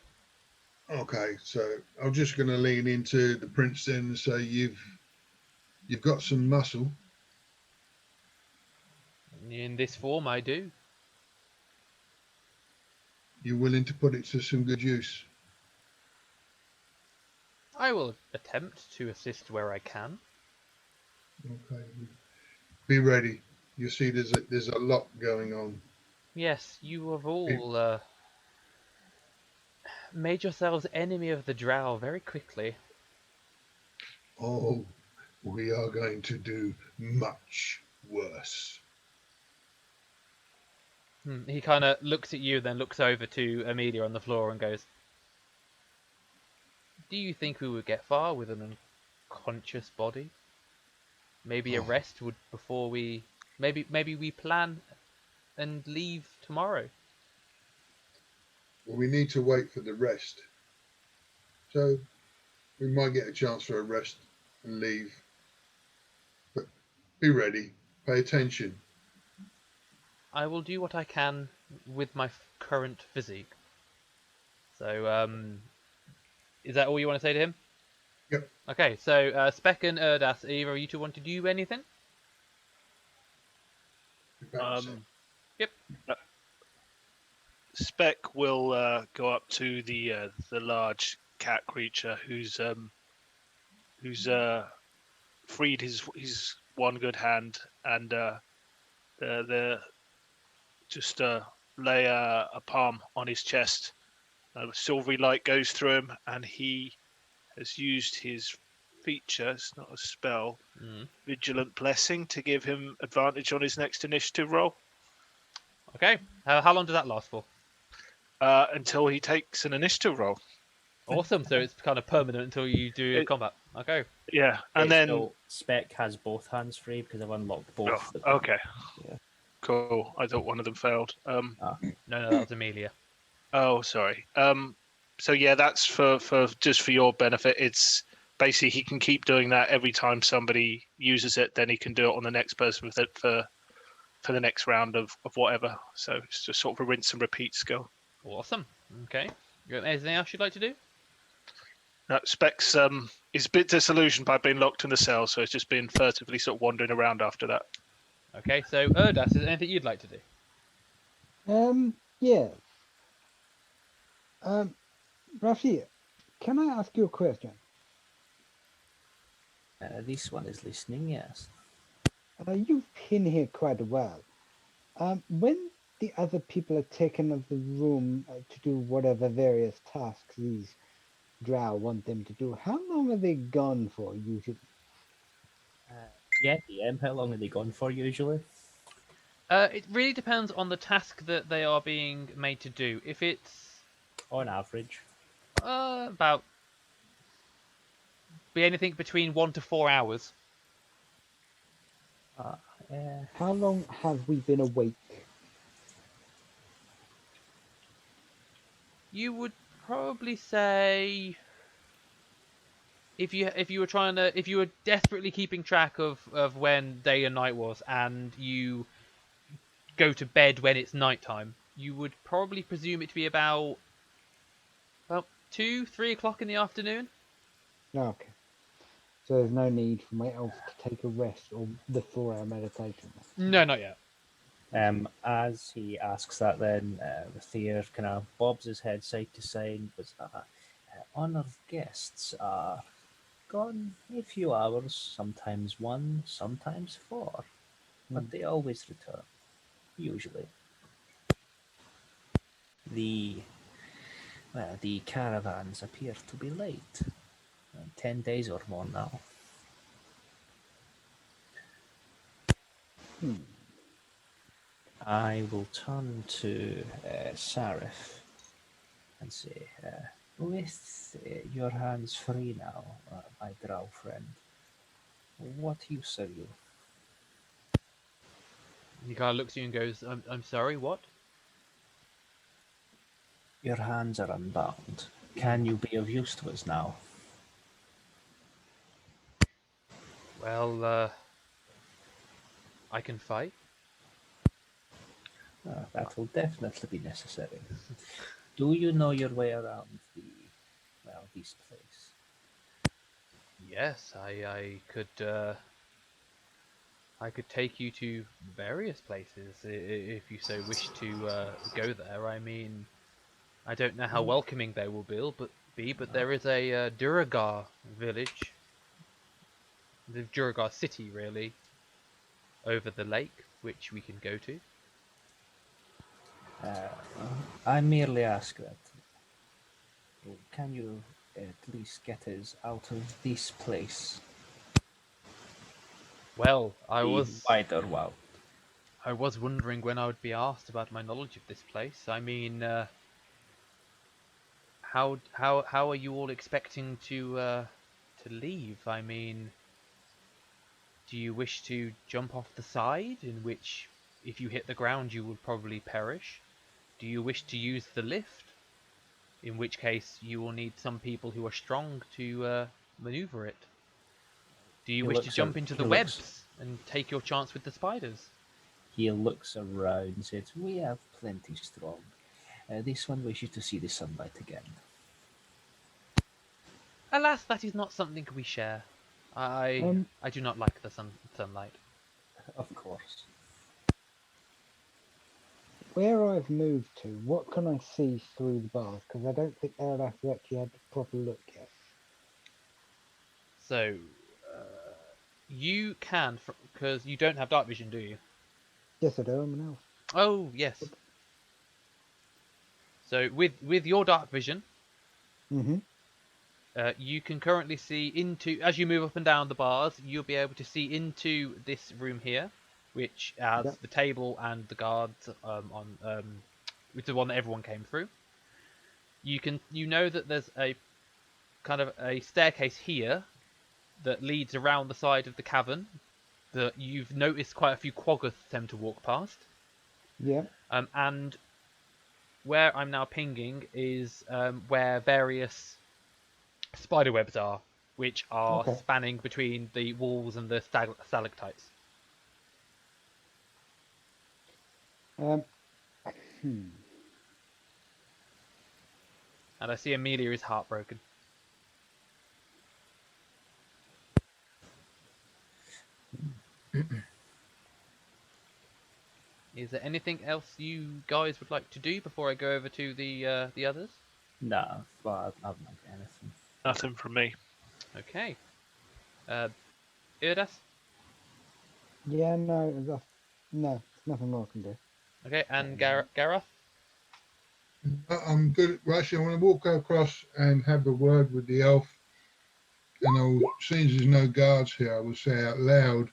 Okay, so I'm just going to lean into the prince then and say you've got some muscle. In this form, I do. You're willing to put it to some good use. I will attempt to assist where I can. Okay, be ready. You see, there's a lot going on. Yes, you have all made yourselves enemy of the Drow very quickly. Oh, we are going to do much worse. He kind of looks at you, then looks over to Amelia on the floor and goes, "Do you think we would get far with an unconscious body? Maybe a rest would before we... Maybe we plan and leave tomorrow." Well, we need to wait for the rest. So we might get a chance for a rest and leave. But be ready. Pay attention. I will do what I can with my current physique. So, is that all you want to say to him? Yep. Okay, so Speck and Erdas, either of you two want to do anything? Yep. Speck will go up to the large cat creature who's freed his one good hand, and the just lay a palm on his chest. A silvery light goes through him, and he has used his feature, it's not a spell, Vigilant Blessing, to give him advantage on his next initiative roll. Okay. How long does that last for? Until he takes an initiative roll. Awesome. So it's kind of permanent until you do combat. Okay. Yeah, and then So Speck has both hands free because I've unlocked both. Oh, okay. Yeah. Cool. I thought one of them failed. No, that was Amelia. Oh, sorry. So yeah, that's for just for your benefit. It's basically he can keep doing that every time somebody uses it. Then he can do it on the next person with it for the next round of whatever. So it's just sort of a rinse and repeat skill. Awesome. Okay. Anything else you'd like to do? No, Specs is a bit disillusioned by being locked in the cell, so it's just been furtively sort of wandering around after that. Okay. So Erdas, is there anything you'd like to do? Yeah. Rathir, can I ask you a question? This one is listening, yes. You've been here quite a while. When the other people are taken of the room to do whatever various tasks these drow want them to do, how long are they gone for usually? Yeah, DM, how long are they gone for usually? It really depends on the task that they are being made to do. If it's On average. about be anything between 1 to 4 hours. How long have we been awake? You would probably say if you were desperately keeping track of when day and night was, and you go to bed when it's nighttime, you would probably presume it to be about 2-3 o'clock in the afternoon. Okay. So there's no need for my elf to take a rest or the 4-hour meditation. No, not yet. As he asks that, then Rathir kind of bobs his head side to side, but honoured guests are gone a few hours, sometimes 1, sometimes 4, but they always return, usually. The caravans appear to be late, 10 days or more now. I will turn to Sarif and say, with your hands free now, my drow friend, what use are you? He kind of looks at you and goes, I'm sorry, what? Your hands are unbound. Can you be of use to us now? Well, I can fight. That will definitely be necessary. Do you know your way around this place? Yes, I could take you to various places if you so wish to go there. I mean, I don't know how welcoming they will be, but there is a Duragar village, the Duragar city, really, over the lake, which we can go to. I merely ask that. Can you at least get us out of this place? Well, I The was wider world. I was wondering when I would be asked about my knowledge of this place. I mean, how are you all expecting to leave? I mean, do you wish to jump off the side, in which, if you hit the ground, you would probably perish? Do you wish to use the lift, in which case you will need some people who are strong to maneuver it? Do you wish to jump into the webs and take your chance with the spiders? He looks around and says, "We have plenty strong. This one wishes to see the sunlight again." Alas, that is not something we share. I do not like the sunlight. Of course. Where I've moved to, what can I see through the bars? Because I don't think Erdas has actually had a proper look yet. So, you can, because you don't have dark vision, do you? Yes, I do. I'm an elf. Oh yes. So with your dark vision, Mm-hmm. you can currently see into, as you move up and down the bars, you'll be able to see into this room here, which has Yep. the table and the guards which is the one that everyone came through. You know that there's a kind of a staircase here that leads around the side of the cavern that you've noticed quite a few quaggoths tend to walk past. Yeah. And where I'm now pinging is where various spider webs are, which are Okay. spanning between the walls and the stalactites. Hmm. And I see Amelia is heartbroken. Is there anything else you guys would like to do before I go over to the others? No, well, I've not got anything. Nothing from me. Okay. Erdas? Yeah. No. No. There's nothing more I can do. Okay, and Gharath? I'm good. Well, actually, I want to walk across and have a word with the elf. And I'll, since there's no guards here, I will say out loud,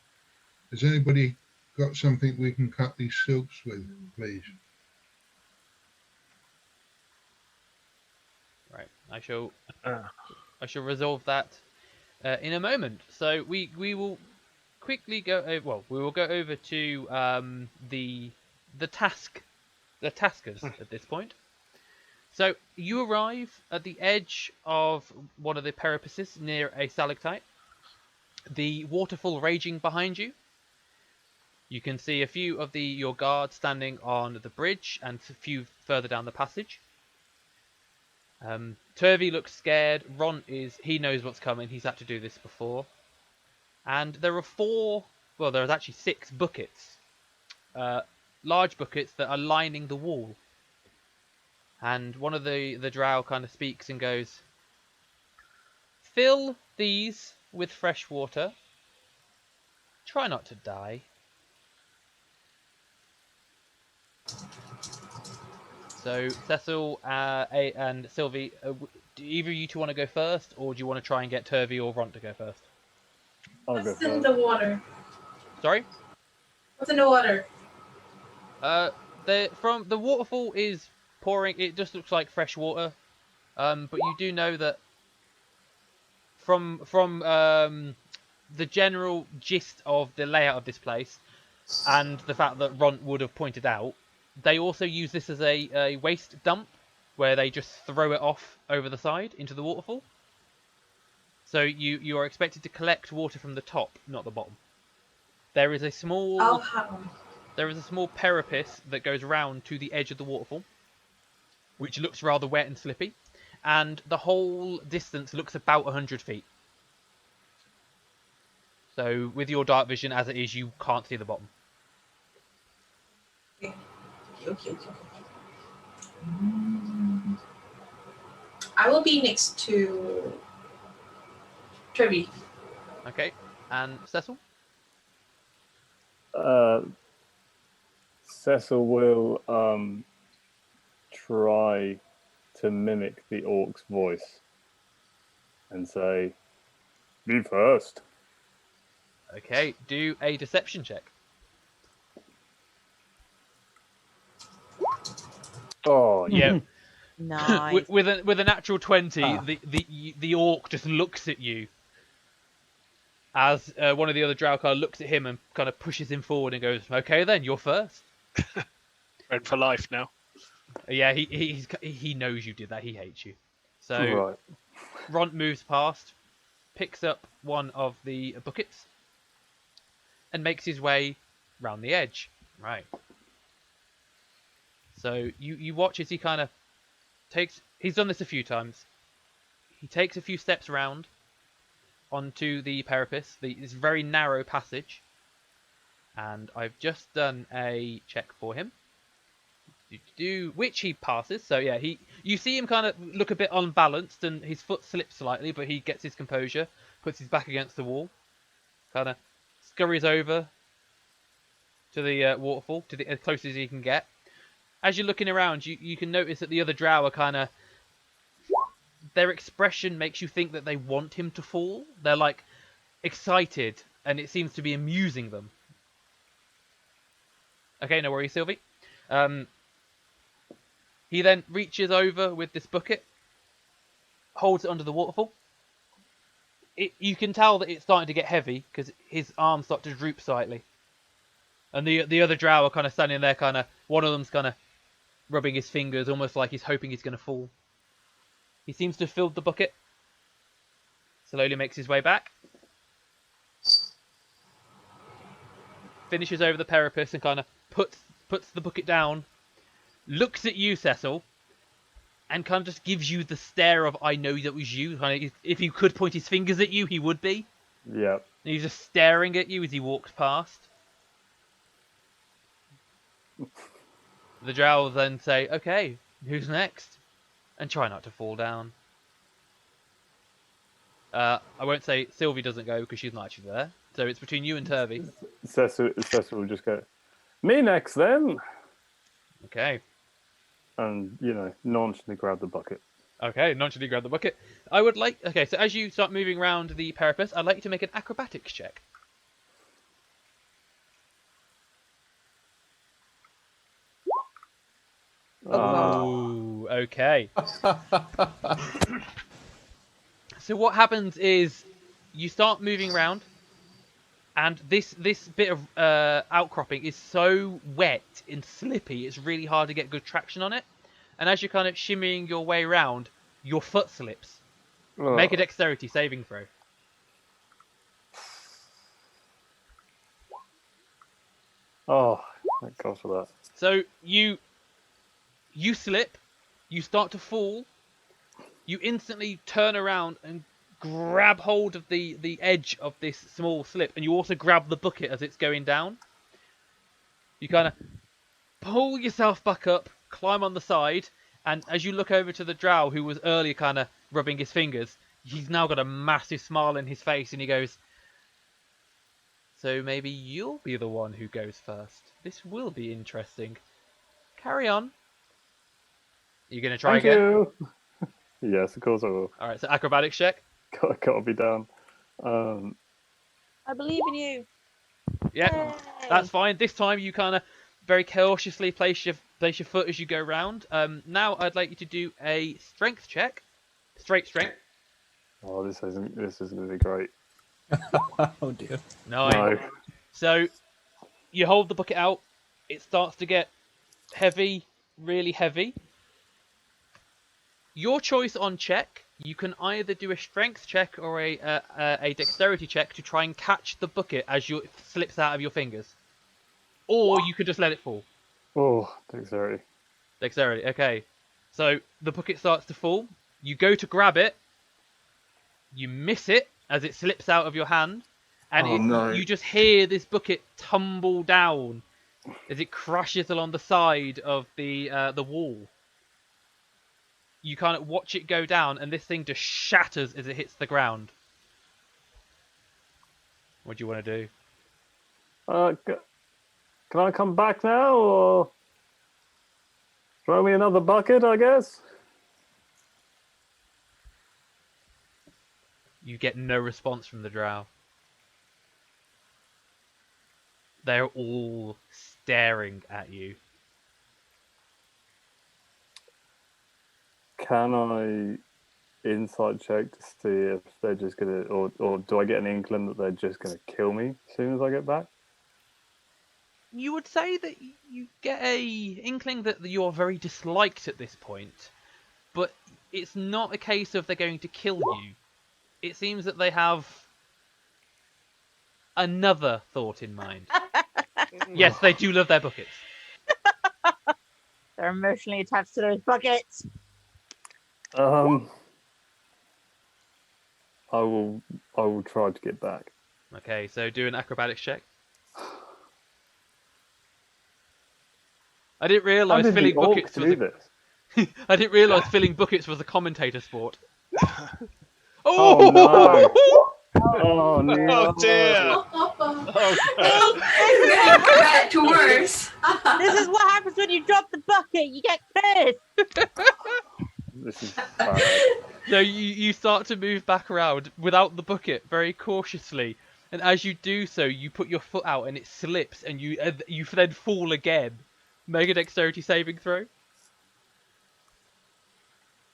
has anybody got something we can cut these silks with, please? Right. I shall resolve that in a moment. So we will quickly go over, well, we will go over to the taskers at this point. So you arrive at the edge of one of the precipices near a stalactite. The waterfall raging behind you. You can see a few of your guards standing on the bridge and a few further down the passage. Turvey looks scared. Ron he knows what's coming. He's had to do this before. And there are there's actually 6 buckets. Large buckets that are lining the wall. And one of the drow kind of speaks and goes, "Fill these with fresh water. Try not to die." So Cecil and Sylvie, do either of you two want to go first, or do you want to try and get Turvey or Ron to go first? I'll go What's in first. the water? Sorry? What's in the water? From the waterfall is pouring. It just looks like fresh water. But you do know that from the general gist of the layout of this place, and the fact that Ron would have pointed out, they also use this as a waste dump, where they just throw it off over the side into the waterfall. So you are expected to collect water from the top, not the bottom. There is a small precipice that goes round to the edge of the waterfall, which looks rather wet and slippy, and the whole distance looks about 100 feet. So with your dark vision as it is, you can't see the bottom. Okay. I will be next to Trevi. Okay, and Cecil? Cecil will try to mimic the orc's voice and say, "Me first." Okay, do a deception check. Oh, Yeah. Nice. with a natural 20, Ah. the orc just looks at you as one of the other Draukar looks at him and kind of pushes him forward and goes, "Okay, then you're first." Red for life now. Yeah, he knows you did that. He hates you. So right. Ron moves past, picks up one of the buckets, and makes his way round the edge. Right. So you watch as he kind of he's done this a few times. He takes a few steps round onto the precipice, this very narrow passage, and I've just done a check for him, which he passes. So yeah, you see him kind of look a bit unbalanced, and his foot slips slightly, but he gets his composure, puts his back against the wall, kind of scurries over, waterfall, to the as close as you can get. As you're looking around, you can notice that the other drow are kind of... Their expression makes you think that they want him to fall. They're like excited, and it seems to be amusing them. Okay, no worries, Sylvie. He then reaches over with this bucket, holds it under the waterfall. You can tell that it's starting to get heavy because his arms start to droop slightly. And the other drow are kind of standing there, kind of... One of them's kind of rubbing his fingers, almost like he's hoping he's going to fall. He seems to have filled the bucket. Slowly makes his way back. Finishes over the parapet and kind of puts the bucket down. Looks at you, Cecil, and kind of just gives you the stare of, I know that was you. Kind of, if he could point his fingers at you, he would be. Yeah. And he's just staring at you as he walks past. The drow will then say, okay, who's next? And try not to fall down. I won't say Sylvie doesn't go because she's not actually there. So it's between you and Turvey. Cecil will just go, me next then. Okay. And, nonchalantly grab the bucket. Okay, nonchalantly grab the bucket. I would like... Okay, so as you start moving around the parapet, I'd like you to make an acrobatics check. Oh, okay. So what happens is you start moving around, and this bit of outcropping is so wet and slippy, it's really hard to get good traction on it. And as you're kind of shimmying your way around, your foot slips. Oh. Make a dexterity saving throw. Oh, thank God for that. So you slip, you start to fall, you instantly turn around and grab hold of the edge of this small slip, and you also grab the bucket as it's going down. You kind of pull yourself back up, climb on the side, and as you look over to the drow who was earlier kind of rubbing his fingers, he's now got a massive smile in his face, and he goes, so maybe you'll be the one who goes first. This will be interesting. Carry on. You're going to try Thank again? you. Yes, of course I will. Alright, so acrobatics check. Gotta be down. I believe in you. Yeah, Yay. that's fine. This time you kind of very cautiously place your foot as you go round. Now I'd like you to do a strength check. Straight strength. Oh, this isn't going to be great. Oh dear. No. So you hold the bucket out. It starts to get heavy, really heavy. Your choice on check. You can either do a strength check or a dexterity check to try and catch the bucket as it slips out of your fingers. Or you could just let it fall. Oh, dexterity. Dexterity, okay. So the bucket starts to fall. You go to grab it. You miss it as it slips out of your hand. And you just hear this bucket tumble down as it crashes along the side of the wall. You kind of watch it go down, and this thing just shatters as it hits the ground. What do you want to do? Can I come back now, or throw me another bucket, I guess? You get no response from the drow. They're all staring at you. Can I insight check to see if they're just gonna, or do I get an inkling that they're just gonna kill me as soon as I get back? You would say that you get a inkling that you are very disliked at this point, but it's not a case of they're going to kill you. It seems that they have another thought in mind. Yes, they do love their buckets. They're emotionally attached to those buckets. I will try to get back. Okay, so do an acrobatics check. I didn't realise filling buckets was I didn't realise filling buckets was a commentator sport. Oh no! Oh no! Oh dear! Oh, It's getting bad to worse. This is what happens when you drop the bucket. You get cursed. This is bad. So you start to move back around without the bucket, very cautiously, and as you do so, you put your foot out and it slips, and you then fall again. Make a dexterity saving throw.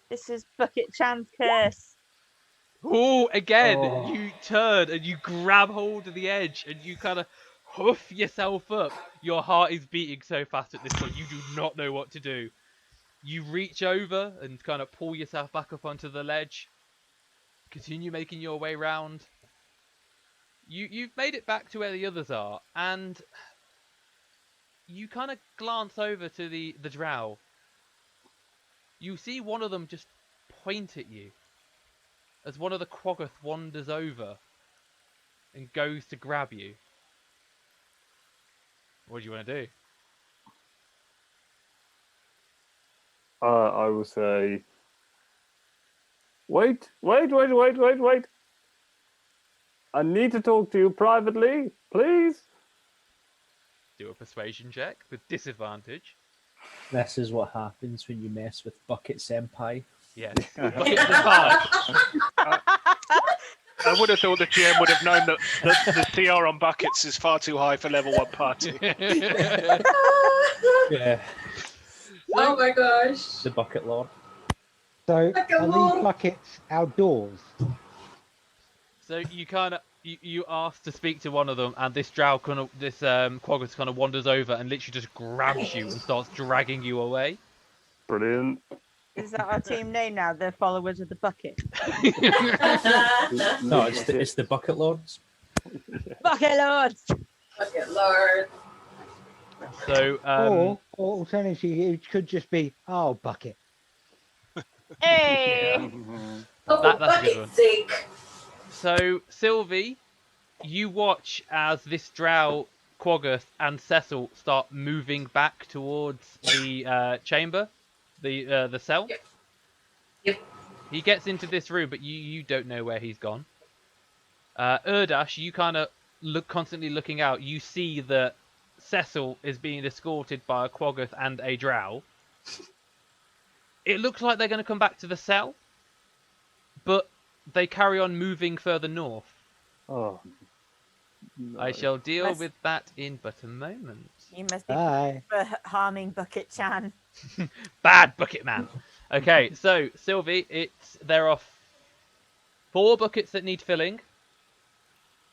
This is Bucket Chan's curse. Oh, again, Oh. you turn and you grab hold of the edge and you kind of hoof yourself up. Your heart is beating so fast at this point, you do not know what to do. You reach over and kind of pull yourself back up onto the ledge. Continue making your way round. You've made it back to where the others are, and you kind of glance over to the drow. You see one of them just point at you as one of the Quaggoth wanders over and goes to grab you. What do you want to do? I will say, wait. I need to talk to you privately, please. Do a persuasion check with disadvantage. This is what happens when you mess with Bucket Senpai. Yes. Bucket's advantage. I would have thought the GM would have known that the CR on buckets is far too high for level 1 party. Yeah, Oh my gosh. the Bucket Lord. So Like a are wall. these buckets outdoors? So you kind of you ask to speak to one of them, and this drow Quaggoth kind of wanders over and literally just grabs you and starts dragging you away. Brilliant. Is that our team name now? The followers of the bucket. No, it's the Bucket Lords. Bucket Lords. Okay, Lord. So Or alternatively, it could just be, oh, bucket. Hey. Oh, That's a good bucket's one. sake. So, Sylvie, you watch as this drow, Quaggoth, and Cecil start moving back towards the chamber, the cell. Yep. Yep. He gets into this room, but you don't know where he's gone. Erdas, you kind of constantly looking out. You see that Cecil is being escorted by a Quaggoth and a drow. It looks like they're going to come back to the cell, but they carry on moving further north. Oh. No. I shall deal Must- with that in but a moment. You must be Bye. harming Bucket Chan. Bad bucket man. Okay, so Sylvie, there are 4 buckets that need filling.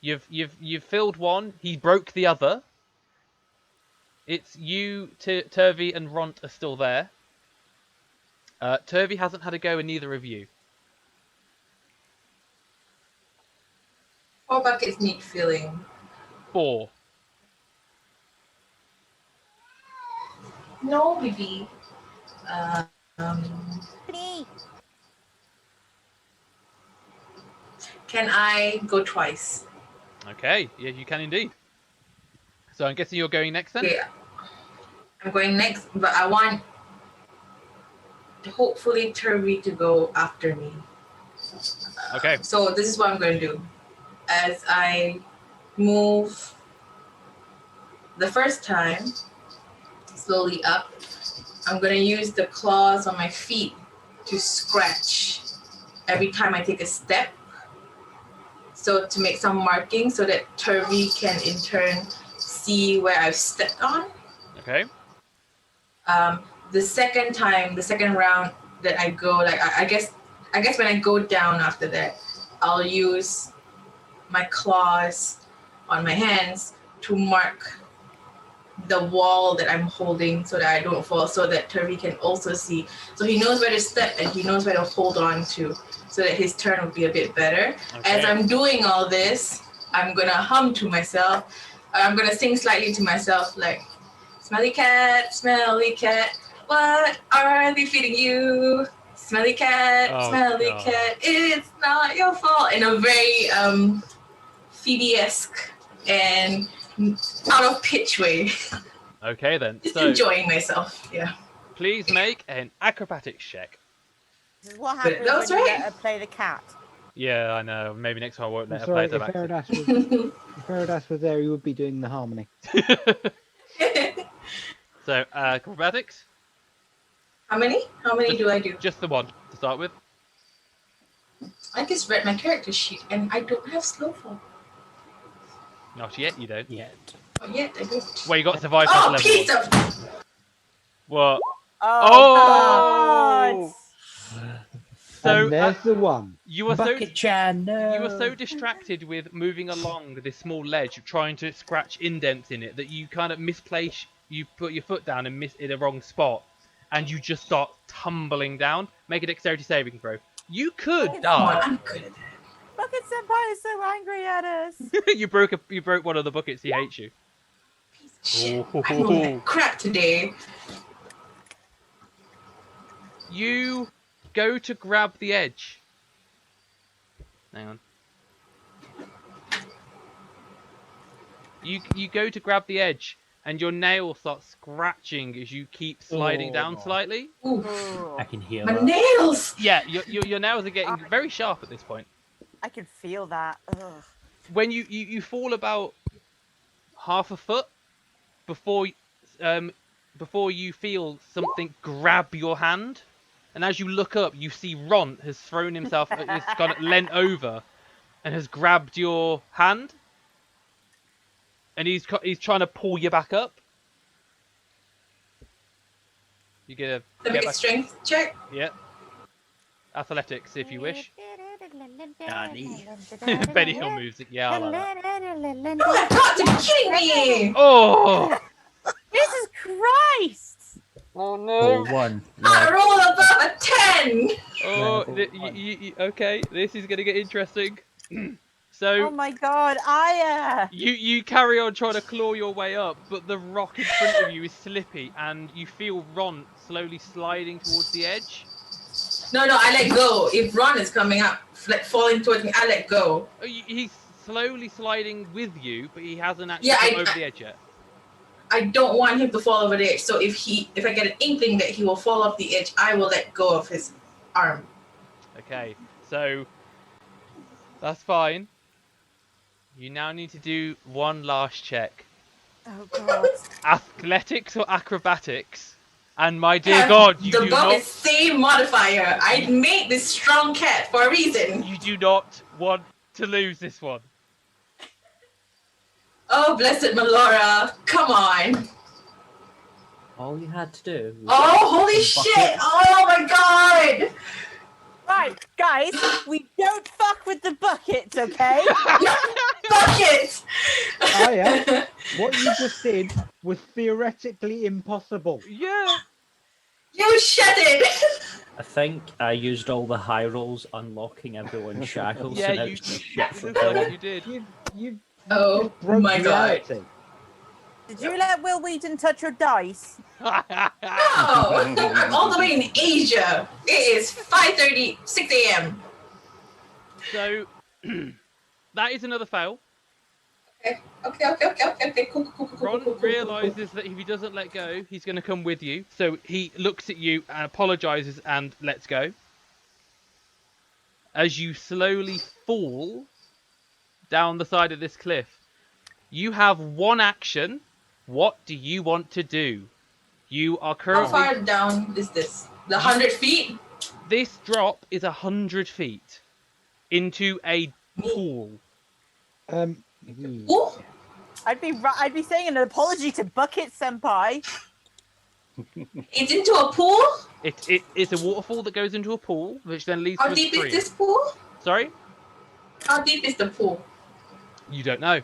You've filled one. He broke the other. It's you, Turvy, and Ront are still there. Turvy hasn't had a go, and neither of you. 4 buckets need filling. 4. No, baby. Can I go twice? Okay, yeah, you can indeed. So I'm guessing you're going next then. Okay. I'm going next, but I want hopefully Turvy to go after me. Okay. So this is what I'm going to do. As I move the first time slowly up, I'm going to use the claws on my feet to scratch every time I take a step. So to make some marking so that Turvy can in turn see where I've stepped on. Okay. The second round that I go, like I guess when I go down after that, I'll use my claws on my hands to mark the wall that I'm holding so that I don't fall, so that Turvy can also see. So he knows where to step and he knows where to hold on to, so that his turn will be a bit better. Okay. As I'm doing all this, I'm gonna hum to myself. I'm gonna sing slightly to myself, like, smelly cat, what are they feeding you? Smelly cat, Oh, smelly God. cat, it's not your fault. In a very Phoebe-esque and out of pitch way. Okay then. Just So enjoying myself, yeah. please make an acrobatics check. This is what But happens that's when you right. let her play the cat. Yeah, I know. Maybe next time I won't I'm let her sorry, play if Tabaxi. Erdas was there, he would be doing the harmony. So, acrobatics? How many? How many do I do? Just the one to start with. I just read my character sheet and I don't have slow fall. Not yet, you don't. Yet. Oh, yet I don't. Well, you got survive Oh, level piece 1. of. What? Oh, So, And there's the one. you were Bucket Chan, no. You were so distracted with moving along this small ledge, trying to scratch indents in it, that you kind of misplace. You put your foot down and miss in the wrong spot, and you just start tumbling down. Make a dexterity saving throw. You could Come on, die. I'm good at that. Bucket Senpai is so angry at us. You broke one of the buckets. He hates you. Shit, I rolled like crap today. You go to grab the edge. Hang on. You go to grab the edge, and your nail starts scratching as you keep sliding down slightly. Ooh, I can hear my that. nails! Yeah, your nails are getting very sharp at this point. I can feel that. Ugh. When you fall about half a foot before you feel something grab your hand, and as you look up, you see Ron has thrown himself, has got leant over, and has grabbed your hand, and he's trying to pull you back up. You get a Let me get strength check. yeah. Athletics, if you wish. Nani? Benny Hill music, yeah. I like that. Oh, I've got to be kidding me! Oh, Jesus Christ! oh Oh, one. I roll above a 10! Oh, Level okay. This is gonna get interesting. Oh So my god, Aya! you carry on trying to claw your way up, but the rock in front of you is slippy, and you feel Ron slowly sliding towards the edge. No, I let go. If Ron is coming up, like falling towards me, I let go. Oh, he's slowly sliding with you, but he hasn't actually Yeah, come over the edge yet. I don't want him to fall over the edge. So if I get an inkling that he will fall off the edge, I will let go of his arm. Okay, so that's fine. You now need to do one last check. Oh god. Athletics or acrobatics? And my dear God, you the do bow not. is same modifier. I made this strong cat for a reason. You do not want to lose this one. Oh, blessed Melora. Come on. All you had to do was Oh, holy shit. Oh my god. Right, guys, we don't fuck with the buckets, okay? Bucket. Aya, what you just did was theoretically impossible. Yeah. You shut it. I think I used all the high rolls unlocking everyone's shackles. Yeah, so now you. it's just shit for Looks like Bill. you did. You Oh broke my god. reality. Did you let Will Wheaton touch your dice? No. I'm all the way in Asia. It is 5:30, 6 a.m. So that is another fail. Okay. Cool. Ron realizes that if he doesn't let go, he's going to come with you. So he looks at you and apologizes and lets go. As you slowly fall down the side of this cliff, you have one action. What do you want to do? You are How currently. far down is this? The 100 feet? This drop is 100 feet into a pool. Ooh. I'd be saying an apology to Bucket Senpai. It's into a pool? It's a waterfall that goes into a pool, which then leads How to a deep stream. is this pool? Sorry? How deep is the pool? You don't know.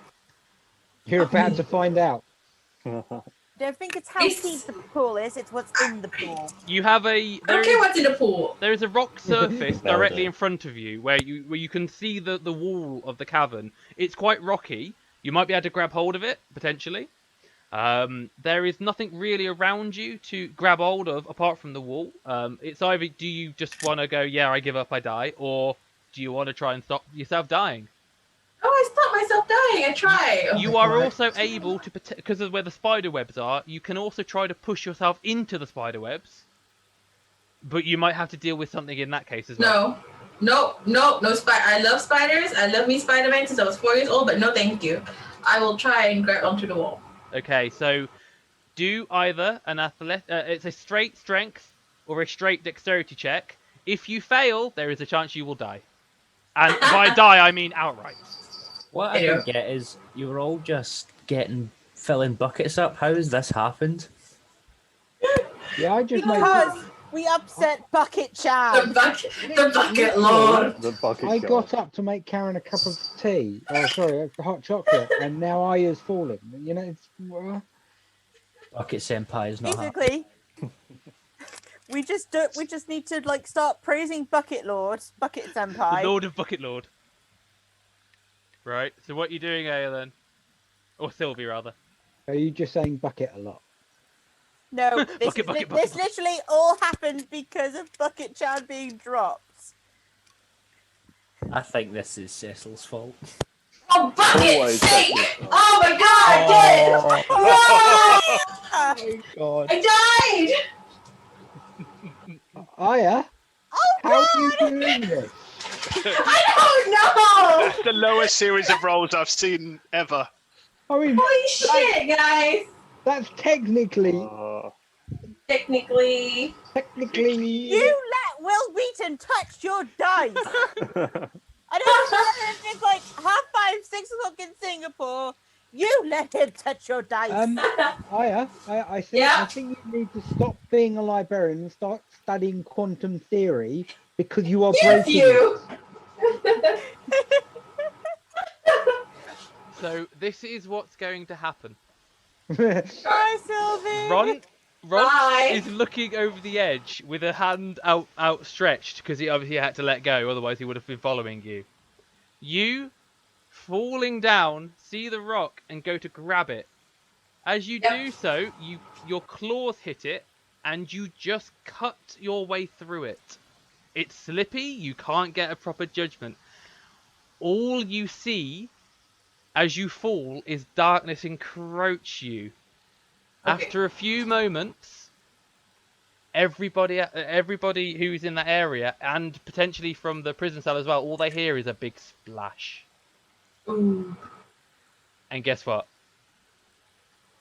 You're about to find out. Don't think it's how It's- deep the pool is, it's what's in the pool. You have a. I don't care what's in the pool. There is a rock surface Well directly done. in front of you where you can see the wall of the cavern. It's quite rocky. You might be able to grab hold of it, potentially. There is nothing really around you to grab hold of apart from the wall. It's either do you just want to go, yeah, I give up, I die, or do you want to try and stop yourself dying? Oh, I stopped myself dying. I tried. Oh You my are God. also able to, because of where the spider webs are, you can also try to push yourself into the spider webs. But you might have to deal with something in that case as well. No. No, I love spiders. I love me Spider-Man since I was 4 years old, but no thank you. I will try and grab onto the wall. Okay, so do either an it's a straight strength or a straight dexterity check. If you fail, there is a chance you will die. And by die, I mean outright. What I don't get is you were all just filling buckets up. How has this happened? Yeah, I just made. Because we upset Bucket Chan. The bucket lord. The bucket I god. got up to make Karen a cup of tea. Oh, sorry, a hot chocolate, and now Aya's fallen. You know, it's. Bucket Senpai is not happy. Basically, we just need to like start praising Bucket Senpai. The Lord of Bucket Lord. Right. So what are you doing, Aya, then? Or Sylvie, rather. Are you just saying bucket a lot? No, this Bucket. literally all happened because of Bucket Chan being dropped. I think this is Cecil's fault. Oh, bucket Always sake! bucket. Oh my god, I did! No! God. I died! Aya, Oh how are god! you doing this? I don't know! That's the lowest series of rolls I've seen ever. I mean, Holy shit, guys! that's technically. Technically. You let Will Wheaton touch your dice! I don't care if it's like 5:30, 6 o'clock in Singapore. You let him touch your dice. Aya, I think you need to stop being a librarian and start studying quantum theory because you are breaking you! So this is what's going to happen. it. Bye, Sylvie. Ron Bye. is looking over the edge with a hand outstretched because he obviously had to let go, otherwise he would have been following you. You, falling down, see the rock and go to grab it. As you do so, your claws hit it and you just cut your way through it. It's slippy, you can't get a proper judgment. All you see as you fall is darkness encroach you. Okay. After a few moments, everybody who's in that area, and potentially from the prison cell as well, all they hear is a big splash. Ooh. And guess what?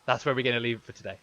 That's where we're going to leave it for today.